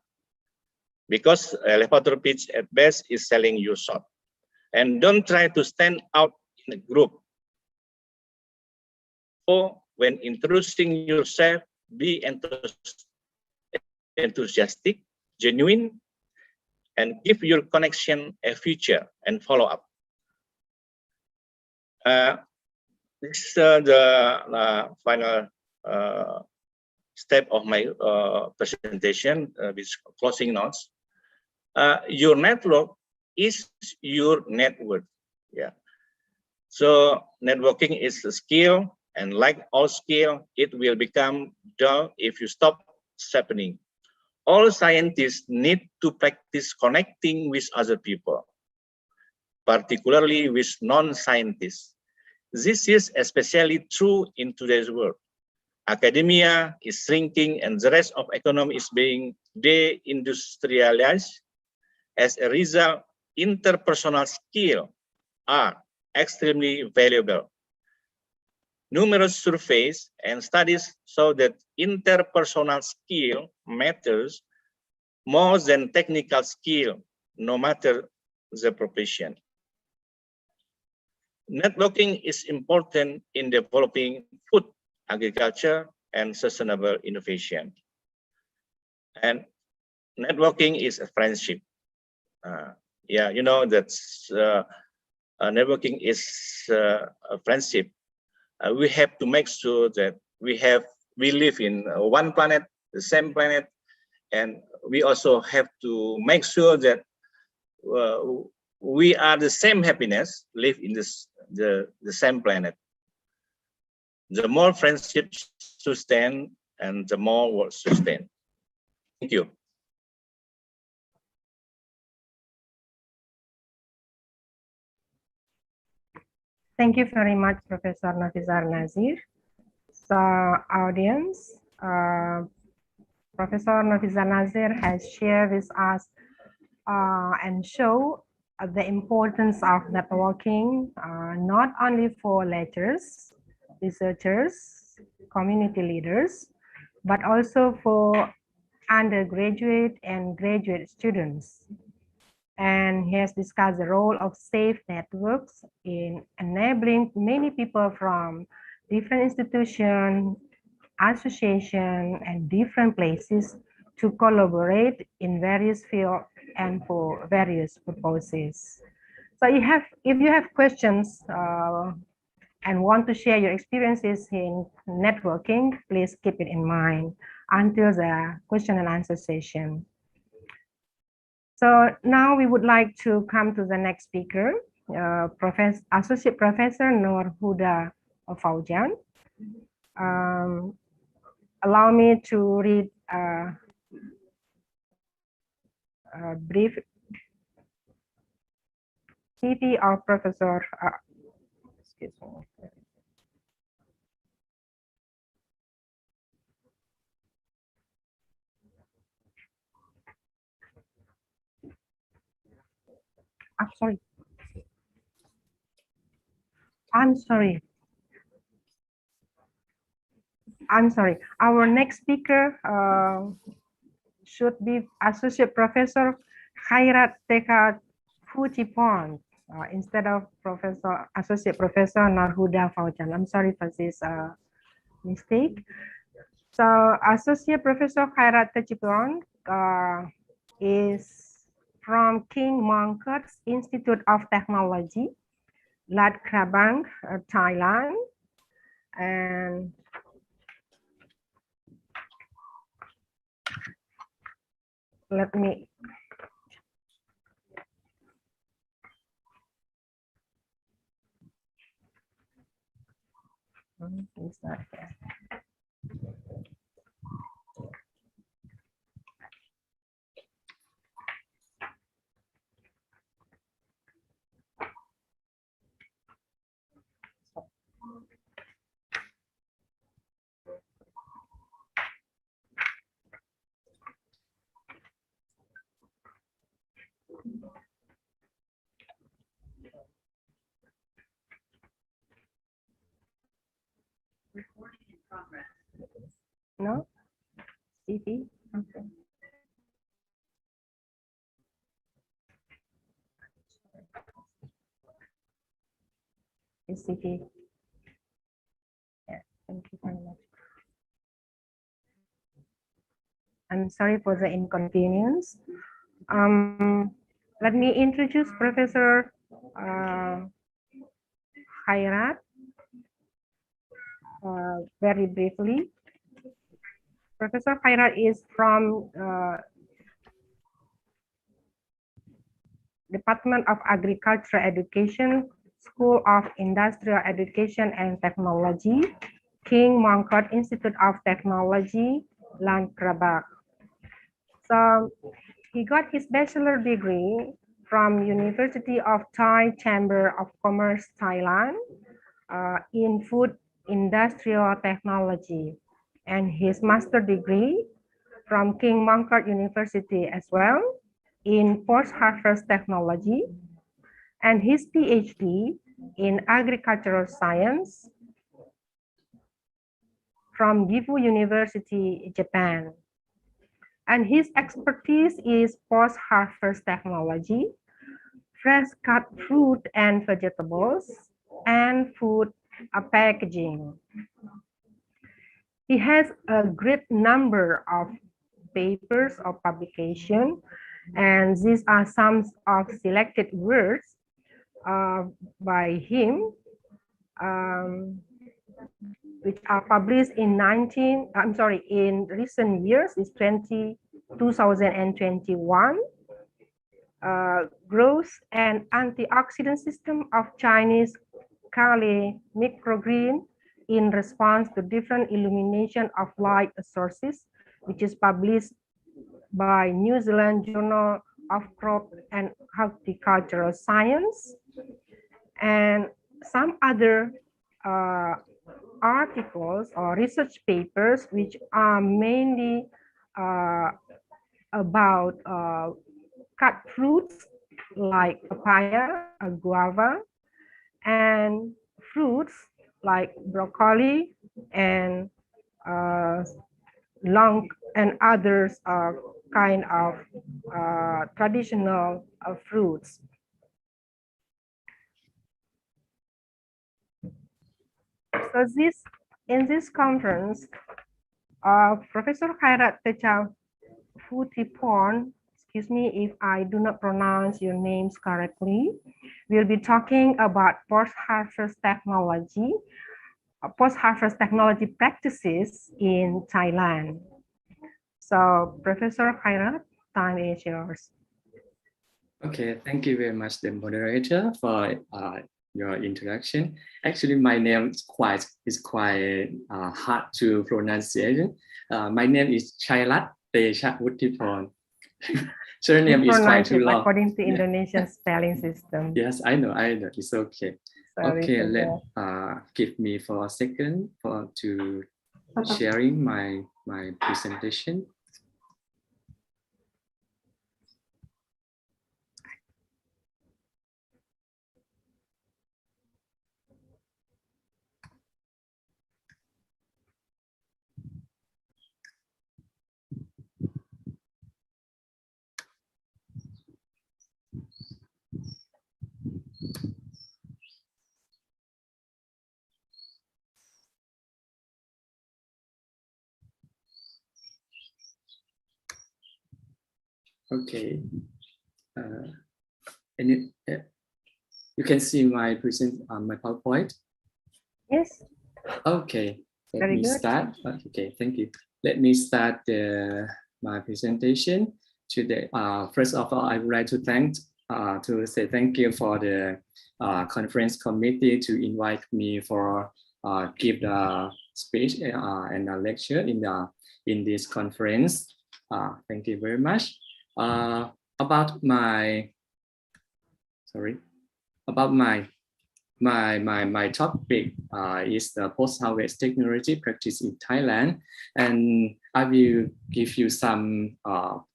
Speaker 7: Because elevator pitch at best is selling you short. And don't try to stand out in a group. Or when introducing yourself, be enthusiastic, genuine, and give your connection a future and follow up. This is the final step of my presentation with closing notes. Your network is your net worth. Yeah. So networking is a skill, and like all skill, it will become dull if you stop happening. All scientists need to practice connecting with other people, particularly with non-scientists. This is especially true in today's world. Academia is shrinking and the rest of economy is being deindustrialized. As a result, interpersonal skills are extremely valuable. Numerous surveys and studies show that interpersonal skill matters more than technical skill, no matter the profession. Networking is important in developing food, agriculture, and sustainable innovation. And networking is a friendship. Yeah, you know that networking is a friendship. We have to make sure that we live in one planet, the same planet, and we also have to make sure that we are the same happiness, live in the same planet. The more friendships sustain, and the more world sustain. Thank you.
Speaker 19: Thank you very much, Professor Nafizar Nazir. So, audience, Professor Nafizar Nazir has shared with us and show the importance of networking, not only for lecturers, researchers, community leaders, but also for undergraduate and graduate students. And he has discussed the role of safe networks in enabling many people from different institutions, associations, and different places to collaborate in various fields and for various purposes. So if you have questions and want to share your experiences in networking, please keep it in mind until the question and answer session. So now we would like to come to the next speaker, Associate Professor Nur Huda Faujan. Allow me to read a brief CV of Professor. Excuse me. I'm sorry. Our next speaker should be Associate Professor Khairat Teka Futipon instead of Associate Professor Narhuda Faujan. I'm sorry for this mistake. So Associate Professor Khairat Tejipon is from King Mongkut's Institute of Technology, Lat Krabang, Thailand. And let me it's not there. No? CV? Okay. CV. Yeah, thank you very much. I'm sorry for the inconvenience. Let me introduce Professor Khairat very briefly. Professor Khairat is from Department of Agricultural Education, School of Industrial Education and Technology, King Mongkut Institute of Technology, Lan Krabak. So he got his bachelor degree from University of Thai Chamber of Commerce, Thailand, in food industrial technology, and his master degree from King Mongkut University as well in post-harvest technology, and his PhD in agricultural science from Gifu University, Japan. And his expertise is post-harvest technology, fresh cut fruit and vegetables, and food packaging. He has a great number of papers or publications, and these are some of selected works by him, which are published in in recent years, is 2021. Growth and antioxidant system of Chinese Kale microgreen in response to different illumination of light sources, which is published by New Zealand Journal of Crop and Horticultural Science, and some other articles or research papers which are mainly about cut fruits like papaya, guava, and fruits like broccoli and long and others kind of traditional fruits. So in this conference, Professor Khairat Techa Futipon, excuse me if I do not pronounce your names correctly, we'll be talking about post-harvest technology practices in Thailand. So Professor Khairat, time is yours.
Speaker 21: Okay, thank you very much, the moderator, for your introduction. Actually, my name is quite hard to pronounce. My name is Khairat Techa Futipon. Surname is quite too long.
Speaker 19: According to Indonesian spelling system.
Speaker 21: Yes, I know. It's okay.
Speaker 19: Sorry
Speaker 21: okay, give me for a second to sharing my presentation. Okay, and you can see my my PowerPoint.
Speaker 19: Yes.
Speaker 21: Okay, let
Speaker 19: Very
Speaker 21: me
Speaker 19: good.
Speaker 21: start. Okay, thank you. Let me start my presentation today. First of all, I would like to say thank you for the conference committee to invite me for give the speech and a lecture in this conference. Thank you very much. About my topic is the post-harvest technology practice in Thailand, and I will give you some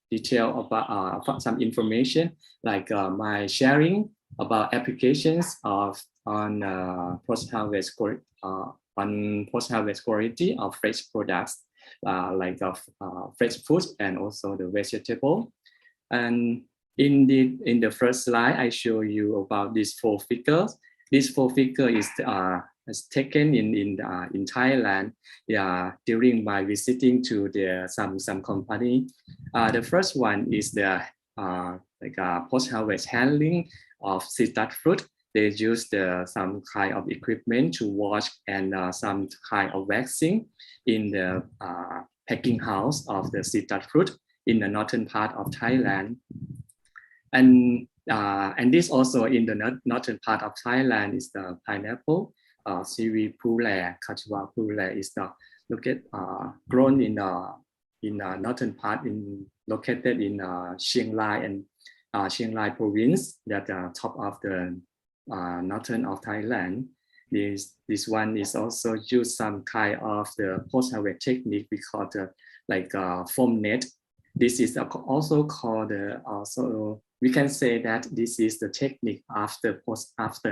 Speaker 21: detail about some information like my sharing about applications on post-harvest quality of fresh products like fresh foods and also the vegetable. And in the first slide, I show you about these 4 figures. This 4 figure is taken in Thailand during my visiting to some company. The first one is the post-harvest handling of citrus fruit. They use some kind of equipment to wash and some kind of waxing in the packing house of the citrus fruit in the northern part of Thailand. And this also in the northern part of Thailand is the pineapple, Siwi Pule, Kachwa Pule is grown in the northern part located in Chiang Rai and Chiang Rai province, that top of the northern of Thailand. This one is also use some kind of the post-harvest technique we call the foam net. This is also called we can say that this is the technique after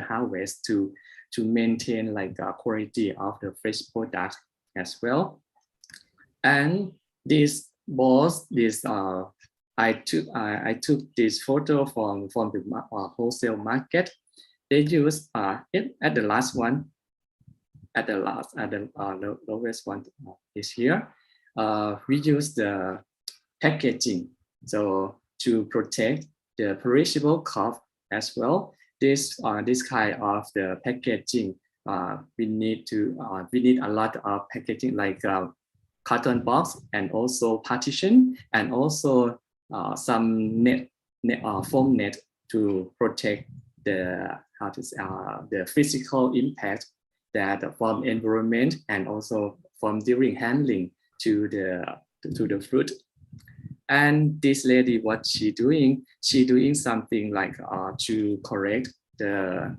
Speaker 21: harvest to maintain quality of the fresh product as well. And this was I took this photo from the wholesale market. They use it at the last one, the lowest one is here. We use the packaging, so to protect the perishable crop as well. This kind of the packaging, we need a lot of packaging like carton box and also partition and also some foam net to protect the physical impact that from environment and also from during handling to the fruit. And this lady, what she doing something like to correct the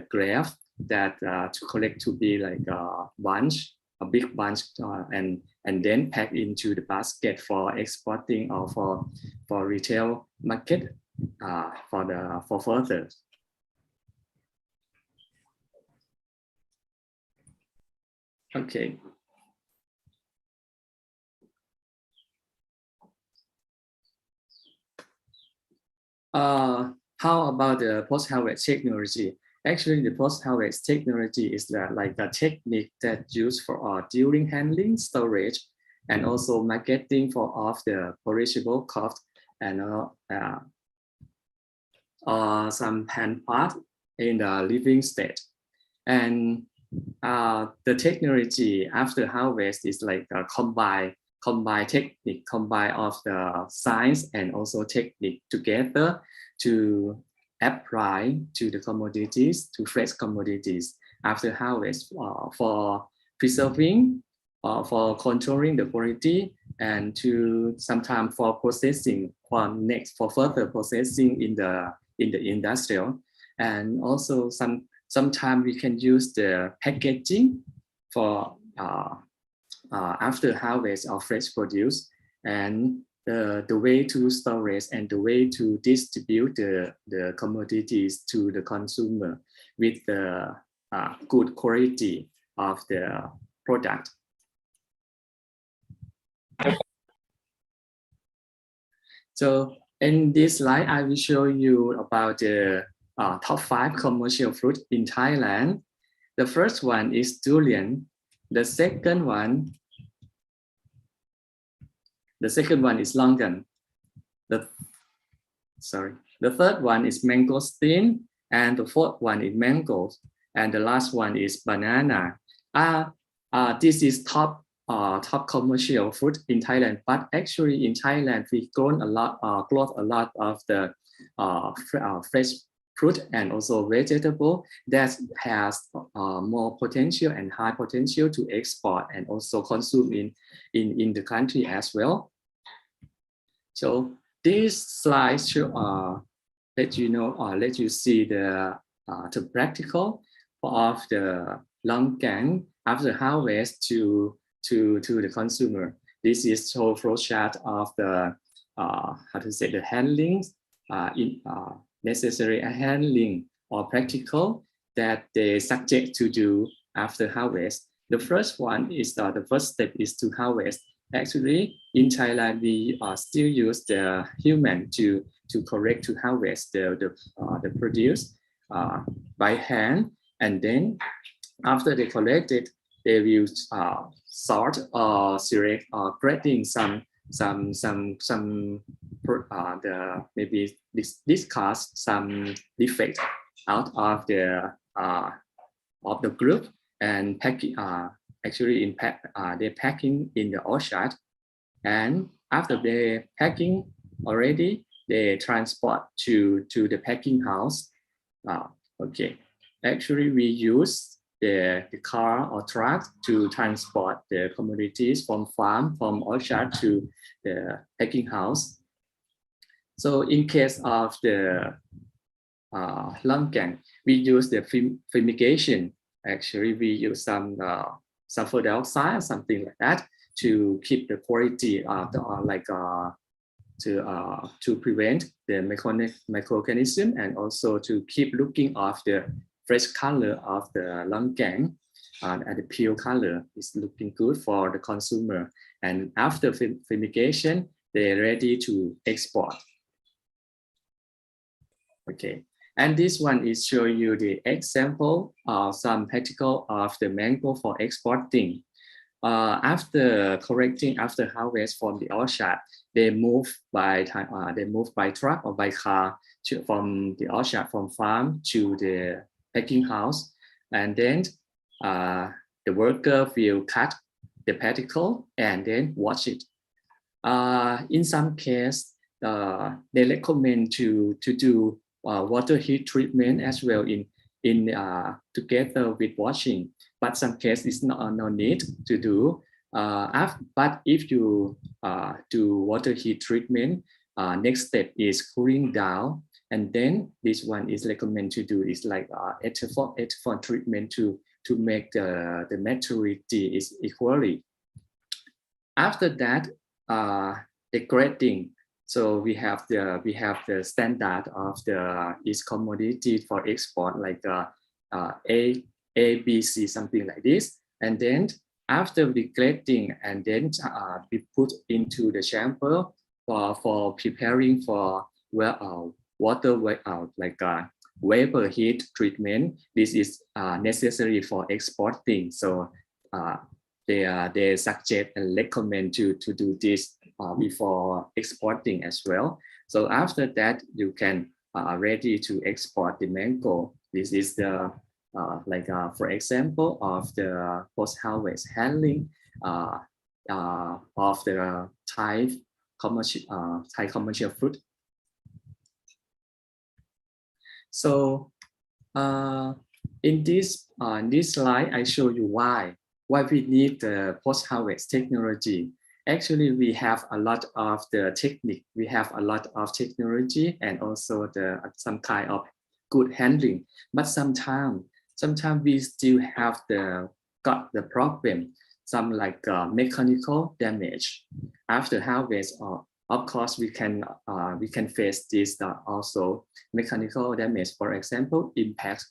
Speaker 21: grape that to collect to be like a big bunch, and then pack into the basket for exporting or for retail market for further. Okay. How about the post-harvest technology? Actually, the post-harvest technology is like a technique that used for during handling, storage, and also marketing of the perishable crops and some hand part in the living state. And the technology after harvest is like a combine technique, combine of the science and also technique together to apply to the commodities, to fresh commodities after harvest for preserving, for controlling the quality, and to sometimes for processing, for further processing in the industrial, and also sometimes we can use the packaging for after harvest of fresh produce, and the way to storage and the way to distribute the commodities to the consumer with the good quality of the product. So in this slide, I will show you about the top 5 commercial fruit in Thailand. The first one is durian. The second one is longan. The third one is mangosteen, and the fourth one is mangoes, and the last one is banana. This is top commercial fruit in Thailand, but actually in Thailand we grow a lot of the fresh fruit and also vegetable that has more potential and high potential to export and also consume in the country as well. So this slide should let you see the practical of the longan after harvest to the consumer. This is so flow chart of the the handling necessary handling or practical that they subject to do after harvest. The first one is the first step is to harvest. Actually, in Thailand, we still use the human to correct to harvest the produce by hand, and then after they collect it, they will sort or select or grading maybe discuss some defect out of the group and packing actually they packing in the orchard, and after they packing already they transport to the packing house. Okay, actually we use the car or truck to transport the commodities from orchard to the packing house. So in case of the longan, we use the fumigation. Actually, we use some sulfur dioxide or something like that to keep the quality of the to prevent the microorganism, and also to keep looking of the fresh color of the longan, and the pure color is looking good for the consumer. And after fumigation, they're ready to export. Okay, and this one is showing you the example of some practical of the mango for exporting. After correcting, after harvest from the orchard, they move by truck or by car from the orchard, from farm to the packing house, and then the worker will cut the particle and then wash it. In some cases, they recommend to do water heat treatment as well in together with washing, but some cases no need to do. But if you do water heat treatment, next step is cooling down, and then this one is recommended to do is like ethanol treatment to make the maturity is equally. After that, the grading. So we have the standard of the each commodity for export, like A, B, C, something like this. And then after we collecting and then we put into the chamber for preparing for water like vapor heat treatment. This is necessary for exporting. So they suggest and recommend to do this before exporting as well. So after that, you can ready to export the mango. This is the for example of the post-harvest handling of the Thai commercial fruit. So in this slide, I show you why we need the post-harvest technology. Actually, we have a lot of the technique. We have a lot of technology and also some kind of good handling. But sometimes we still have got the problem. Some like mechanical damage after harvest. Of course, we can face this also mechanical damage. For example, impact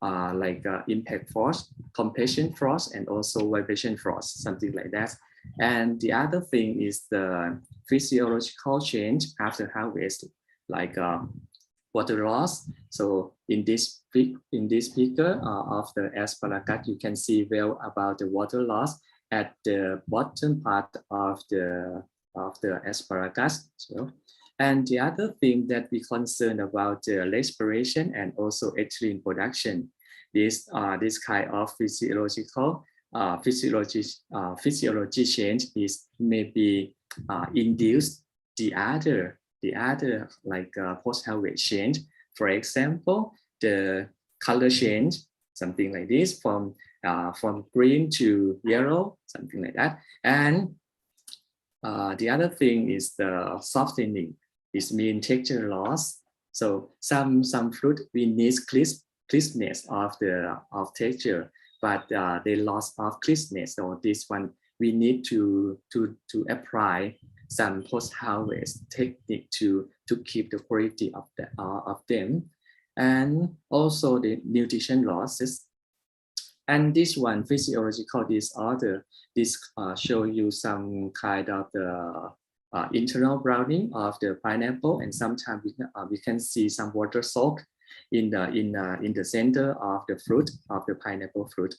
Speaker 21: impact force, compression force, and also vibration force, something like that. And the other thing is the physiological change after harvest, like water loss. So in this picture of the asparagus, you can see well about the water loss at the bottom part of the asparagus. So, and the other thing that we concerned about the respiration and also ethylene production. This kind of physiology change is maybe induced the other like post-harvest change. For example, the color change, something like this, from green to yellow, something like that. And the other thing is the softening. This means texture loss. So some fruit we need crispness of texture, but they loss of crispness. So this one we need to apply some post-harvest technique to keep the quality of them, and also the nutrition losses. And this one, physiological disorder, this show you some kind of the internal browning of the pineapple, and sometimes we can see some water soak in the center of the fruit, of the pineapple fruit.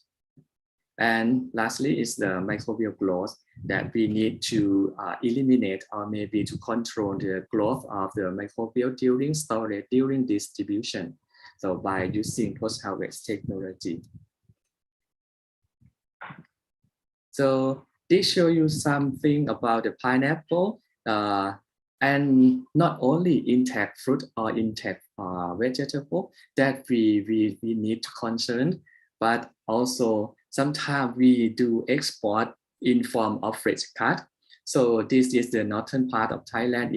Speaker 21: And lastly is the microbial growth that we need to eliminate or maybe to control the growth of the microbial during storage, during distribution. So by using post-harvest technology. So this show you something about the pineapple, and not only intact fruit or intact vegetable that we need to concern, but also sometimes we do export in form of fresh cut. So this is the northern part of Thailand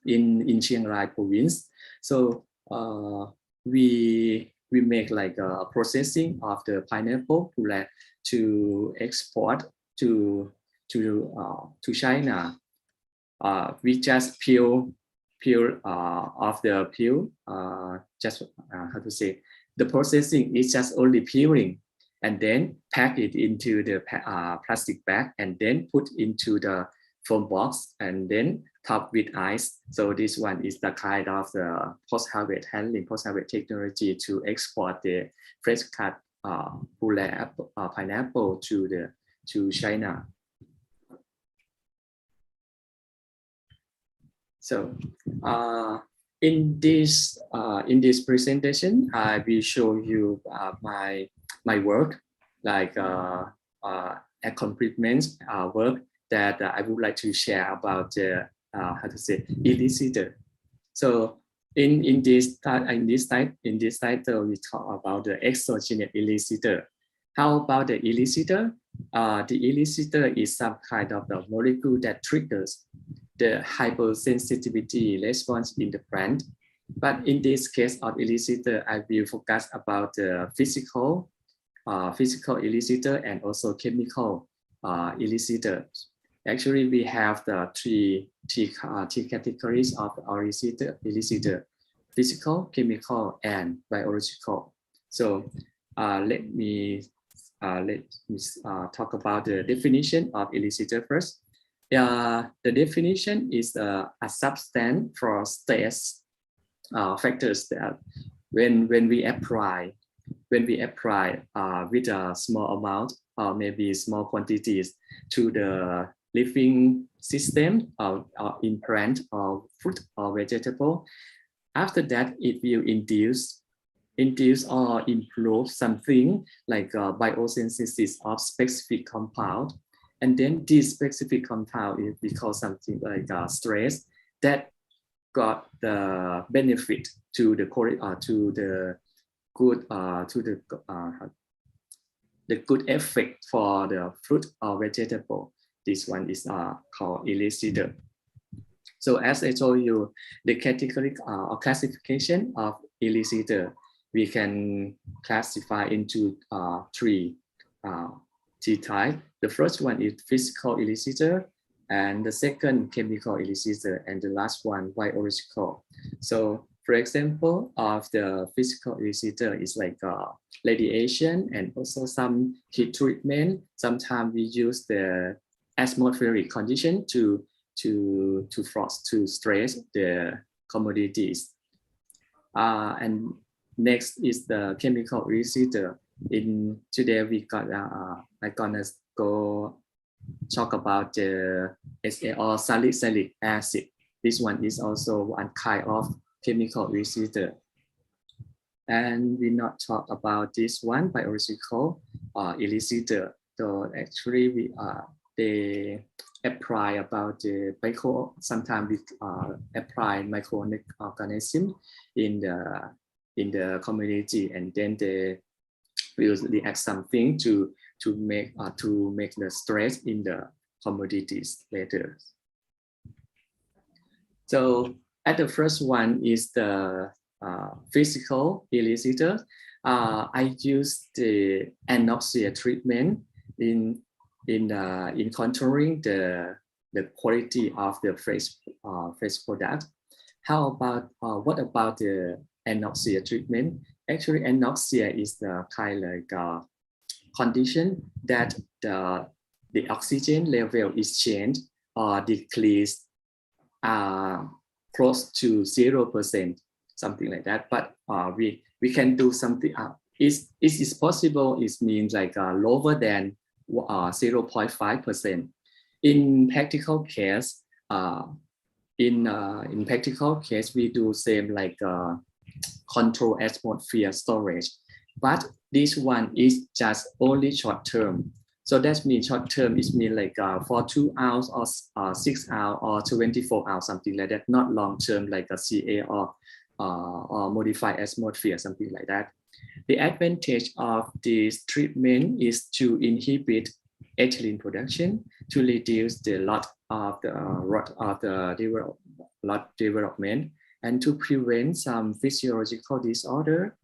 Speaker 21: in Chiang Rai province. So we make like a processing of the pineapple to export to China. We just peel off the peel. Just how to say, the processing is just only peeling, and then pack it into the plastic bag, and then put into the foam box, and then top with ice. So this one is the kind of the post-harvest handling, post-harvest technology to export the fresh cut pineapple to China. So in this presentation, I will show you my work, like accomplishments work that I would like to share about how to say, elicitor. So in this title, we talk about the exogenous elicitor. How about the elicitor? The elicitor is some kind of the molecule that triggers the hypersensitivity response in the plant. But in this case of elicitor, I will focus about the physical elicitor and also chemical elicitor. Actually, we have the three categories of elicitor: physical, chemical, and biological. So let me talk about the definition of elicitor first. The definition is a substance for stress factors that when we apply with a small amount or maybe small quantities to the living system or in plant or fruit or vegetable, after that it will induce or improve something like biosynthesis of specific compound, and then this specific compound is because something like stress that got the benefit to the good effect for the fruit or vegetable. This one is called elicitor. So as I told you, the category or classification of elicitor, we can classify into three types. The first one is physical elicitor, and the second chemical elicitor, and the last one biological. So for example, of the physical elicitor is like radiation and also some heat treatment. Sometimes we use the atmospheric condition to stress the commodities. And next is the chemical elicitor. In today we got I'm gonna go talk about the or salicylic acid. This one is also one kind of chemical elicitor. And we not talk about this one, biological elicitor. So actually they apply about the sometimes we apply microorganism in the community, and then they will react something to make the stress in the commodities later. So at the first one is the physical elicitor. I use the anoxia treatment in controlling the quality of the fresh product. How about what about the anoxia treatment? Actually, anoxia is the kind like condition that the oxygen level is changed or decreased close to 0%, something like that. But we can do something. Is possible? It means like lower than 0.5%. In practical case, in practical case, we do same like control atmosphere storage, but this one is just only short term. So that means short term is mean like for 2 hours or 6 hours or 24 hours, something like that. Not long term like a CA or modified atmosphere, something like that. The advantage of this treatment is to inhibit ethylene production, to reduce the lot development, and to prevent some physiological disorder,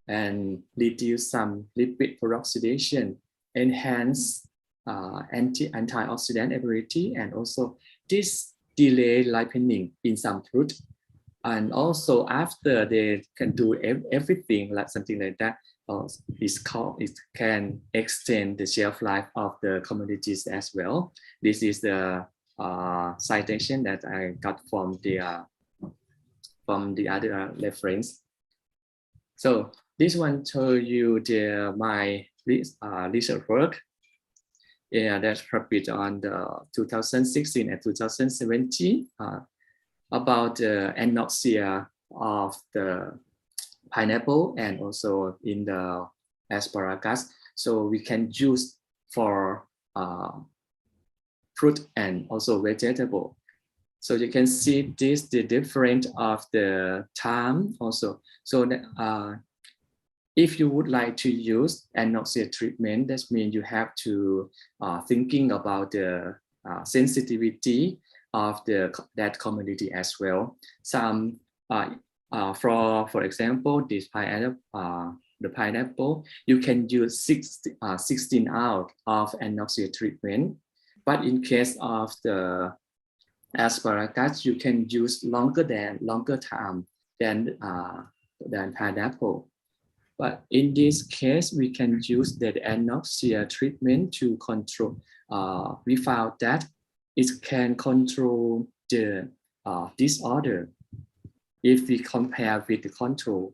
Speaker 21: and reduce some lipid peroxidation, enhance antioxidant ability, and also this delay ripening in some fruit. And also after they can do everything like something like that, it can extend the shelf life of the commodities as well. This is the citation that I got from the other reference. So this one shows you my research work. Yeah, that's published on the 2016 and 2017 about the anoxia of the pineapple and also in the asparagus. So we can use for fruit and also vegetable. So you can see this, the difference of the time also. So that, if you would like to use anoxia treatment, that means you have to thinking about the sensitivity of that commodity as well. Some for example, this pineapple, the pineapple, you can use 16 hours of anoxia treatment. But in case of the asparagus, you can use longer time than pineapple. But in this case, we can use the anoxia treatment to control. We found that it can control the disorder. If we compare with the control,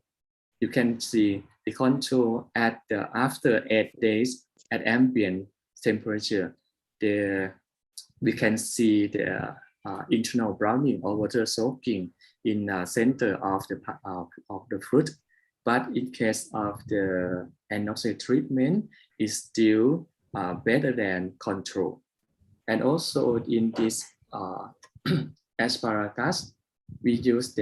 Speaker 21: you can see the control at after 8 days at ambient temperature. We can see the internal browning or water soaking in the center of the fruit. But in case of the anoxia treatment, it's still better than control. And also in this asparagus, we use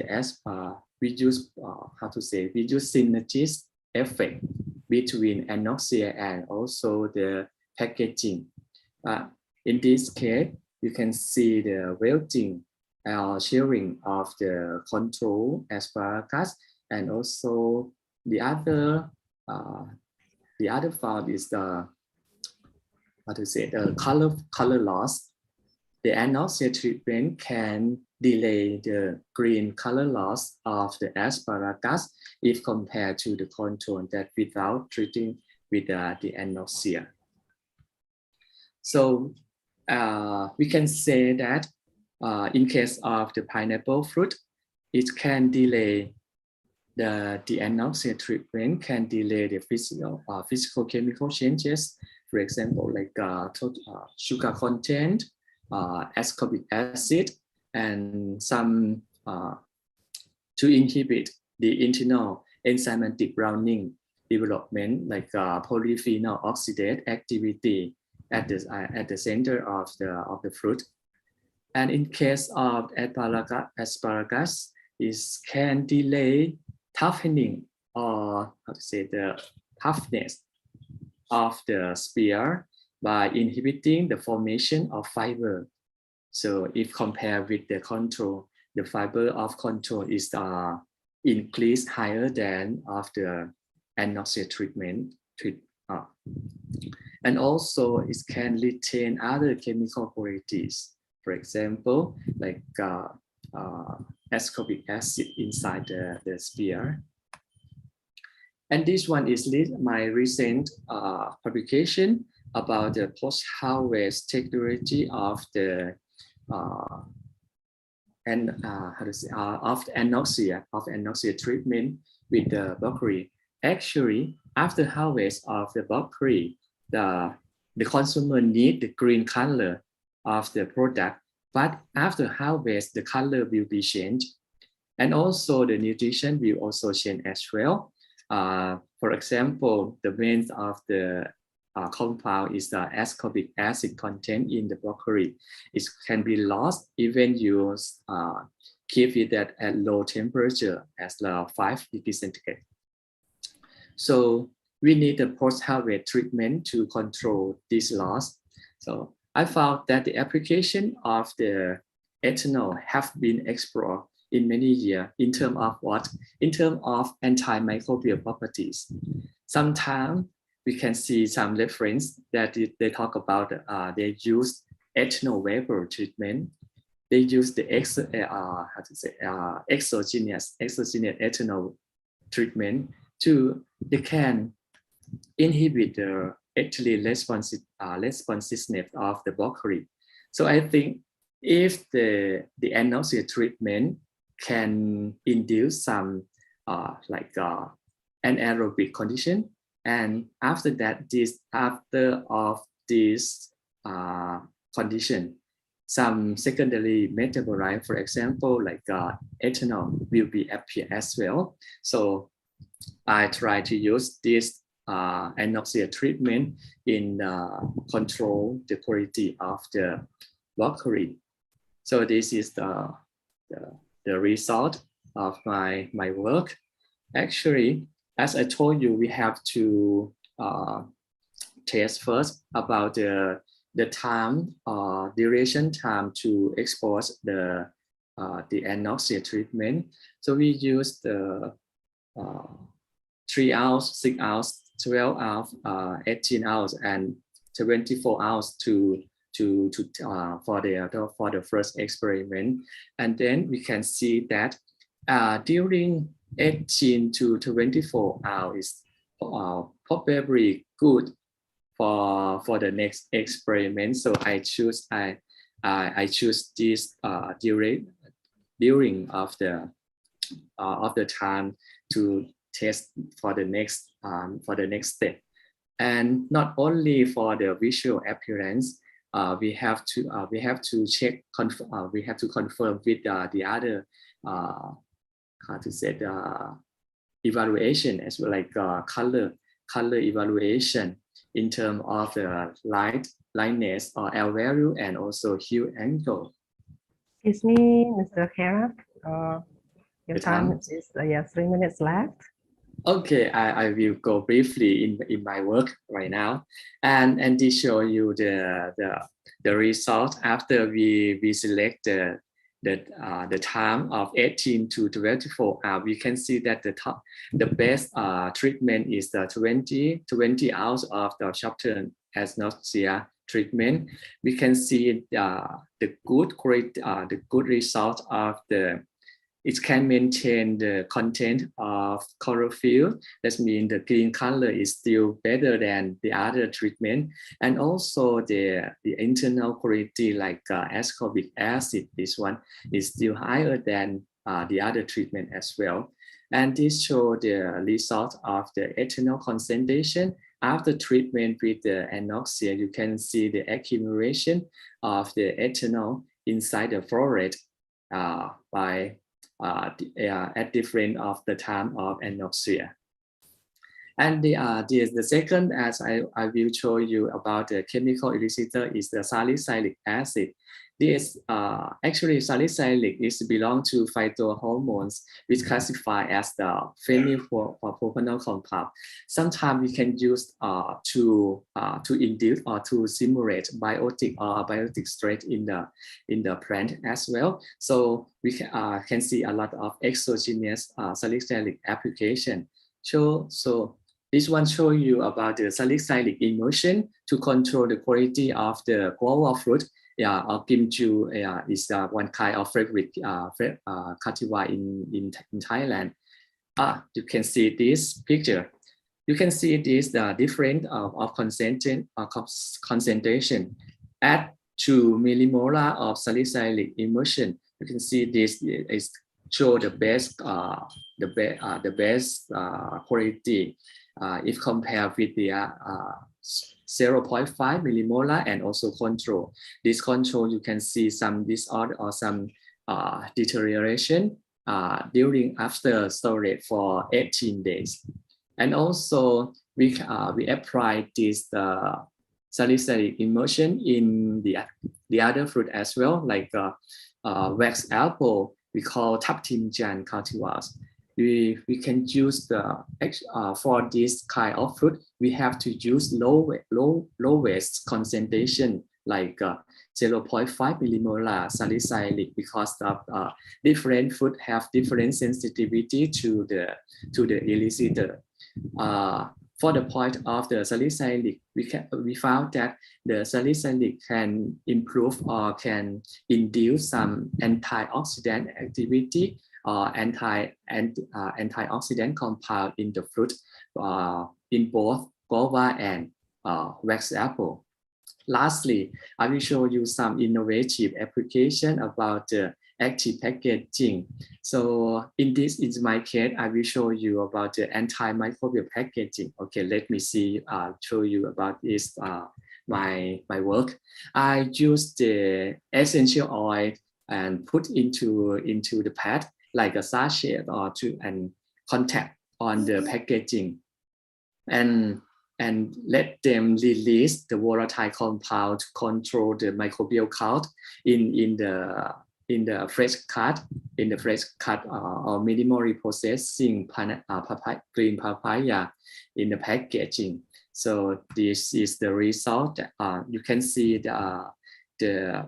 Speaker 21: synergist effect between anoxia and also the packaging. In this case, you can see the wilting shearing of the control asparagus, and also the other found is the color loss. The anoxia treatment can delay the green color loss of the asparagus if compared to the control that without treating with the anoxia. So we can say that in case of the pineapple fruit, it can delay the anoxia treatment can delay the physical chemical changes. For example, like sugar content, ascorbic acid, and some to inhibit the internal enzymatic browning development, like polyphenol oxidase activity at the center of the fruit. And in case of asparagus, it can delay toughening, or the toughness of the spear by inhibiting the formation of fiber. So if compared with the control, the fiber of control is increased higher than of the anoxia treatment. And also it can retain other chemical properties. For example, like ascorbic acid inside the spear. And this one is my recent publication about the post-harvest technology of the of anoxia treatment with the broccoli. Actually, after harvest of the broccoli, the consumer need the green color of the product, but after harvest, the color will be changed. And also the nutrition will also change as well. For example, the main of the compound is the ascorbic acid content in the broccoli. It can be lost even you keep it at low temperature as 5 degrees centigrade. So we need a post-harvest treatment to control this loss. So I found that the application of the ethanol have been explored in many years in terms of what? In terms of antimicrobial properties. Sometimes we can see some reference that they talk about they use ethanol vapor treatment. They use the exogenous ethanol treatment they can inhibit the actually responsiveness of the broccoli. So I think if the anoxia treatment can induce some anaerobic condition, and after that, after this condition, some secondary metabolite, for example, like ethanol, will be appear as well. So I try to use this anoxia treatment in control the quality of the broccoli. So this is the result of my work. Actually, as I told you, we have to test first about the time duration time to expose the anoxia treatment. So we use the 3 hours, 6 hours, 12 hours, 18 hours, and 24 hours to for the first experiment, and then we can see that during 18 to 24 hours is probably good for the next experiment. So I choose this during of the time to test for the next step. And not only for the visual appearance, we have to check, we have to confirm with the other evaluation as well, like color evaluation in terms of the lightness or L value and also hue angle.
Speaker 19: Excuse me, Mr. Kara. Your time is 3 minutes left.
Speaker 21: Okay, I will go briefly in my work right now, and to show you the result after we select the time of 18 to 24 hours. We can see that the best treatment is the 20 hours of the short-term anesthesia treatment. We can see the good result of it can maintain the content of chlorophyll. That means the green color is still better than the other treatment. And also the internal quality like ascorbic acid, this one is still higher than the other treatment as well. And this shows the result of the ethanol concentration. After treatment with the anoxia, you can see the accumulation of the ethanol inside the floret at different of the time of anoxia. And the second, as I will show you about the chemical elicitor, is the salicylic acid. This actually salicylic is belong to phytohormones, which classify as the phenylpropanol compound. Sometimes we can use to induce or to simulate biotic or abiotic stress in the plant as well. So we can see a lot of exogenous salicylic application. So this one show you about the salicylic emulsion to control the quality of the guava fruit. Or kimchi is one kind of favorite cultivar in Thailand. You can see this picture. You can see this different of concentration at 2 millimolar of salicylic emulsion. You can see this is show the best quality if compared with the 0.5 millimolar and also control. This control, you can see some disorder or some deterioration during after storage for 18 days. And also we apply this salicylic emulsion in the other fruit as well, like wax apple, we call Taptimjan cultivars. We can use for this kind of fruit, we have to use lowest concentration like 0.5 millimolar salicylic, because of different fruit have different sensitivity to the elicitor. For the point of the salicylic, we found that the salicylic can improve or can induce some antioxidant activity or antioxidant compound in the fruit in both guava and wax apple. Lastly, I will show you some innovative application about the active packaging. So in my case, I will show you about the antimicrobial packaging. Okay, let me show you about this my work. I use the essential oil and put into the pad like a sachet or and contact on the packaging, and let them release the volatile compound to control the microbial count in the fresh cut or minimally processing green papaya in the packaging. So this is the result. You can see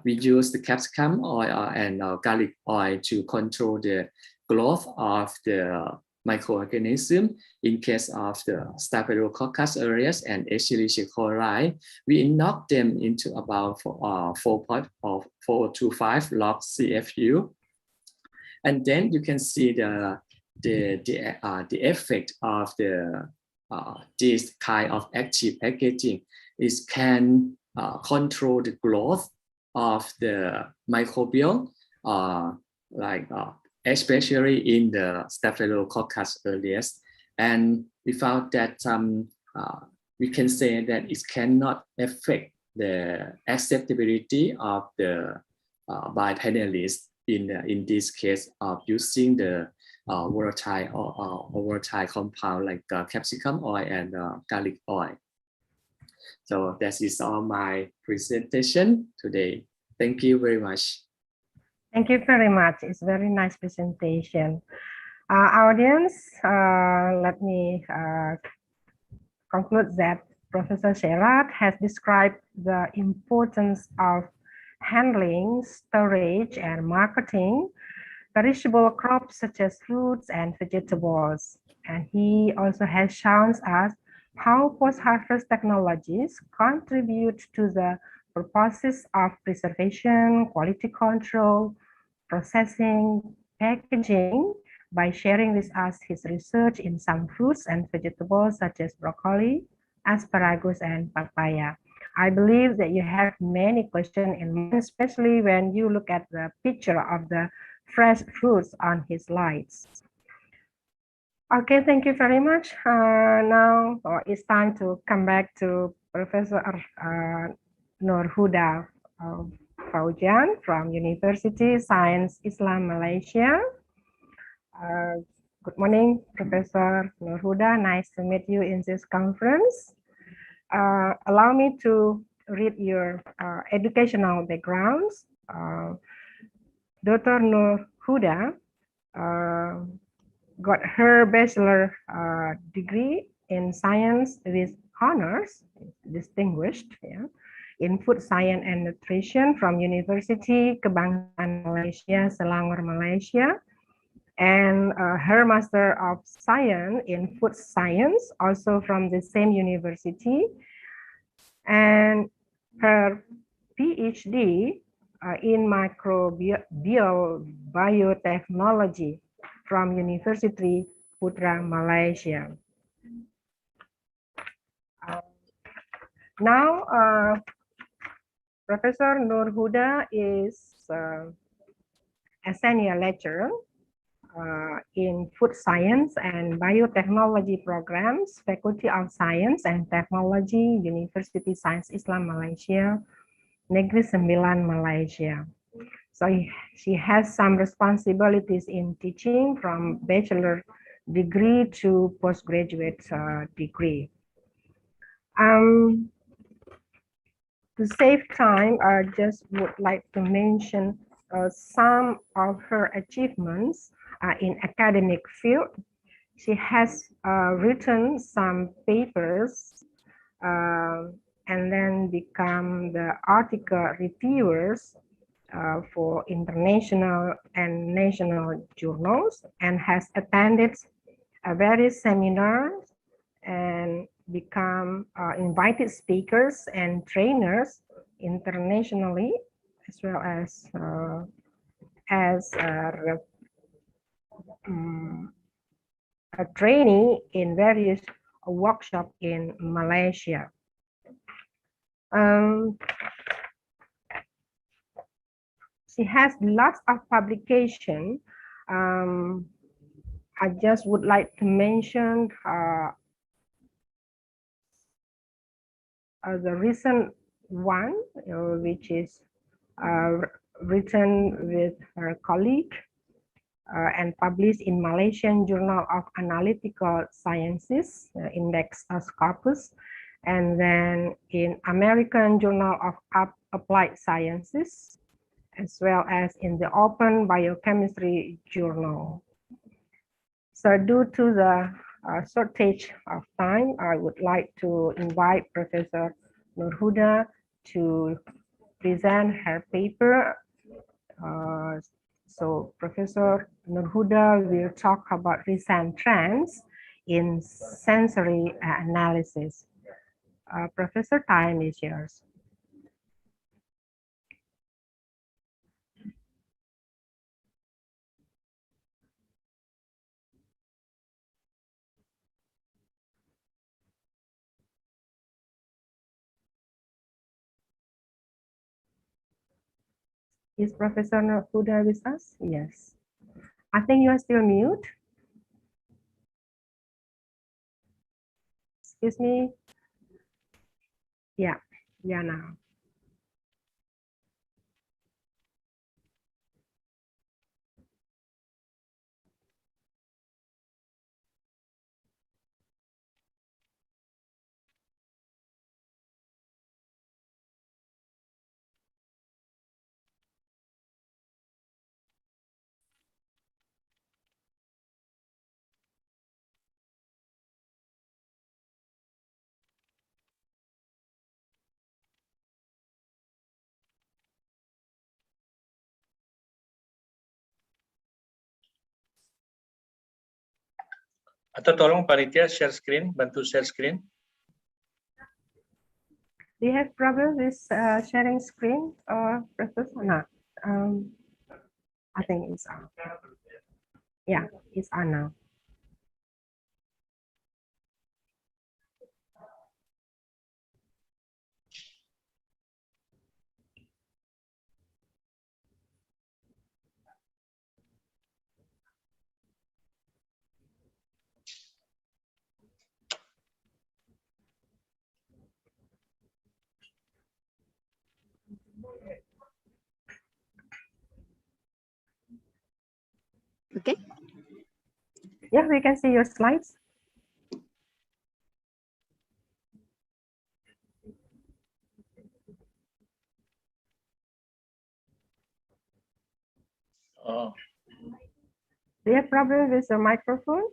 Speaker 21: we use the capsicum oil and garlic oil to control the growth of the microorganisms. In case of the Staphylococcus aureus and Escherichia coli, we knock them into about 4 to 5 log CFU. And then you can see the effect of this kind of active packaging is can control the growth of the microbiome, especially in the Staphylococcus aureus. And we found that we can say that it cannot affect the acceptability of the biopanelists in this case of using the volatile compound like capsicum oil and garlic oil. So that is all my presentation today. Thank you very much.
Speaker 19: Thank you very much. It's a very nice presentation. Audience, let me conclude that Professor Sherrod has described the importance of handling, storage, and marketing perishable crops such as fruits and vegetables. And he also has shown us how post-harvest technologies contribute to the purposes of preservation, quality control, processing, packaging, by sharing with us his research in some fruits and vegetables such as broccoli, asparagus, and papaya. I believe that you have many questions in mind, especially when you look at the picture of the fresh fruits on his slides. Okay, thank you very much. Now it's time to come back to Professor Nur Huda Faujan from University Science Islam Malaysia. Good morning, Professor Nur Huda. Nice to meet you in this conference. Allow me to read your educational backgrounds. Dr. Nur Huda got her bachelor degree in science with honors, distinguished, in food science and nutrition from University Kebangsaan Malaysia, Selangor, Malaysia, and her Master of Science in food science, also from the same university, and her PhD in biotechnology from University Putra, Malaysia. Now, Professor Nur Huda is a senior lecturer in food science and biotechnology programs, Faculty of Science and Technology, University Science Islam Malaysia, Negeri Sembilan, Malaysia. So she has some responsibilities in teaching from bachelor degree to postgraduate degree. To save time, I just would like to mention some of her achievements in academic field. She has written some papers and then become the article reviewers for international and national journals, and has attended various seminars and become invited speakers and trainers internationally, as well as a trainee in various workshops in Malaysia. She has lots of publication. I just would like to mention the recent one, which is written with her colleague and published in Malaysian Journal of Analytical Sciences, Index Scopus, and then in American Journal of Applied Sciences, as well as in the Open Biochemistry Journal. So due to the shortage of time, I would like to invite Professor Nur Huda to present her paper, So Professor Nurhuda will talk about recent trends in sensory analysis. Professor, time is yours. Is Professor Nurhuda with us? Yes. I think you are still mute. Excuse me. Yeah, now.
Speaker 7: Atau tolong panitia share screen, bantu share screen.
Speaker 19: Do you have problem with sharing screen or Professor? No. I think it's on. Yeah, it's on now.
Speaker 3: Okay.
Speaker 19: Yeah, we can see your slides.
Speaker 7: Oh.
Speaker 19: Do you have problem with your microphone?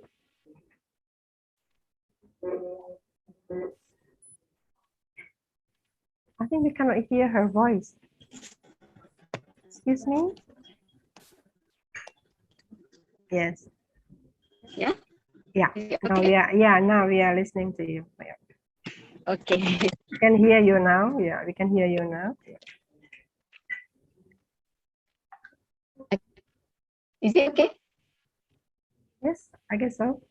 Speaker 19: I think we cannot hear her voice. Excuse me? Yes.
Speaker 3: Yeah?
Speaker 19: Yeah.
Speaker 3: Okay.
Speaker 19: Now we are listening to you. Yeah.
Speaker 3: Okay.
Speaker 19: We can hear you now. Yeah, we can hear you now.
Speaker 3: Is it okay?
Speaker 19: Yes, I guess so.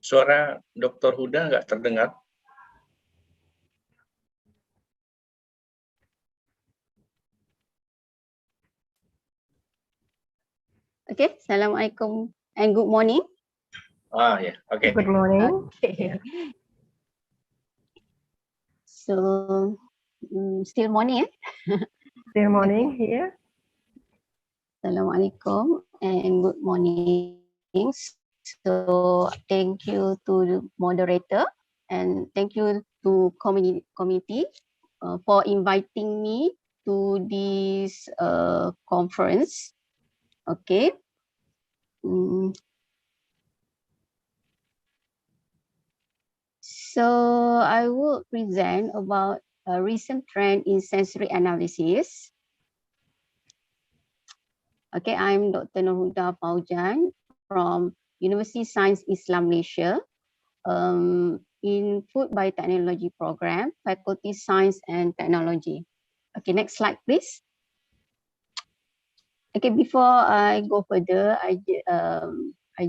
Speaker 7: Suara Dr. Huda nggak terdengar.
Speaker 3: Okay. Assalamualaikum and good morning.
Speaker 7: Ah, ya, oke.
Speaker 19: Good morning.
Speaker 3: Okay. So, still morning, eh?
Speaker 19: Still morning here.
Speaker 3: Assalamualaikum and good morning. So, thank you to the moderator and thank you to committee for inviting me to this conference. Okay. So I will present about a recent trend in sensory analysis. Okay, I'm Dr. Nurhuda Faujan from University Science Islam Malaysia in Food Biotechnology program, Faculty Science and Technology. Okay, next slide, please. Okay, before I go further, I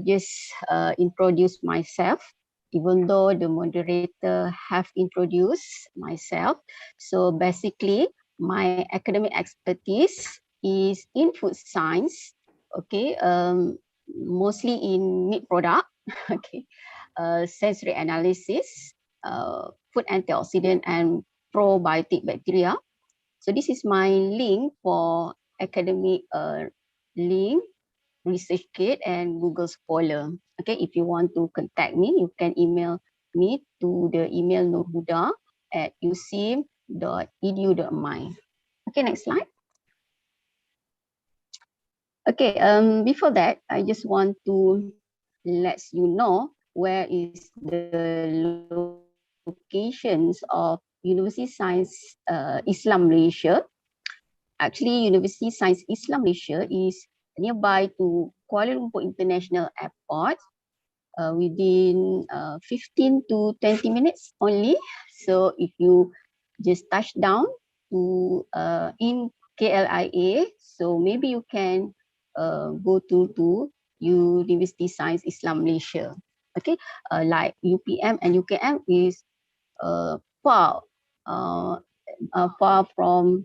Speaker 3: just introduce myself. Even though the moderator have introduced myself. So basically, my academic expertise is in food science, okay, mostly in meat product, okay, sensory analysis, food antioxidant and probiotic bacteria. So this is my link for academic link, research kit, and Google Scholar. Okay, if you want to contact me, you can email me to the email nurhuda@usim.edu.my. Okay, next slide. Okay, before that, I just want to let you know where is the locations of University Science Islam Malaysia. Actually, University Science Islam Malaysia is nearby to Kuala Lumpur International Airport within 15 to 20 minutes only. So if you just touch down to in KLIA, so maybe you can go to University Science Islam Malaysia. Okay, like UPM and UKM is far from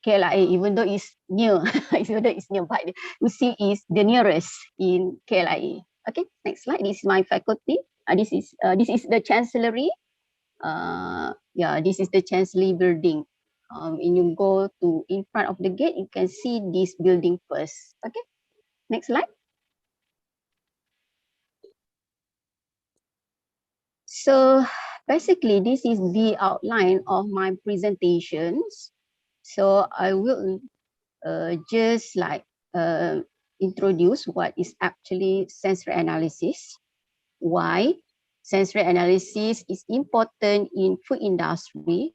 Speaker 3: KLIA, even though it's near, even though it's nearby. UC is the nearest in KLIA. Okay, next slide. This is my faculty. This is the chancellery. Yeah, this is the chancellery building. When you go to in front of the gate, you can see this building first. Okay, next slide. So basically, this is the outline of my presentations. So I will just like introduce what is actually sensory analysis, why sensory analysis is important in food industry,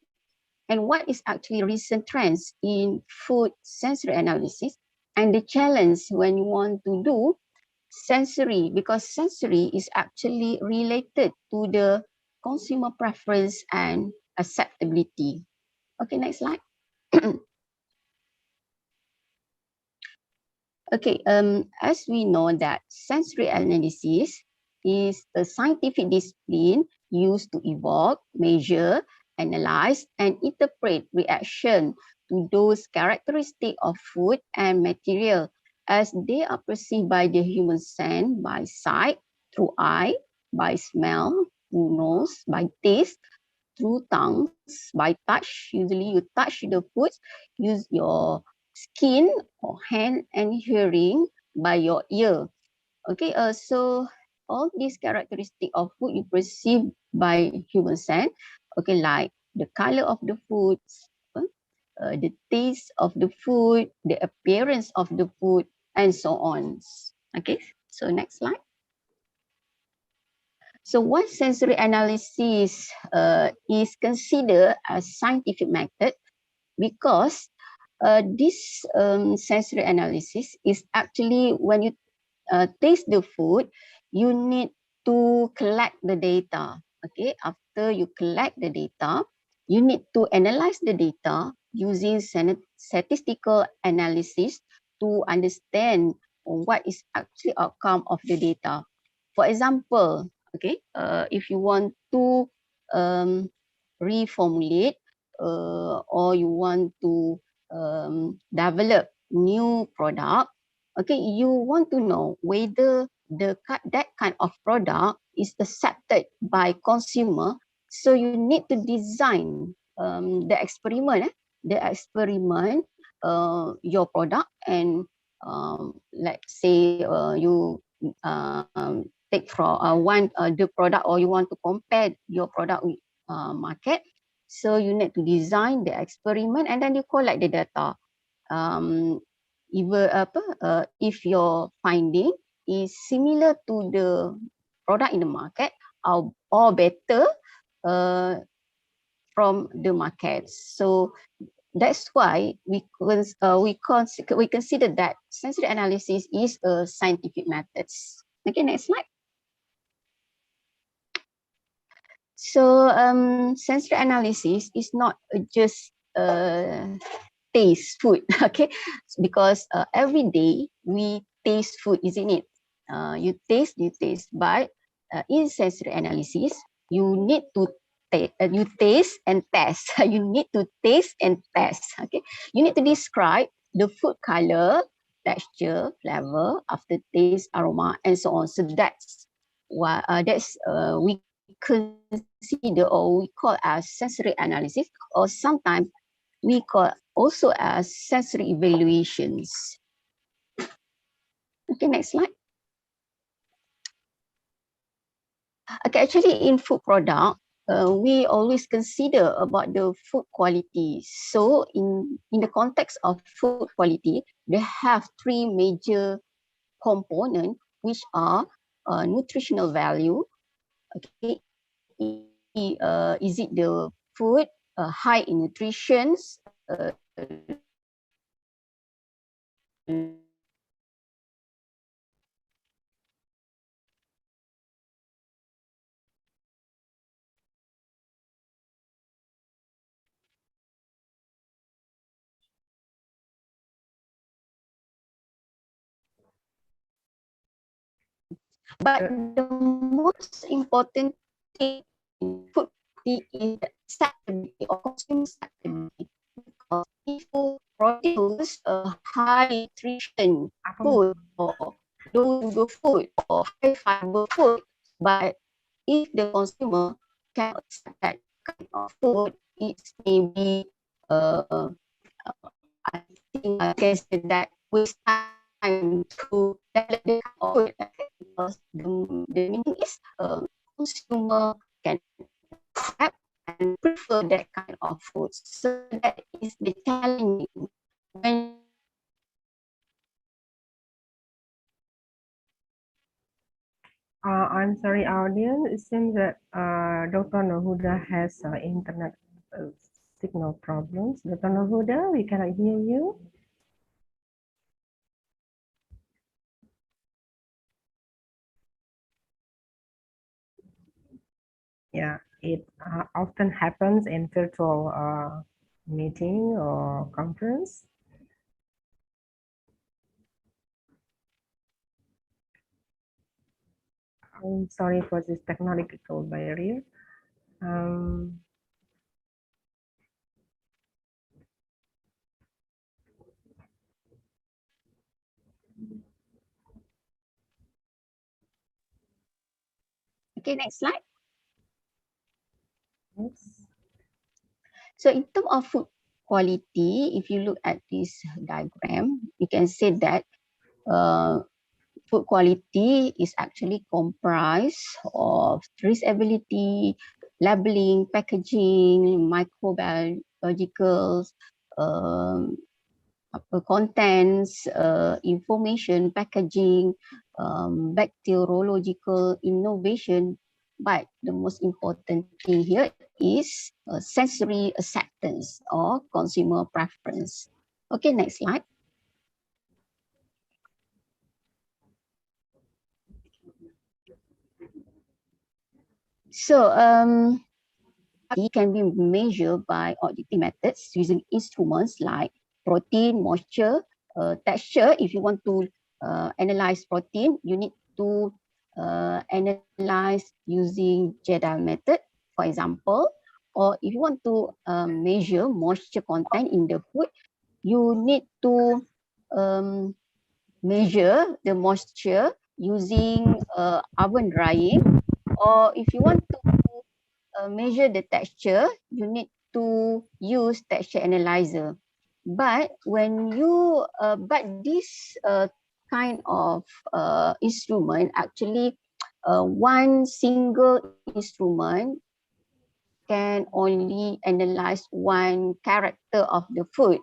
Speaker 3: and what is actually recent trends in food sensory analysis, and the challenge when you want to do sensory, because sensory is actually related to the consumer preference and acceptability. Okay, next slide. Okay, as we know that sensory analysis is a scientific discipline used to evoke, measure, analyze, and interpret reaction to those characteristics of food and material as they are perceived by the human sense, by sight, through eye, by smell, through nose, by taste, through tongues, by touch. Usually you touch the food, use your skin or hand, and hearing by your ear. Okay, so all these characteristics of food you perceive by human sense, okay, like the color of the food, the taste of the food, the appearance of the food, and so on. Okay, so next slide. So what sensory analysis is considered as scientific method, because this sensory analysis is actually when you taste the food, you need to collect the data. Okay, after you collect the data, you need to analyze the data using statistical analysis to understand what is actually outcome of the data. For example, okay, if you want to reformulate or you want to develop new product, okay, you want to know whether that kind of product is accepted by consumer. So you need to design the experiment, your product, and let's say you take from the product, or you want to compare your product with market. So you need to design the experiment and then you collect the data. If your finding is similar to the product in the market or better from the market. So that's why we consider that sensory analysis is a scientific method. Okay, next slide. So sensory analysis is not just taste food, okay? Because every day we taste food, isn't it? You taste, but in sensory analysis, you need to you taste and test. You need to taste and test, okay? You need to describe the food color, texture, flavor, aftertaste, aroma, and so on. So that's what we consider or we call as sensory analysis, or sometimes we call also as sensory evaluations. Okay, next slide. Okay, actually in food product, we always consider about the food quality. So in the context of food quality, they have three major components, which are nutritional value. Okay, is it the food high in nutrition? But the most important thing in food is acceptability or consumer acceptability. Because if you produce a high nutrition food or low sugar food or high fiber food, but if the consumer can accept that kind of food, it may be I think I can say that waste time to develop the food, because the meaning is consumer can accept and prefer that kind of food. So that is the challenge when
Speaker 19: I'm sorry, audience. It seems that Dr. Nahuda has internet signal problems. Dr. Nahuda, we cannot hear you. Yeah, it often happens in virtual meeting or conference. I'm sorry for this technological barrier.
Speaker 3: okay, next slide.
Speaker 19: Yes.
Speaker 3: So in terms of food quality, if you look at this diagram, you can say that food quality is actually comprised of traceability, labeling, packaging, microbiological contents, information, packaging, bacteriological innovation. But the most important thing here is sensory acceptance or consumer preference. Okay, next slide. So it can be measured by auditing methods using instruments like protein, moisture, texture. If you want to analyze protein, you need to analyze using JEDI method, for example. Or if you want to measure moisture content in the food, you need to measure the moisture using oven drying. Or if you want to measure the texture, you need to use texture analyzer. But when you, but this kind of instrument, actually one single instrument can only analyze one character of the food.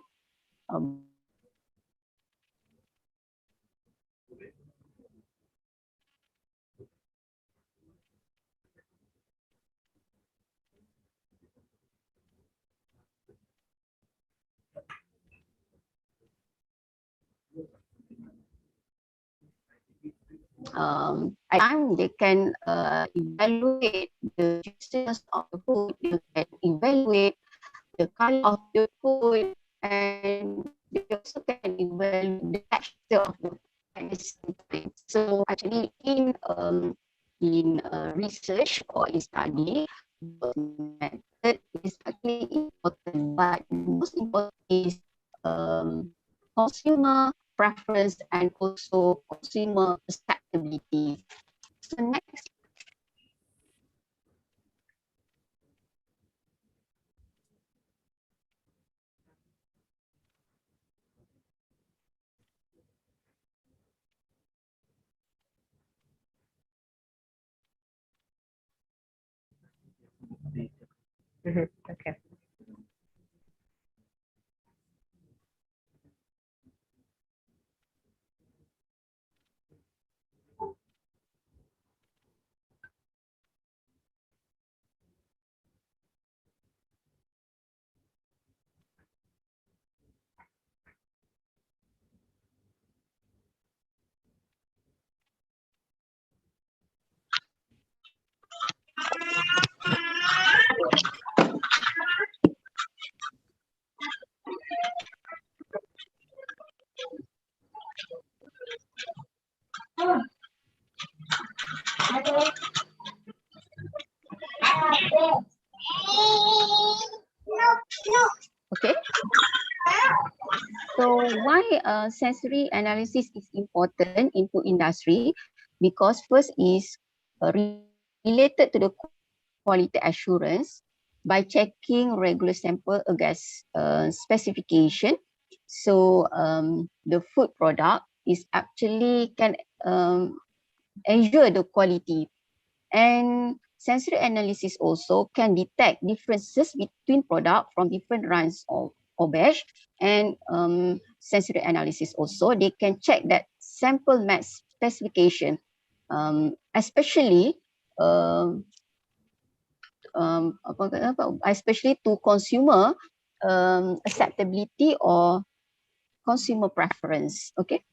Speaker 3: At time they can evaluate the juiciness of the food, they can evaluate the color of the food, and they also can evaluate the texture of the food at the same time. So actually in research or in study, both method is actually important, but the most important is consumer preference and also consumer acceptability. So next.
Speaker 19: Okay.
Speaker 3: Okay. So why sensory analysis is important in food industry? Because first is related to the quality assurance by checking regular sample against specification. So the food product is actually can ensure the quality. And sensory analysis also can detect differences between product from different runs or batch. And sensory analysis also, they can check that sample match specification, especially especially to consumer acceptability or consumer preference. Okay.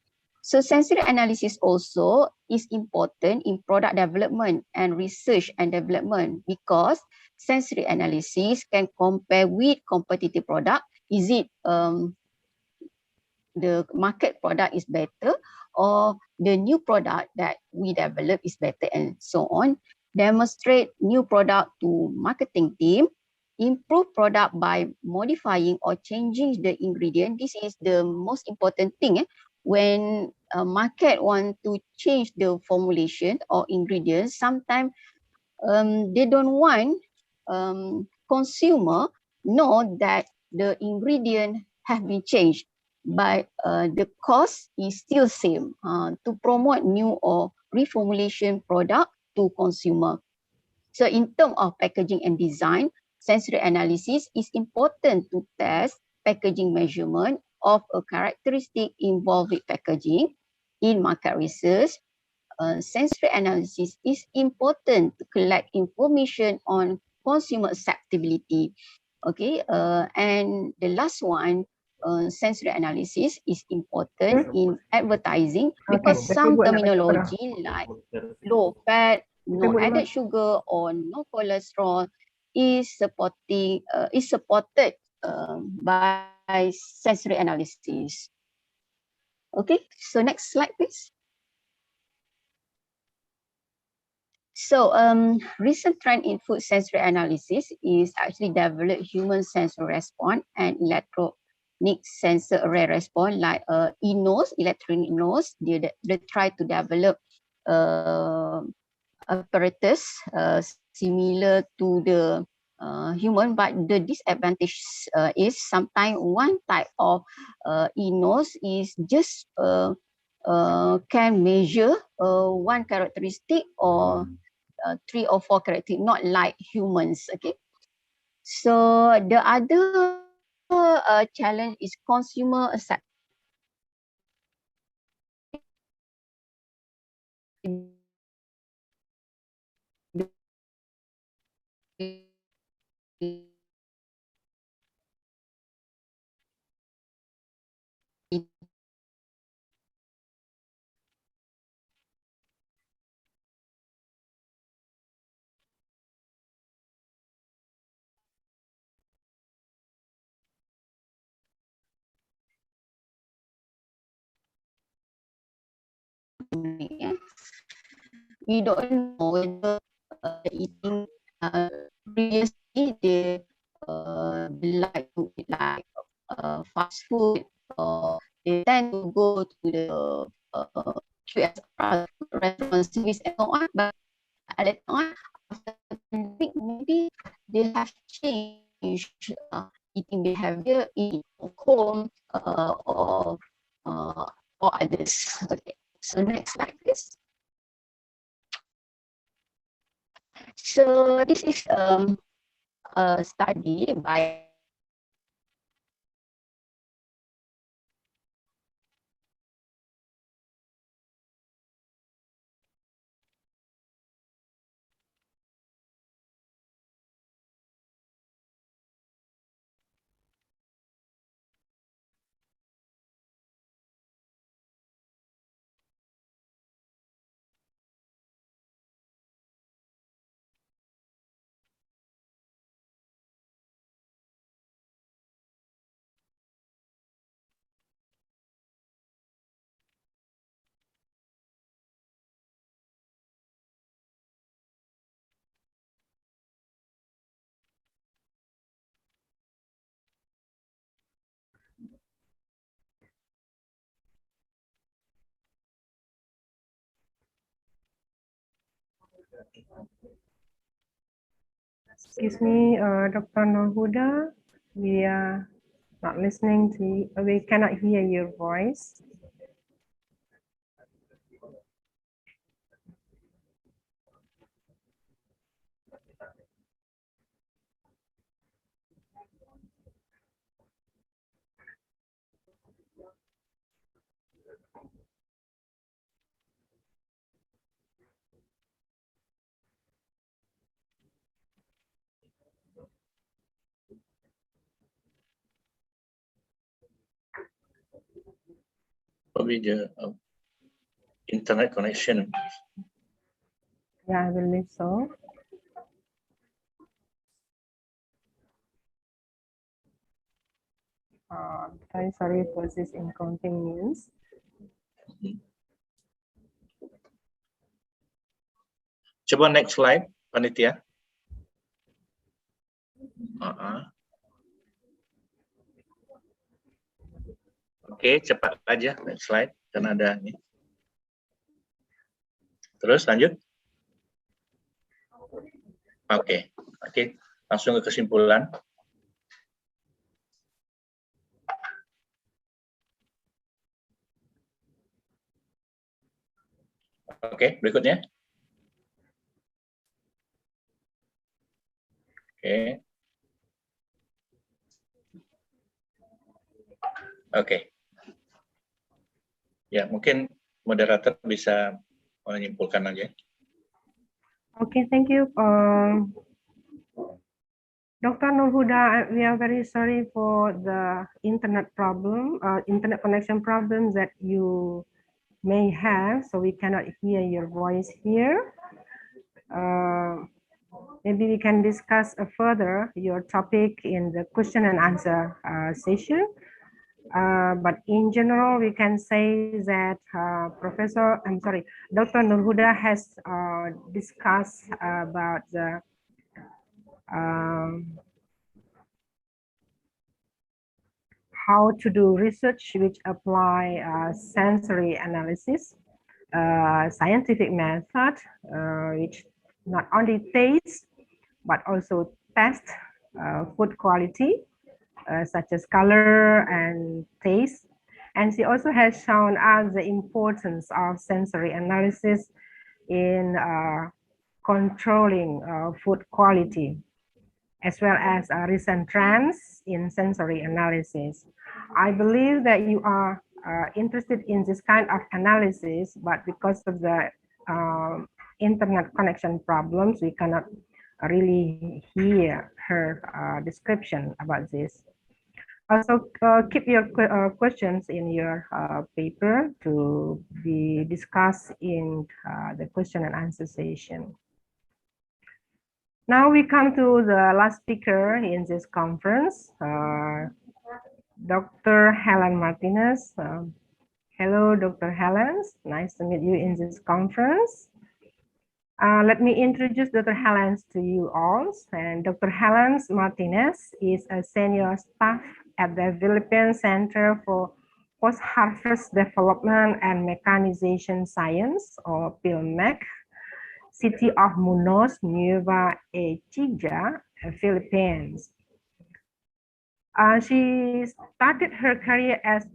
Speaker 3: So sensory analysis also is important in product development and research and development because sensory analysis can compare with competitive product. Is it the market product is better or the new product that we develop is better and so on. Demonstrate new product to marketing team. Improve product by modifying or changing the ingredient. This is the most important thing. When a market want to change the formulation or ingredients, sometimes they don't want consumer know that the ingredient have been changed, but the cost is still same to promote new or reformulation product to consumer. So in terms of packaging and design, sensory analysis is important to test packaging measurement of a characteristic involved with packaging. In market research, sensory analysis is important to collect information on consumer acceptability. Okay, and the last one, sensory analysis is important in advertising because some terminology like low fat, no added sugar, or no cholesterol is supported by sensory analysis. Okay, so next slide, please. So recent trend in food sensory analysis is actually develop human sensor response and electronic sensor array response like e-nose, electronic nose. They try to develop apparatus similar to the human, but the disadvantage is sometimes one type of e-nose is just can measure one characteristic or 3 or 4 characteristics, not like humans. Okay, so the other challenge is consumer acceptability. We don't know whether eating previously they like to eat like fast food, or they tend to go to the QSR restaurant service and so on. But at that time, after the pandemic, maybe they have changed eating behavior in home or others. Okay, so next slide, please. So this is study by
Speaker 19: Excuse me, Dr. Nurhuda, we are not listening to you. We cannot hear your voice.
Speaker 7: Probably the internet connection.
Speaker 19: Yeah, I believe so. Very sorry for this inconvenience.
Speaker 7: Coba next slide, panitia. Oke, cepat aja next slide karena ada ini. Terus lanjut. Oke, langsung ke kesimpulan. Oke, berikutnya. Oke. Ya, mungkin moderator bisa menyimpulkan aja.
Speaker 19: Okay, thank you. Dr. Nurhuda, we are very sorry for the internet problem, internet connection problems that you may have, so we cannot hear your voice here. Maybe we can discuss further your topic in the question and answer session. But in general, we can say that Dr. Nurhuda has discussed about the how to do research which apply sensory analysis, scientific method, which not only taste, but also test food quality, such as color and taste. And she also has shown us the importance of sensory analysis in controlling food quality, as well as recent trends in sensory analysis. I believe that you are interested in this kind of analysis, but because of the internet connection problems, we cannot really hear her description about this. Also, keep your questions in your paper to be discussed in the question and answer session. Now we come to the last speaker in this conference, Dr. Helen Martinez. Hello, Dr. Helen. Nice to meet you in this conference. Let me introduce Dr. Helen to you all. And Dr. Helen Martinez is a senior staff at the Philippine Center for Post-Harvest Development and Mechanization Science, or PhilMech, City of Muñoz, Nueva Ecija, Philippines. She started her career as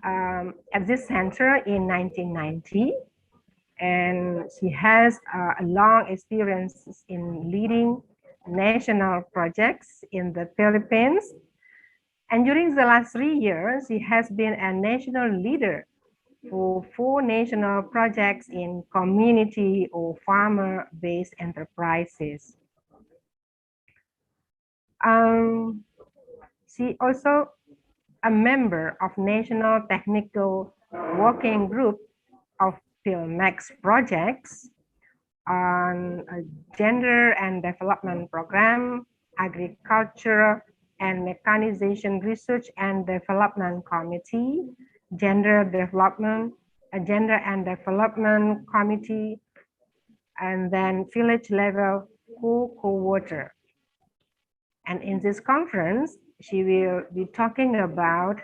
Speaker 19: at this center in 1990, and she has a long experience in leading national projects in the Philippines. And during the last 3 years, he has been a national leader for 4 national projects in community or farmer-based enterprises. She also a member of National Technical Working Group of PhilMax projects on a Gender and Development Program, Agriculture and Mechanization Research and Development Committee, Gender and Development Committee, and then village level co-worker. And in this conference, she will be talking about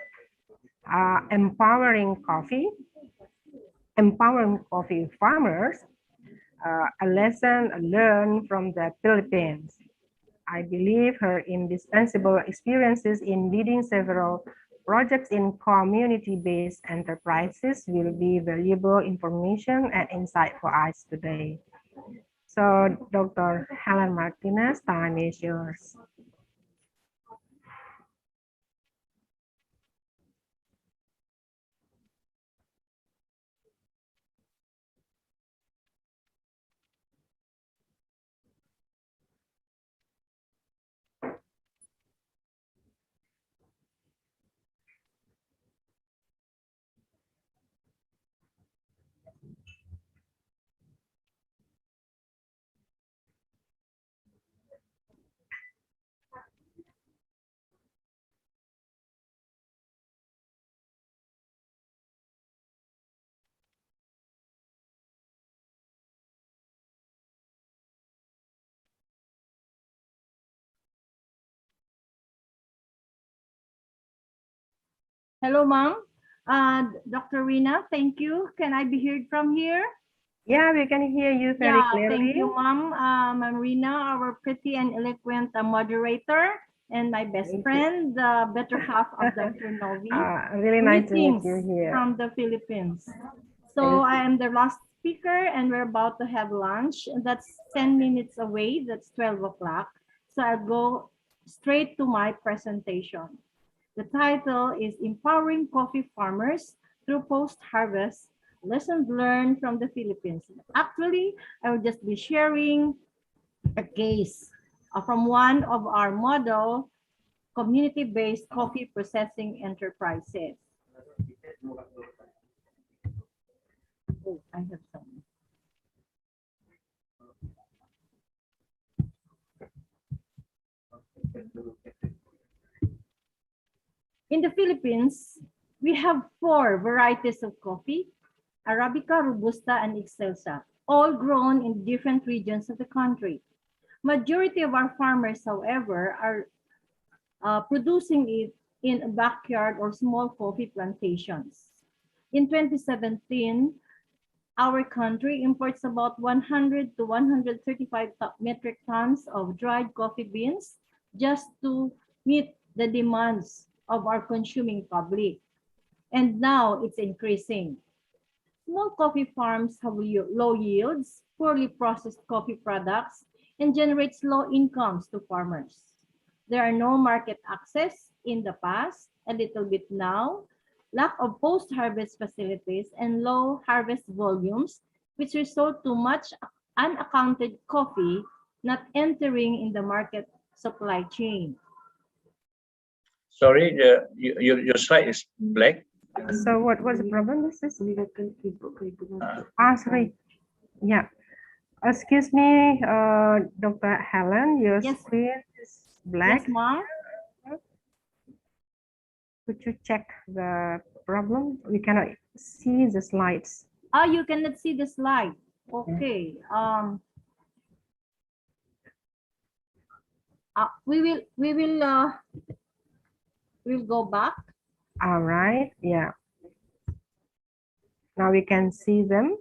Speaker 19: empowering coffee farmers, a lesson learned from the Philippines. I believe her indispensable experiences in leading several projects in community-based enterprises will be valuable information and insight for us today. So, Dr. Helen Martinez, time is yours.
Speaker 11: Hello, Mom. Dr. Rina, thank you. Can I be heard from here?
Speaker 19: Yeah, we can hear you very clearly.
Speaker 11: Thank you, Mom. I'm Rina, our pretty and eloquent moderator, and my best friend, the better half of Dr. Novi.
Speaker 19: Really nice to meet you here.
Speaker 11: From the Philippines. So I am the last speaker, and we're about to have lunch. That's 10 minutes away. That's 12 o'clock. So I'll go straight to my presentation. The title is Empowering Coffee Farmers Through Post-Harvest, Lessons Learned from the Philippines. Actually, I will just be sharing a case from one of our model community-based coffee processing enterprises. Oh, I have some. In the Philippines, we have 4 varieties of coffee: Arabica, Robusta, and Excelsa, all grown in different regions of the country. Majority of our farmers, however, are producing it in a backyard or small coffee plantations. In 2017, our country imports about 100 to 135 metric tons of dried coffee beans just to meet the demands of our consuming public. And now it's increasing. Small coffee farms have low yields, poorly processed coffee products, and generates low incomes to farmers. There are no market access in the past, a little bit now, lack of post-harvest facilities, and low harvest volumes, which result to much unaccounted coffee not entering in the market supply chain.
Speaker 7: Sorry, your slide is black.
Speaker 19: So what's the problem? This is sorry. Yeah. Excuse me, Dr. Helen, your screen is black.
Speaker 11: Yes, Mom.
Speaker 19: Could you check the problem? We cannot see the slides.
Speaker 11: Oh, you cannot see the slide. Okay. We'll go back.
Speaker 19: All right. Yeah. Now we can see them.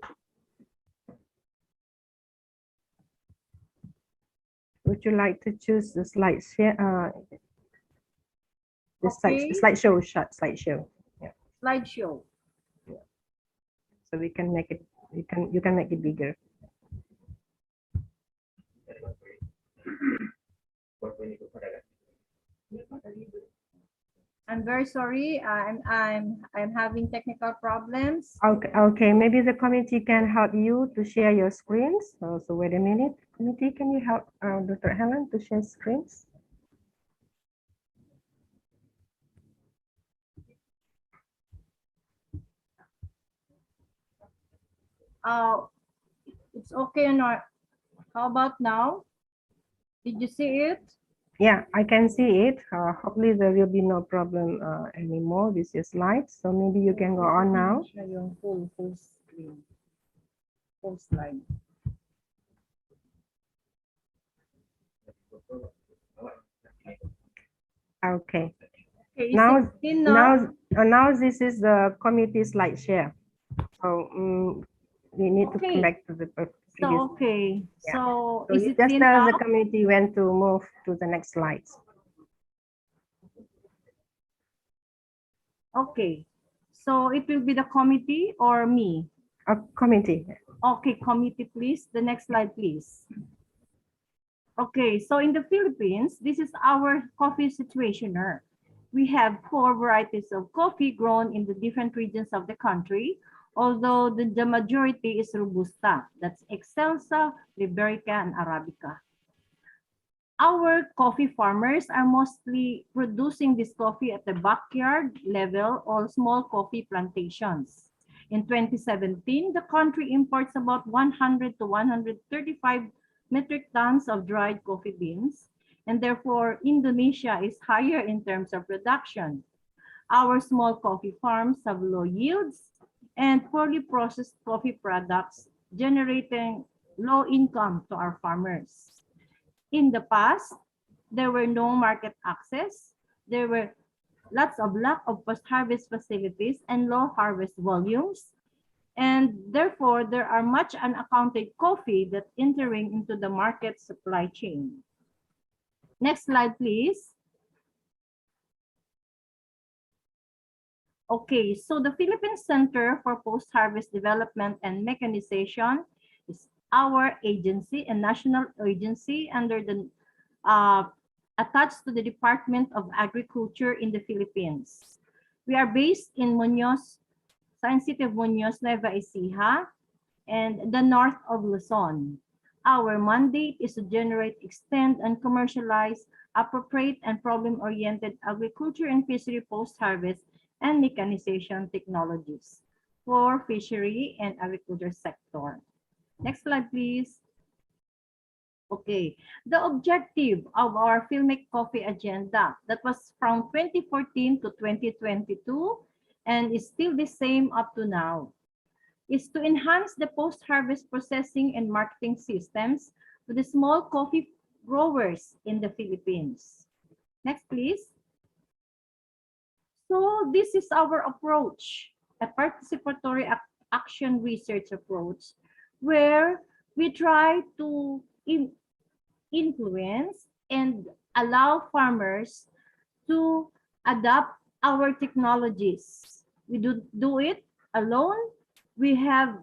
Speaker 19: Would you like to choose the slide share? The slideshow. Yeah.
Speaker 11: Slideshow.
Speaker 19: Yeah. So we can make it. You can make it bigger.
Speaker 11: I'm very sorry. I'm having technical problems.
Speaker 19: Okay. Maybe the committee can help you to share your screens. So wait a minute. Committee, can you help Dr. Helen to share screens?
Speaker 11: It's okay or not? How about now? Did you see it?
Speaker 19: Yeah, I can see it. Hopefully there will be no problem anymore with your slides. So maybe you can go on now.
Speaker 11: Yung full screen. Full slide.
Speaker 19: Okay.
Speaker 11: Okay,
Speaker 19: Now this is the committee slide share. So we need to come back to the previous.
Speaker 11: So
Speaker 19: So
Speaker 11: is
Speaker 19: you
Speaker 11: it
Speaker 19: just
Speaker 11: seen
Speaker 19: tell
Speaker 11: now?
Speaker 19: the committee when to move to the next slides.
Speaker 11: Okay. So it will be the committee or me?
Speaker 19: Committee.
Speaker 11: Okay, committee, please. The next slide, please. Okay, so in the Philippines, this is our coffee situationer. We have 4 varieties of coffee grown in the different regions of the country, although the majority is Robusta. That's Excelsa, Liberica, and Arabica. Our coffee farmers are mostly producing this coffee at the backyard level or small coffee plantations. In 2017, the country imports about 100 to 135 metric tons of dried coffee beans, and therefore Indonesia is higher in terms of production. Our small coffee farms have low yields and poorly processed coffee products, generating low income to our farmers. In the past, there were no market access. There were lack of post-harvest facilities and low harvest volumes. And therefore, there are much unaccounted coffee that entering into the market supply chain. Next slide, please. Okay, so the Philippine Center for Post-Harvest Development and Mechanization is our agency, a national agency under the attached to the Department of Agriculture in the Philippines. We are based in Muñoz, Science City of Muñoz, Nueva Ecija, and the north of Luzon. Our mandate is to generate, extend, and commercialize appropriate and problem-oriented agriculture and fishery post-harvest and mechanization technologies for fishery and agriculture sector. Next slide, please. Okay, the objective of our Philmec Coffee Agenda that was from 2014 to 2022 and is still the same up to now is to enhance the post-harvest processing and marketing systems for the small coffee growers in the Philippines. Next, please. So this is our approach, a participatory action research approach, where we try to influence and allow farmers to adopt our technologies. We do it alone. We have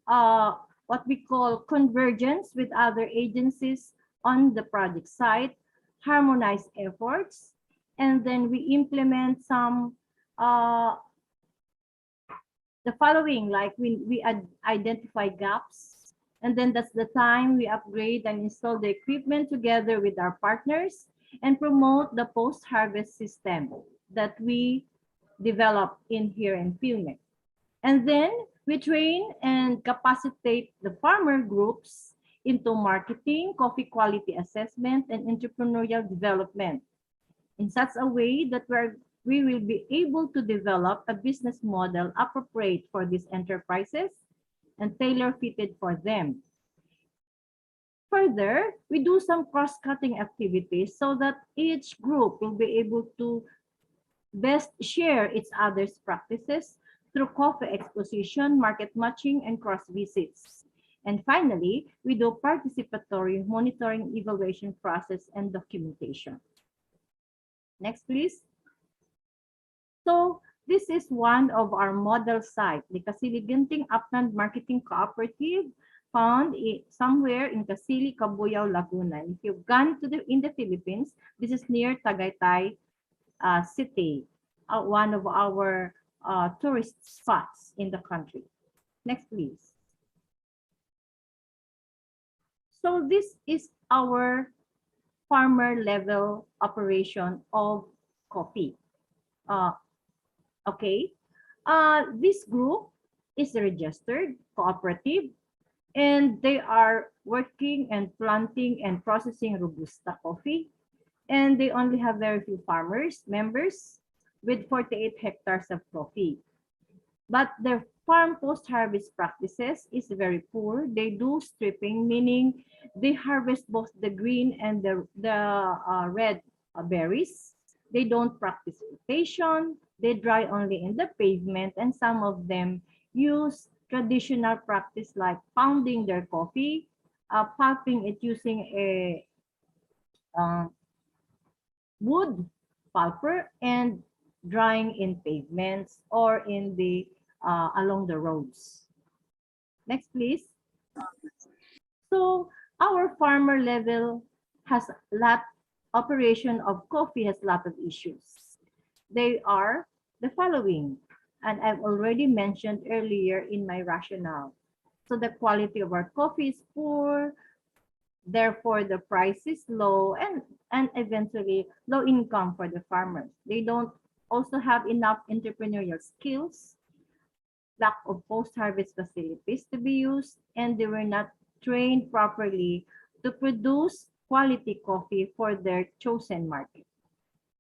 Speaker 11: what we call convergence with other agencies on the project site, harmonized efforts, and then we implement some the following, like we identify gaps, and then that's the time we upgrade and install the equipment together with our partners and promote the post-harvest system that we develop in here in Philmec. And then we train and capacitate the farmer groups into marketing, coffee quality assessment, and entrepreneurial development in such a way that we will be able to develop a business model appropriate for these enterprises and tailor-fitted for them. Further, we do some cross-cutting activities so that each group will be able to best share each other's practices through coffee exposition, market matching, and cross visits. And finally, we do participatory monitoring, evaluation process, and documentation. Next, please. So this is one of our model sites, the Kasili Ginting Upland Marketing Cooperative, found somewhere in Kasili, Cabuyao, Laguna. If you've gone to in the Philippines, this is near Tagaytay, city, one of our tourist spots in the country. Next, please. So this is our farmer level operation of coffee. Okay, this group is registered cooperative, and they are working and planting and processing Robusta coffee. And they only have very few farmers, members, with 48 hectares of coffee. But their farm post-harvest practices is very poor. They do stripping, meaning they harvest both the green and the red berries. They don't practice rotation. They dry only in the pavement, and some of them use traditional practice like pounding their coffee, pulping it using a wood pulper, and drying in pavements or in the along the roads. Next, please. So our farmer level has operation of coffee has a lot of issues. They are the following, and I've already mentioned earlier in my rationale. So the quality of our coffee is poor, therefore the price is low, and eventually low income for the farmers. They don't also have enough entrepreneurial skills, lack of post-harvest facilities to be used, and they were not trained properly to produce quality coffee for their chosen market.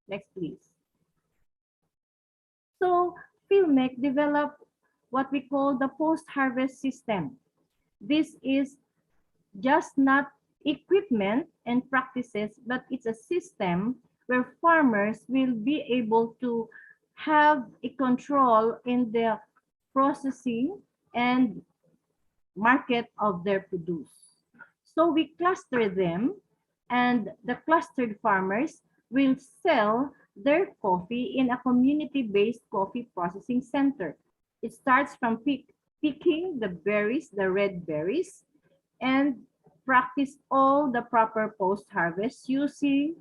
Speaker 11: Next, please. So Philmec developed what we call the post-harvest system. This is just not equipment and practices, but it's a system where farmers will be able to have a control in the processing and market of their produce. So we cluster them, and the clustered farmers will sell their coffee in a community-based coffee processing center. It starts from picking the berries, the red berries, and practice all the proper post-harvest using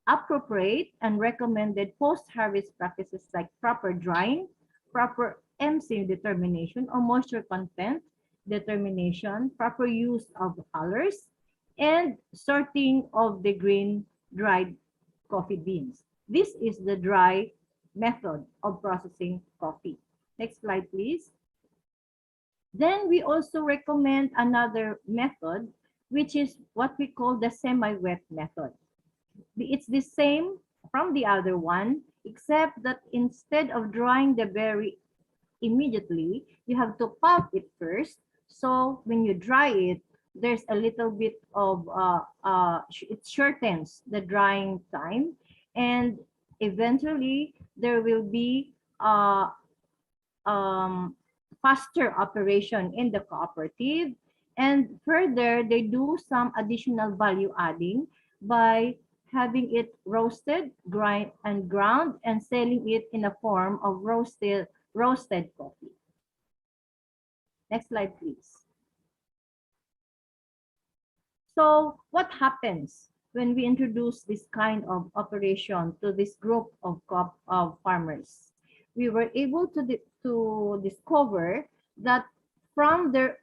Speaker 11: appropriate and recommended post-harvest practices like proper drying, proper MC determination or moisture content determination, proper use of colors, and sorting of the green dried coffee beans. This is the dry method of processing coffee. Next slide, please. Then we also recommend another method, which is what we call the semi-wet method. It's the same from the other one, except that instead of drying the berry immediately, you have to pulp it first. So when you dry it, there's a little bit of, it shortens the drying time, and eventually there will be faster operation in the cooperative. And further, they do some additional value adding by having it roasted, ground, and selling it in a form of roasted coffee. Next slide, please. So what happens when we introduce this kind of operation to this group of farmers? We were able to discover that from their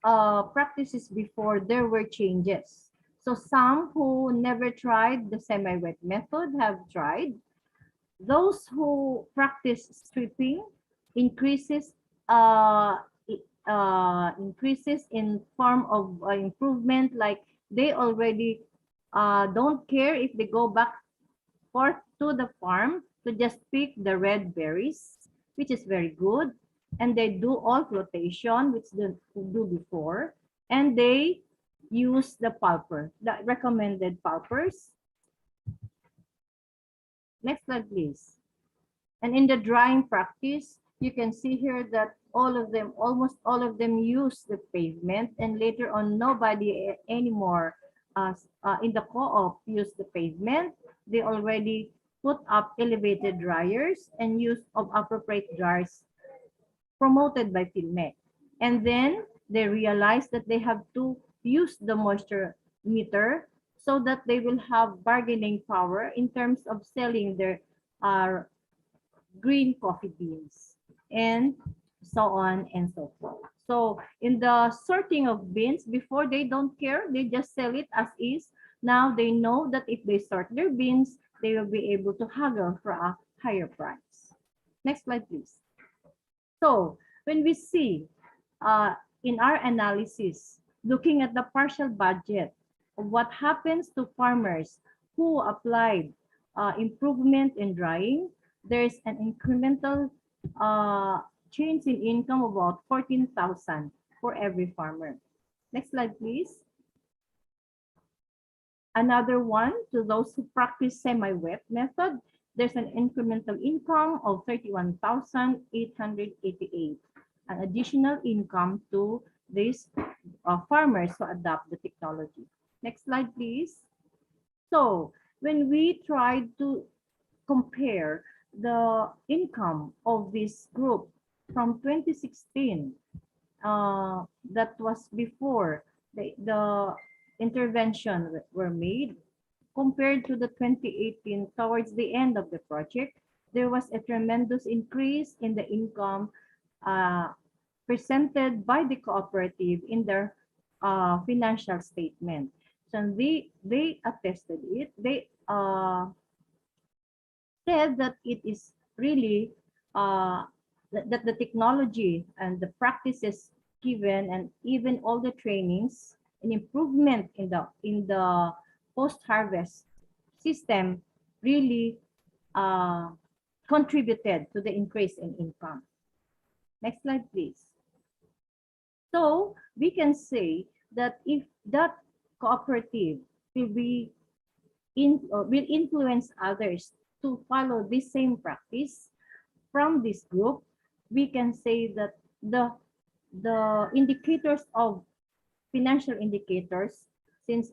Speaker 11: practices before, there were changes. So some who never tried the semi-wet method have tried. Those who practice stripping increases in form of improvement, like they already don't care if they go back to the farm to just pick the red berries, which is very good. And they do all flotation, which they do before, and they use the pulper, the recommended pulpers. Next slide, please. And in the drying practice, you can see here that almost all of them use the pavement, and later on, nobody anymore in the co-op use the pavement. They already put up elevated dryers and use of appropriate dryers promoted by Philmec. And then they realize that they have to use the moisture meter so that they will have bargaining power in terms of selling their green coffee beans, and so on and so forth. So in the sorting of beans, before they don't care, they just sell it as is. Now they know that if they sort their beans, they will be able to haggle for a higher price. Next slide, please. So when we see in our analysis, looking at the partial budget of what happens to farmers who applied improvement in drying, there's an incremental change in income of about 14,000 for every farmer. Next slide, please. Another one, to those who practice semi-wet method, there's an incremental income of 31,888, an additional income to these farmers who adopt the technology. Next slide, please. So when we tried to compare the income of this group from 2016, that was before the intervention were made, compared to the 2018 towards the end of the project, there was a tremendous increase in the income presented by the cooperative in their financial statement. So they attested it. They said that it is really that the technology and the practices given, and even all the trainings and improvement in the post-harvest system really contributed to the increase in income. Next slide, please. So we can say that if that cooperative will influence others to follow this same practice from this group, we can say that the indicators of financial indicators, since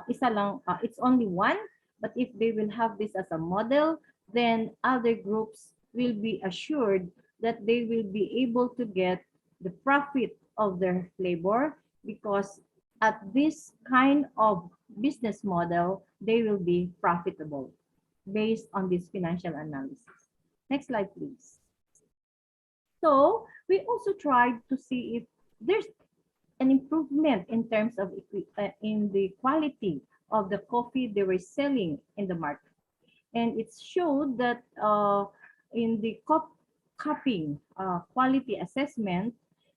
Speaker 11: it's only one, but if they will have this as a model, then other groups will be assured that they will be able to get the profit of their labor, because at this kind of business model, they will be profitable based on this financial analysis. Next slide, please. So we also tried to see if there's an improvement in terms of in the quality of the coffee they were selling in the market. And it showed that in the cupping quality assessment,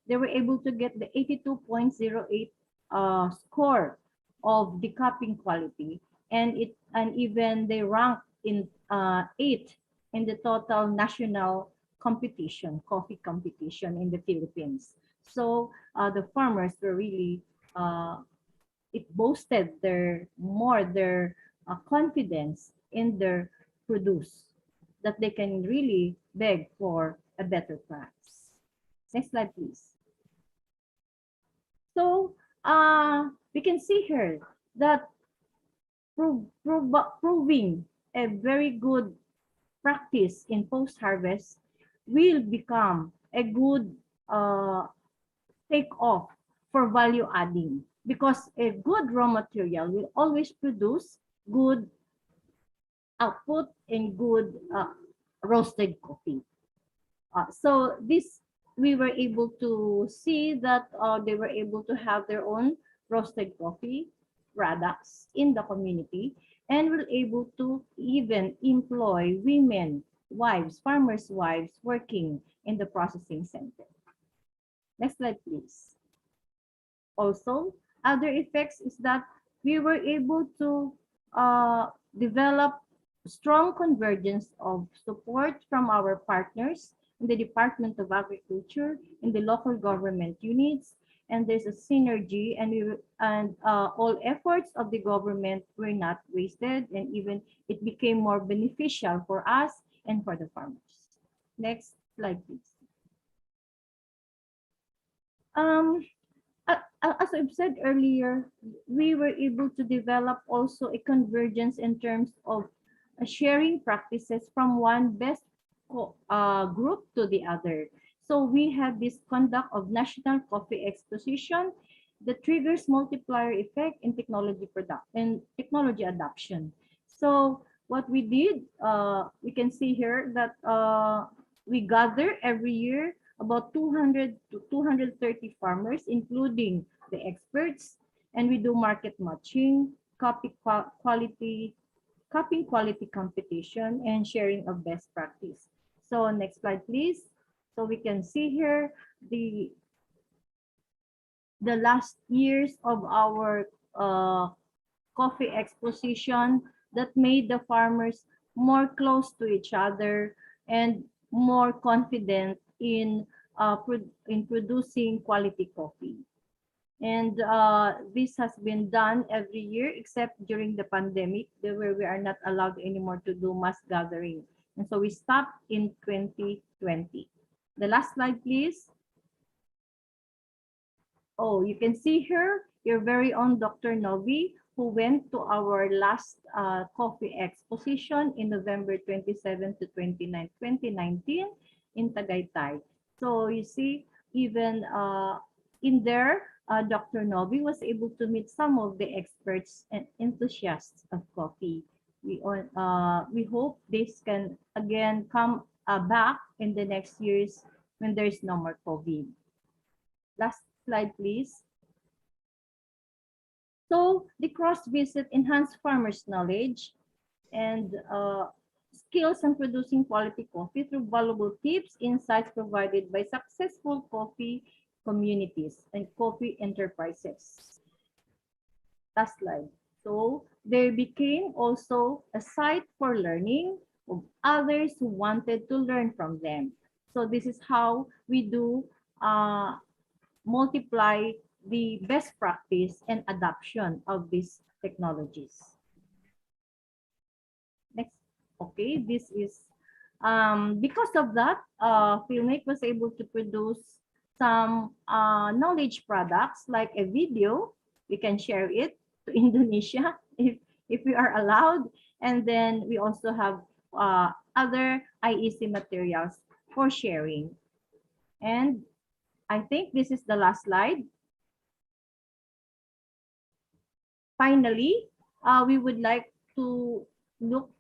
Speaker 11: they were able to get the 82.08 score of the cupping quality, and even they ranked in 8th in the total national competition, coffee competition in the Philippines. So the farmers were really, it boosted their confidence in their produce, that they can really beg for a better price. Next slide, please. So we can see here that proving a very good practice in post-harvest will become a good take-off for value adding, because a good raw material will always produce good output and good roasted coffee. So this, we were able to see that they were able to have their own roasted coffee products in the community, and were able to even employ women, wives, farmers' wives working in the processing center. Next slide, please. Also, other effects is that we were able to develop strong convergence of support from our partners in the Department of Agriculture, in the local government units, and there's a synergy, and all efforts of the government were not wasted, and even it became more beneficial for us and for the farmers. Next slide, please. As I've said earlier, we were able to develop also a convergence in terms of sharing practices from one best group to the other. So we have this conduct of National Coffee Exposition that triggers multiplier effect in technology adoption. So what we did, we can see here that we gather every year about 200 to 230 farmers, including the experts, and we do market matching, copying quality competition, and sharing of best practice. So next slide, please. So we can see here the last years of our coffee exposition that made the farmers more close to each other and more confident in producing quality coffee. And this has been done every year except during the pandemic, where we are not allowed anymore to do mass gathering. And so we stopped in 2020. The last slide, please. Oh, you can see here your very own Dr. Novi, who went to our last coffee exposition in November 27 to 29, 2019 in Tagaytay. So you see, even in there, Dr. Novi was able to meet some of the experts and enthusiasts of coffee. We hope this can again come back in the next years when there is no more COVID. Last slide, please. So the cross-visit enhanced farmers' knowledge and skills in producing quality coffee through valuable tips, insights provided by successful coffee communities and coffee enterprises. Last slide. So they became also a site for learning of others who wanted to learn from them. So this is how we do multiply the best practice and adoption of these technologies. Next. Okay, this is because of that, Filmic was able to produce some knowledge products like a video. We can share it to Indonesia if we are allowed, and then we also have other IEC materials for sharing. And I think this is the last slide. Finally, we would like to look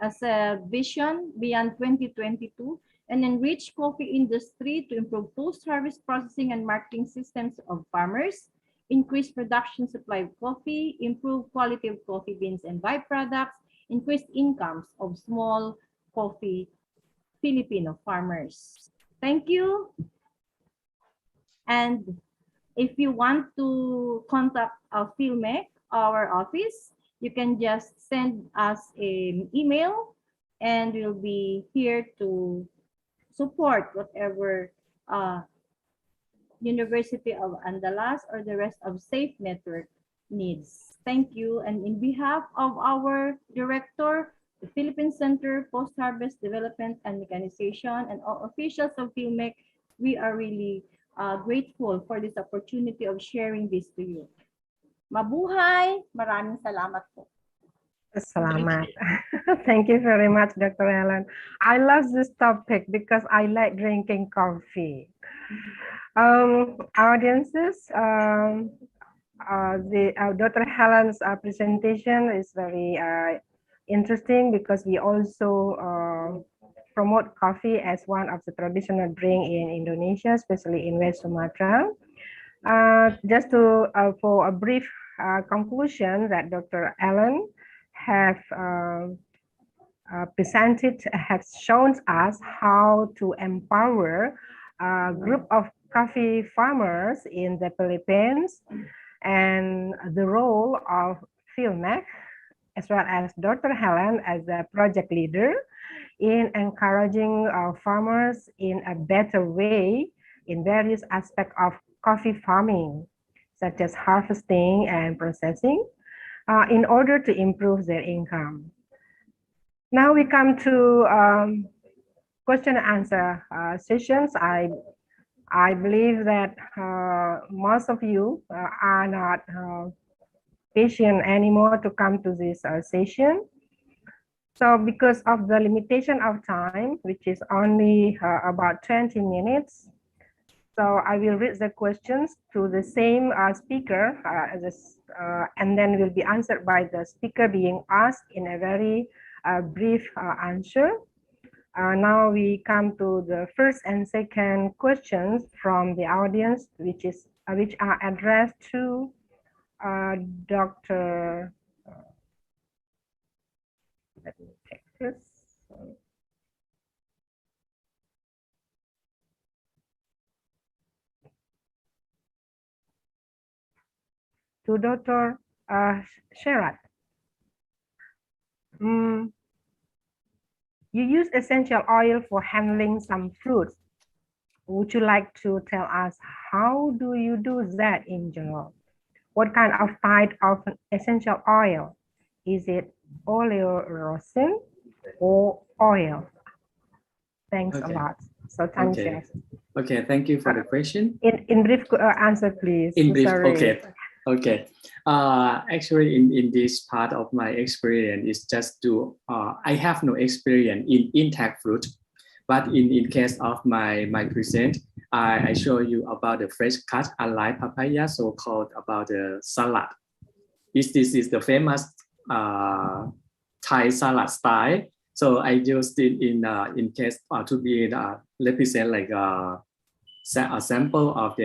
Speaker 11: as a vision beyond 2022 and enrich coffee industry to improve post-harvest processing and marketing systems of farmers, increase production supply of coffee, improve quality of coffee beans and byproducts, increase incomes of small coffee Filipino farmers. Thank you. And if you want to contact Filmec, our office, you can just send us an email and we'll be here to support whatever University of Andalas or the rest of SAFE Network needs. Thank you. And in behalf of our director, the Philippine Center Post-Harvest Development and Mechanization, and all officials of Filmec, we are really grateful for this opportunity of sharing this to you. Mabuhay! Maraming salamat po.
Speaker 19: Selamat. Thank you very much, Dr. Helen. I love this topic because I like drinking coffee. Audiences, Dr. Helen's presentation is very interesting because we also promote coffee as one of the traditional drink in Indonesia, especially in West Sumatra. Just to for a brief conclusion that Dr. Allen have presented, has shown us how to empower a group of coffee farmers in the Philippines and the role of Filmec, as well as Dr. Helen as a project leader in encouraging farmers in a better way in various aspects of coffee farming, such as harvesting and processing, in order to improve their income. Now we come to question and answer sessions. I believe that most of you are not patient anymore to come to this session. So because of the limitation of time, which is only about 20 minutes, so I will read the questions to the same speaker, and then will be answered by the speaker being asked in a very a brief answer. Now we come to the first and second questions from the audience, which are addressed to Dr. Let me check this. To Dr. Sherat. You use essential oil for handling some fruits. Would you like to tell us how do you do that in general? What kind of type of essential oil? Is it oleoresin or oil? Thanks a lot. So thanks.
Speaker 21: Okay. Okay, thank you for the question.
Speaker 19: In brief answer, please.
Speaker 21: In brief,
Speaker 19: Sorry.
Speaker 21: okay. Okay. Actually, in this part of my experience is just to, I have no experience in intact fruit, but in case of my present, I show you about the fresh cut alive papaya, so called about the salad. This is the famous Thai salad style. So I used it in case to be represent like a sample of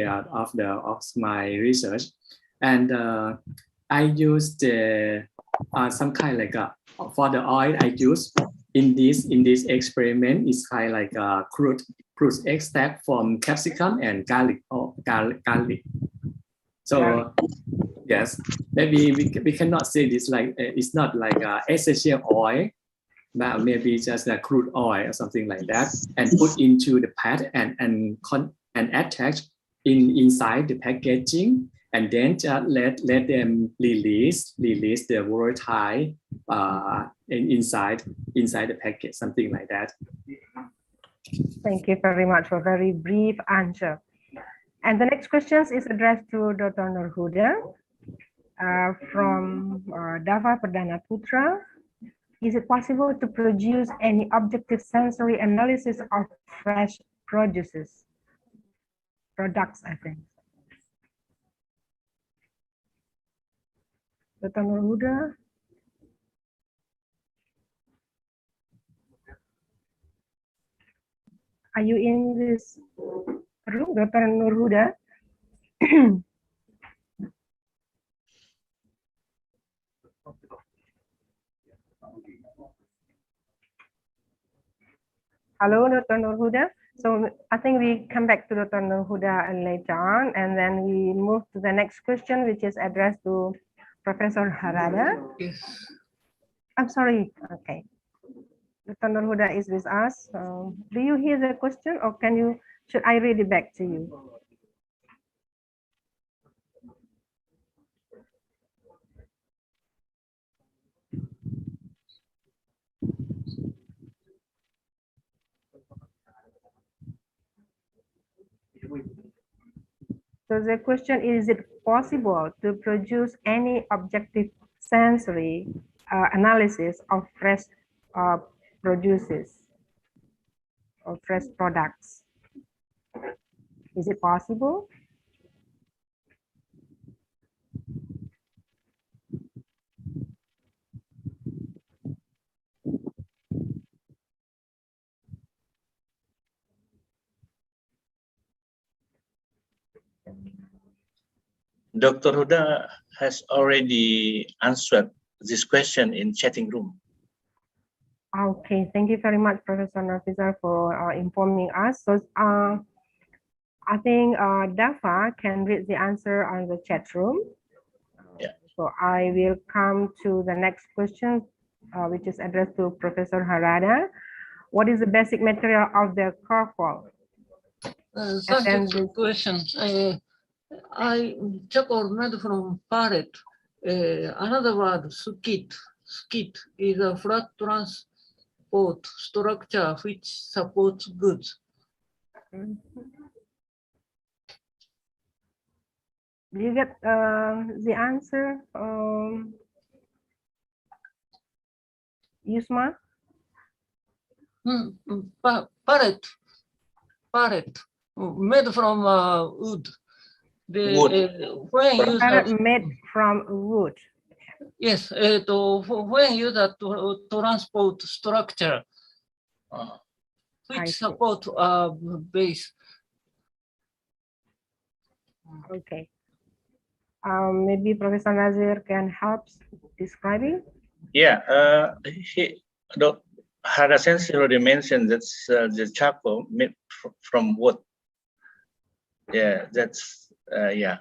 Speaker 21: my research. And I used some kind like for the oil I use in this experiment is kind like crude extract from capsicum and garlic. So yes, maybe we cannot say this like it's not like essential oil, but maybe just a crude oil or something like that, and put into the pad and attach inside the packaging. And then just let them release the volatile inside the packet, something like that.
Speaker 19: Thank you very much for a very brief answer. And the next question is addressed to Dr. Nurhuda from Dava Perdana Putra. Is it possible to produce any objective sensory analysis of fresh products, I think? Dr. Nurhuda. Are you in this room, Dr. Nurhuda? Hello, Dr. Nurhuda. So I think we come back to Dr. Nurhuda and later on, and then we move to the next question, which is addressed to Professor Harada.
Speaker 20: Yes.
Speaker 19: I'm sorry. Okay. Dr. Nurhuda is with us. Do you hear the question, or should I read it back to you? So the question is it possible to produce any objective sensory analysis of fresh produces or fresh products? Is it possible?
Speaker 7: Dr. Huda has already answered this question in chatting room.
Speaker 19: Okay, thank you very much, Professor Nafisa, for informing us. So I think Dafa can read the answer on the chat room.
Speaker 7: Yeah.
Speaker 19: So I will come to the next question, which is addressed to Professor Harada. What is the basic material of the charcoal?
Speaker 20: Such a question. Charcoal made from pallet. Another word, skit. Skit is a flat transport structure which supports goods.
Speaker 19: Do you get the answer, Yusma?
Speaker 20: Pallet made from wood.
Speaker 19: Pallet made from wood.
Speaker 20: Yes, when you the transport structure, which support base.
Speaker 19: Okay. Maybe Professor Nazir can help describing.
Speaker 7: Yeah, Harasen already mentioned that the charcoal made from wood. Yeah, that's yeah.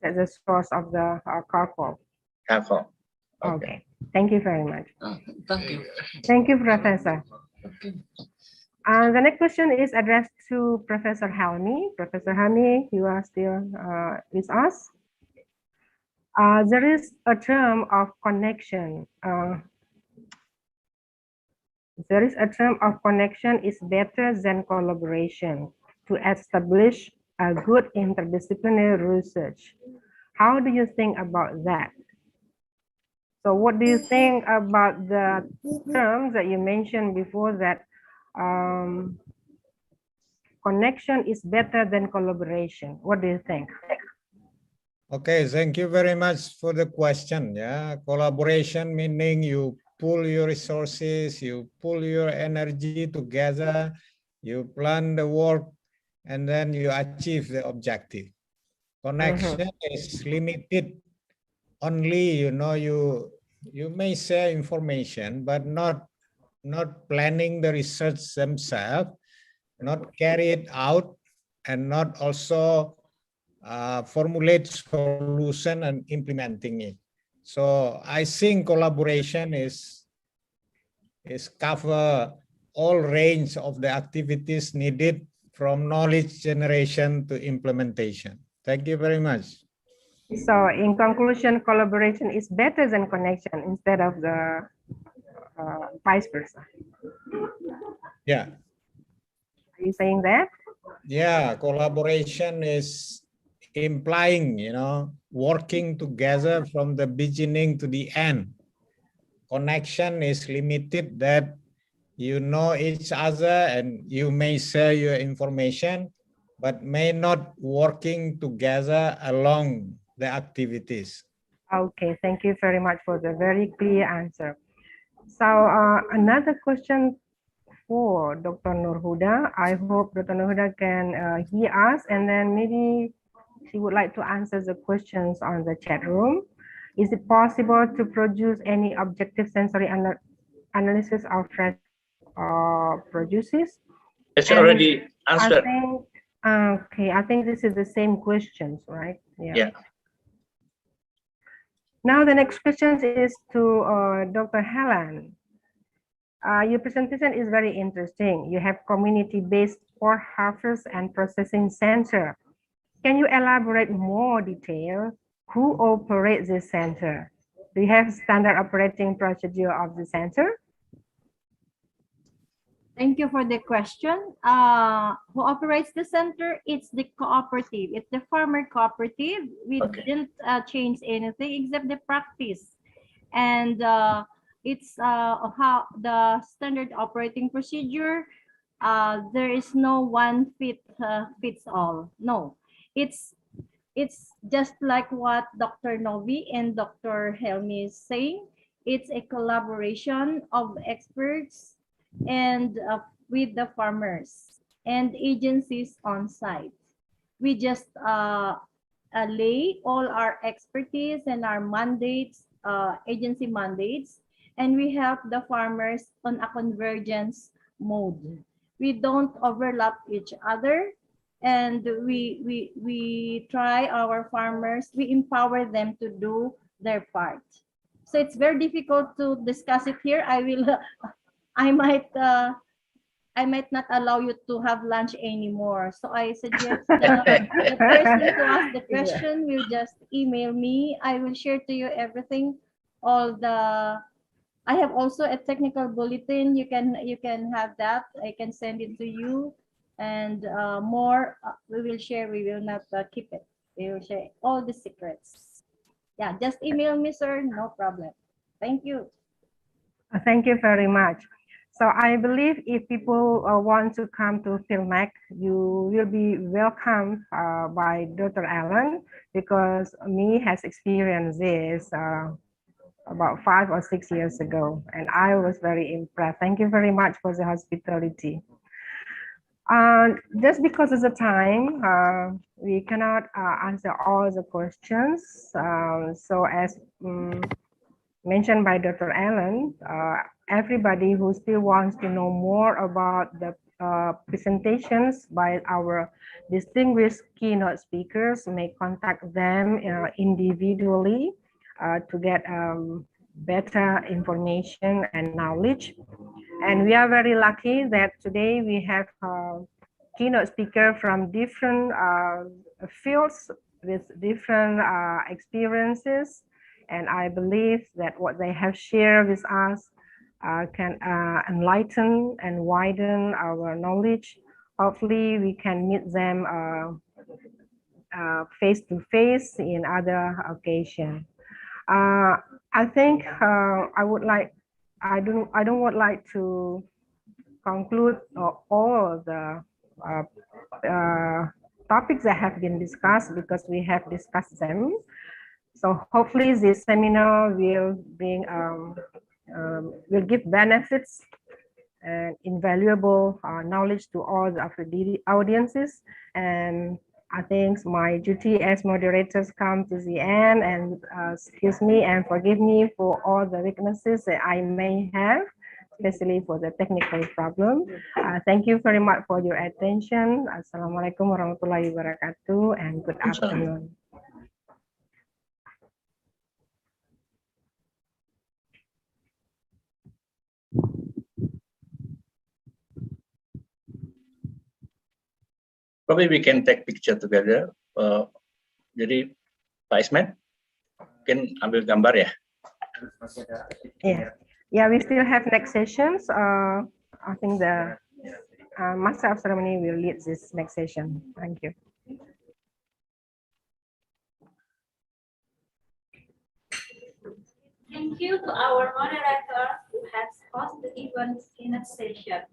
Speaker 19: That's the source of the charcoal.
Speaker 7: Charcoal.
Speaker 19: Okay. Thank you very much.
Speaker 20: Thank you.
Speaker 19: Thank you, Professor.
Speaker 20: Okay.
Speaker 19: The next question is addressed to Professor Helmi. Professor Helmi, you are still with us. There is a term of connection. There is a term of connection is better than collaboration to establish a good interdisciplinary research. How do you think about that? So what do you think about the terms that you mentioned before, that connection is better than collaboration? What do you think?
Speaker 9: Okay, thank you very much for the question. Yeah, collaboration meaning you pool your resources, you pool your energy together, you plan the work, and then you achieve the objective. Connection is limited. Only, you know, you may share information, but not planning the research themselves, not carry it out, and not also formulate solution and implementing it. So I think collaboration is cover all range of the activities needed from knowledge generation to implementation. Thank you very much.
Speaker 19: So in conclusion, collaboration is better than connection instead of the vice versa.
Speaker 9: Yeah.
Speaker 19: Are you saying that?
Speaker 9: Yeah, collaboration is implying, you know, working together from the beginning to the end. Connection is limited, that you know each other and you may share your information, but may not working together along the activities.
Speaker 19: Okay, thank you very much for the very clear answer. So another question for Dr. Nurhuda. I hope Dr. Nurhuda can hear us, and then maybe she would like to answer the questions on the chat room. Is it possible to produce any objective sensory analysis of fresh produces?
Speaker 7: It's already answered.
Speaker 19: I think this is the same questions, right?
Speaker 7: Yeah.
Speaker 19: Now the next question is to Dr. Helen. Your presentation is very interesting. You have community-based pork harvest and processing center. Can you elaborate more detail? Who operates this center? Do you have standard operating procedure of the center?
Speaker 11: Thank you for the question. Who operates the center? It's the cooperative. It's the farmer cooperative. We didn't change anything except the practice. And it's how the standard operating procedure. There is no one fits all. No, it's just like what Dr. Novi and Dr. Helmi is saying. It's a collaboration of experts and with the farmers and agencies on site. We just lay all our expertise and our mandates, agency mandates, and we help the farmers on a convergence mode. We don't overlap each other, and we try our farmers, we empower them to do their part. So it's very difficult to discuss it here. I might not allow you to have lunch anymore. So I suggest the person to ask the question will just email me. I will share to you everything. I have also a technical bulletin. You can have that. I can send it to you, and more we will share. We will not keep it. We will share all the secrets. Yeah, just email me, sir. No problem. Thank you.
Speaker 19: Thank you very much. So I believe if people want to come to Philmac, you will be welcomed by Dr. Allen, because me has experienced this about 5 or 6 years ago, and I was very impressed. Thank you very much for the hospitality. Just because of the time, we cannot answer all the questions. So as mentioned by Dr. Allen, everybody who still wants to know more about the presentations by our distinguished keynote speakers may contact them individually to get better information and knowledge. And we are very lucky that today we have keynote speaker from different fields with different experiences. And I believe that what they have shared with us can enlighten and widen our knowledge. Hopefully we can meet them face to face in other occasions. I think I don't would like to conclude all of the topics that have been discussed because we have discussed them. So hopefully this seminar will bring will give benefits and invaluable knowledge to all of the audiences. And I think my duty as moderators come to the end, and excuse me and forgive me for all the weaknesses that I may have, especially for the technical problem. Thank you very much for your attention. Assalamualaikum warahmatullahi wabarakatuh, and good afternoon.
Speaker 7: Probably we can take picture together. Jadi Pak Ismet, mungkin ambil gambar ya.
Speaker 19: Yeah, we still have next sessions. I think the Master of Ceremony will lead this next session. Thank you.
Speaker 15: Thank you to our moderator who has hosted the event keynote session.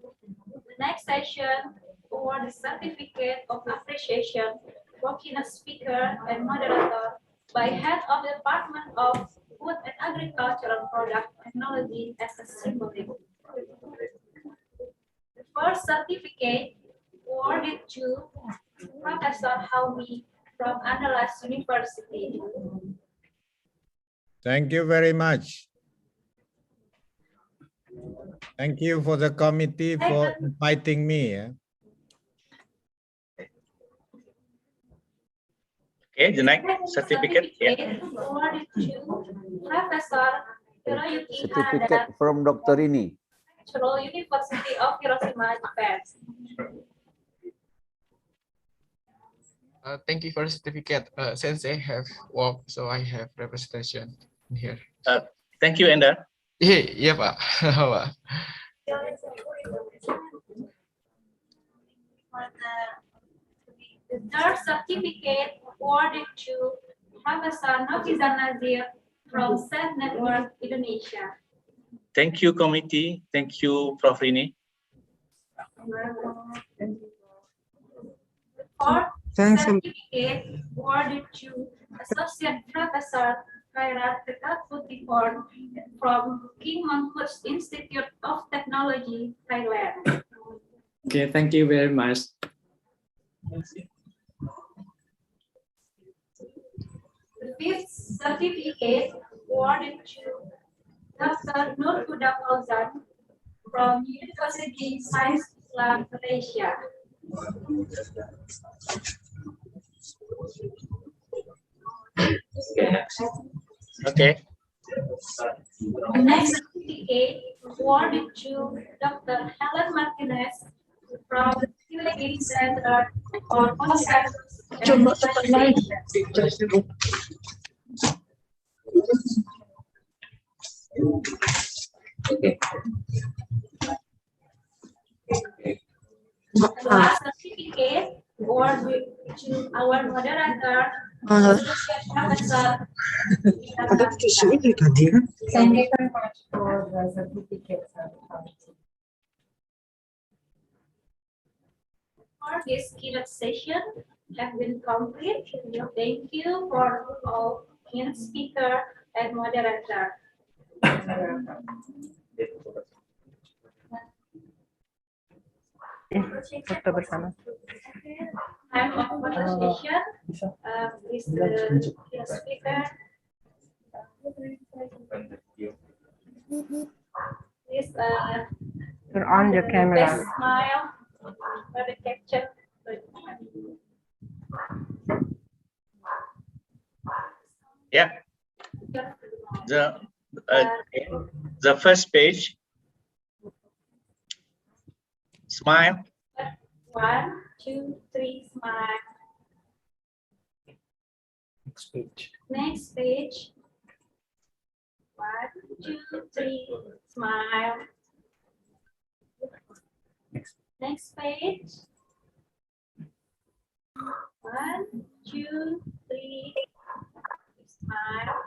Speaker 15: The next session award the certificate of appreciation for keynote speaker and moderator by head of the Department of Food and Agricultural Product Technology as a symbol. The first certificate awarded to Professor Haumi from Andalas University.
Speaker 9: Thank you very much. Thank you for the committee for inviting me.
Speaker 7: Okay, the next certificate.
Speaker 15: Awarded to Professor Hiroyuki
Speaker 5: Certificate from Dr. Rini.
Speaker 15: University of Hiroshima, Japan.
Speaker 22: Thank you for the certificate. Since I have work, so I have representation here.
Speaker 7: Thank you, Enda.
Speaker 22: Iya, Pak.
Speaker 15: The third certificate awarded to Professor Nofizan Nazir from Set Network Indonesia.
Speaker 7: Thank you, committee. Thank you, Prof. Rini.
Speaker 15: The fourth certificate awarded to Associate Professor Khairat Tekatputipon from King Mongkut's Institute of Technology, Thailand.
Speaker 21: Okay, thank you very much.
Speaker 15: The fifth certificate awarded to Dr. Nur Huda Fauzan from University Science Islam Malaysia.
Speaker 7: Okay.
Speaker 15: The next certificate awarded to Dr. Helen Martinez from the Philippines Center for Consensus and Reconciliation. The last certificate awarded to our moderator, Associate Professor.
Speaker 23: Thank you
Speaker 15: very much for the certificate. For this keynote session have been complete. Thank you for all keynote speaker and moderator.
Speaker 19: Foto bersama.
Speaker 15: Time of conversation. Please the speaker. Please
Speaker 19: Turn on your camera.
Speaker 15: best smile for the capture.
Speaker 7: Yeah. The first page. Smile.
Speaker 15: 1, 2, 3, smile.
Speaker 23: Next page.
Speaker 15: Next page. 1, 2, 3, smile. Next page. 1, 2, 3, smile.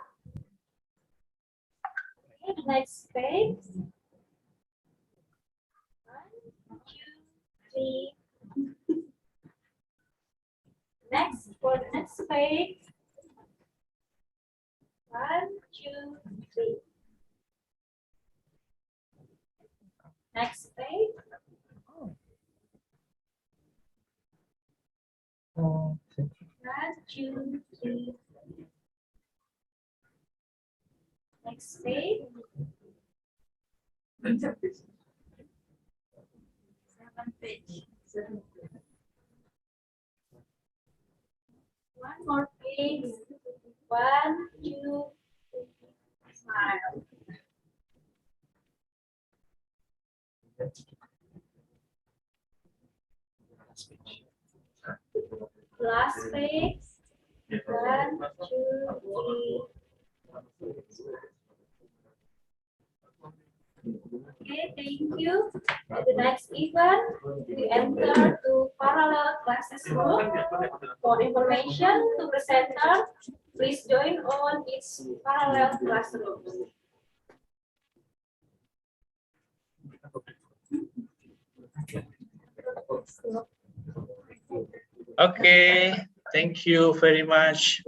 Speaker 15: Okay, next page. 1, 2, 3. Next, for the next page. 1, 2, 3. Next page. 1, 2, 3. Next page. 7 page. One more page. 1, 2, 3. Smile. Last page. 1, 2, 3. Okay, thank you. At the next event, we enter to parallel classes room. For information to presenter, please join on its parallel classroom.
Speaker 7: Okay, thank you very much.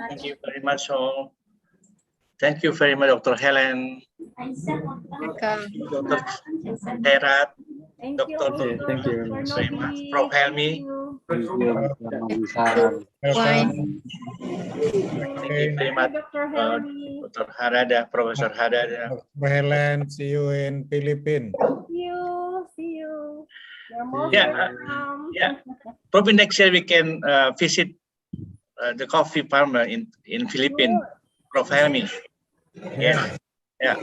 Speaker 7: Thank you very much all. Thank you very much, Dr. Helen. Dr. Herat. Dr.
Speaker 11: Thank you
Speaker 7: very much. Prof. Helmi.
Speaker 5: Thank you,
Speaker 7: Thank you very much, Dr. Harada, Professor Harada.
Speaker 9: Helen, see you in Philippines.
Speaker 11: See you. You're most
Speaker 7: Yeah,
Speaker 11: welcome.
Speaker 7: yeah. Probably next year we can visit the coffee farmer in Philippines, Prof. Helmi. Yeah, yeah.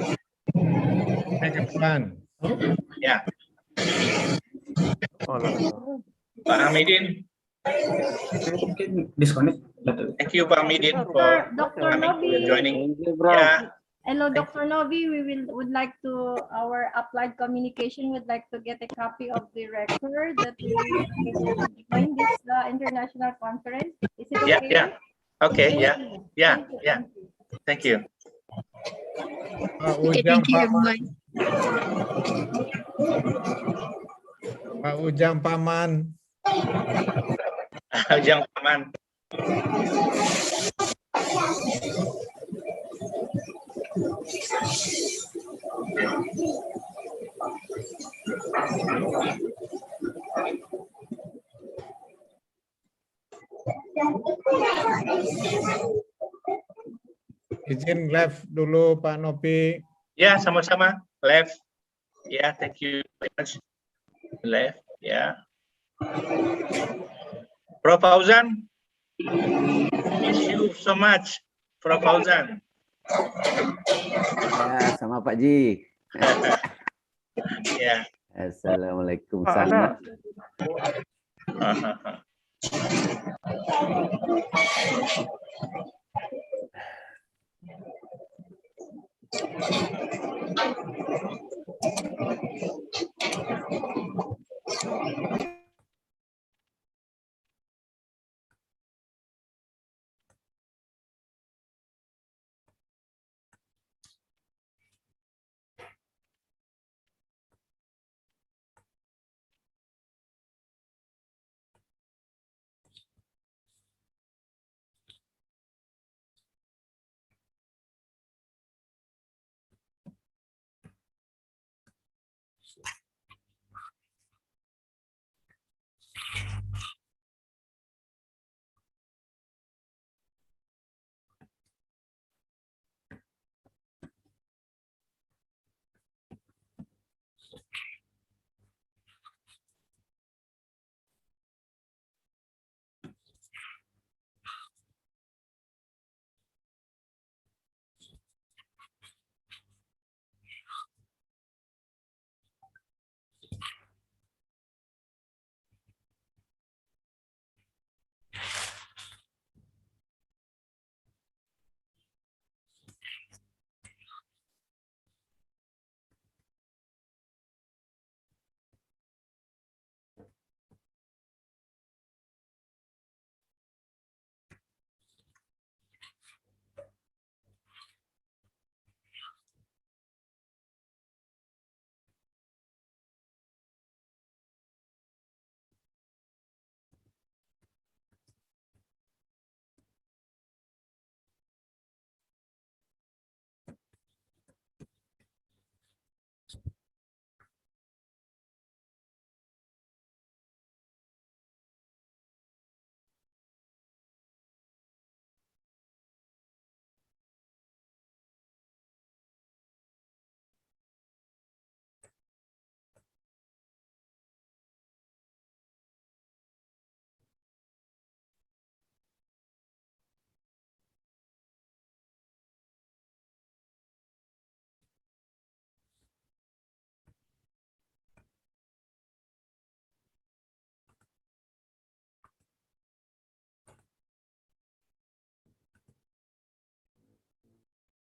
Speaker 9: Make it fun.
Speaker 7: Yeah. Pak Hamidin.
Speaker 23: Disconnect.
Speaker 7: Thank you, Pak Hamidin, for
Speaker 11: Dr. Novi.
Speaker 7: joining. Yeah.
Speaker 11: Hello, Dr. Novi. We would like to, our applied communication would like to get a copy of the record that we join this international conference. Is it okay?
Speaker 7: Yeah. Okay.
Speaker 11: Thank
Speaker 7: Yeah.
Speaker 11: you.
Speaker 7: Yeah.
Speaker 11: Thank you.
Speaker 7: Yeah. Thank you.
Speaker 9: Okay, thank you, everyone. Pak Ujang Paman.
Speaker 7: Ujang Paman.
Speaker 9: Izin live dulu Pak Nopi.
Speaker 7: Ya, sama-sama. Live. Ya, thank you very much. Live. Ya. Prof. Fauzan. Miss you so much, Prof. Fauzan.
Speaker 5: Ya, sama Pak Ji.
Speaker 7: Ya.
Speaker 5: Assalamualaikum. Selamat.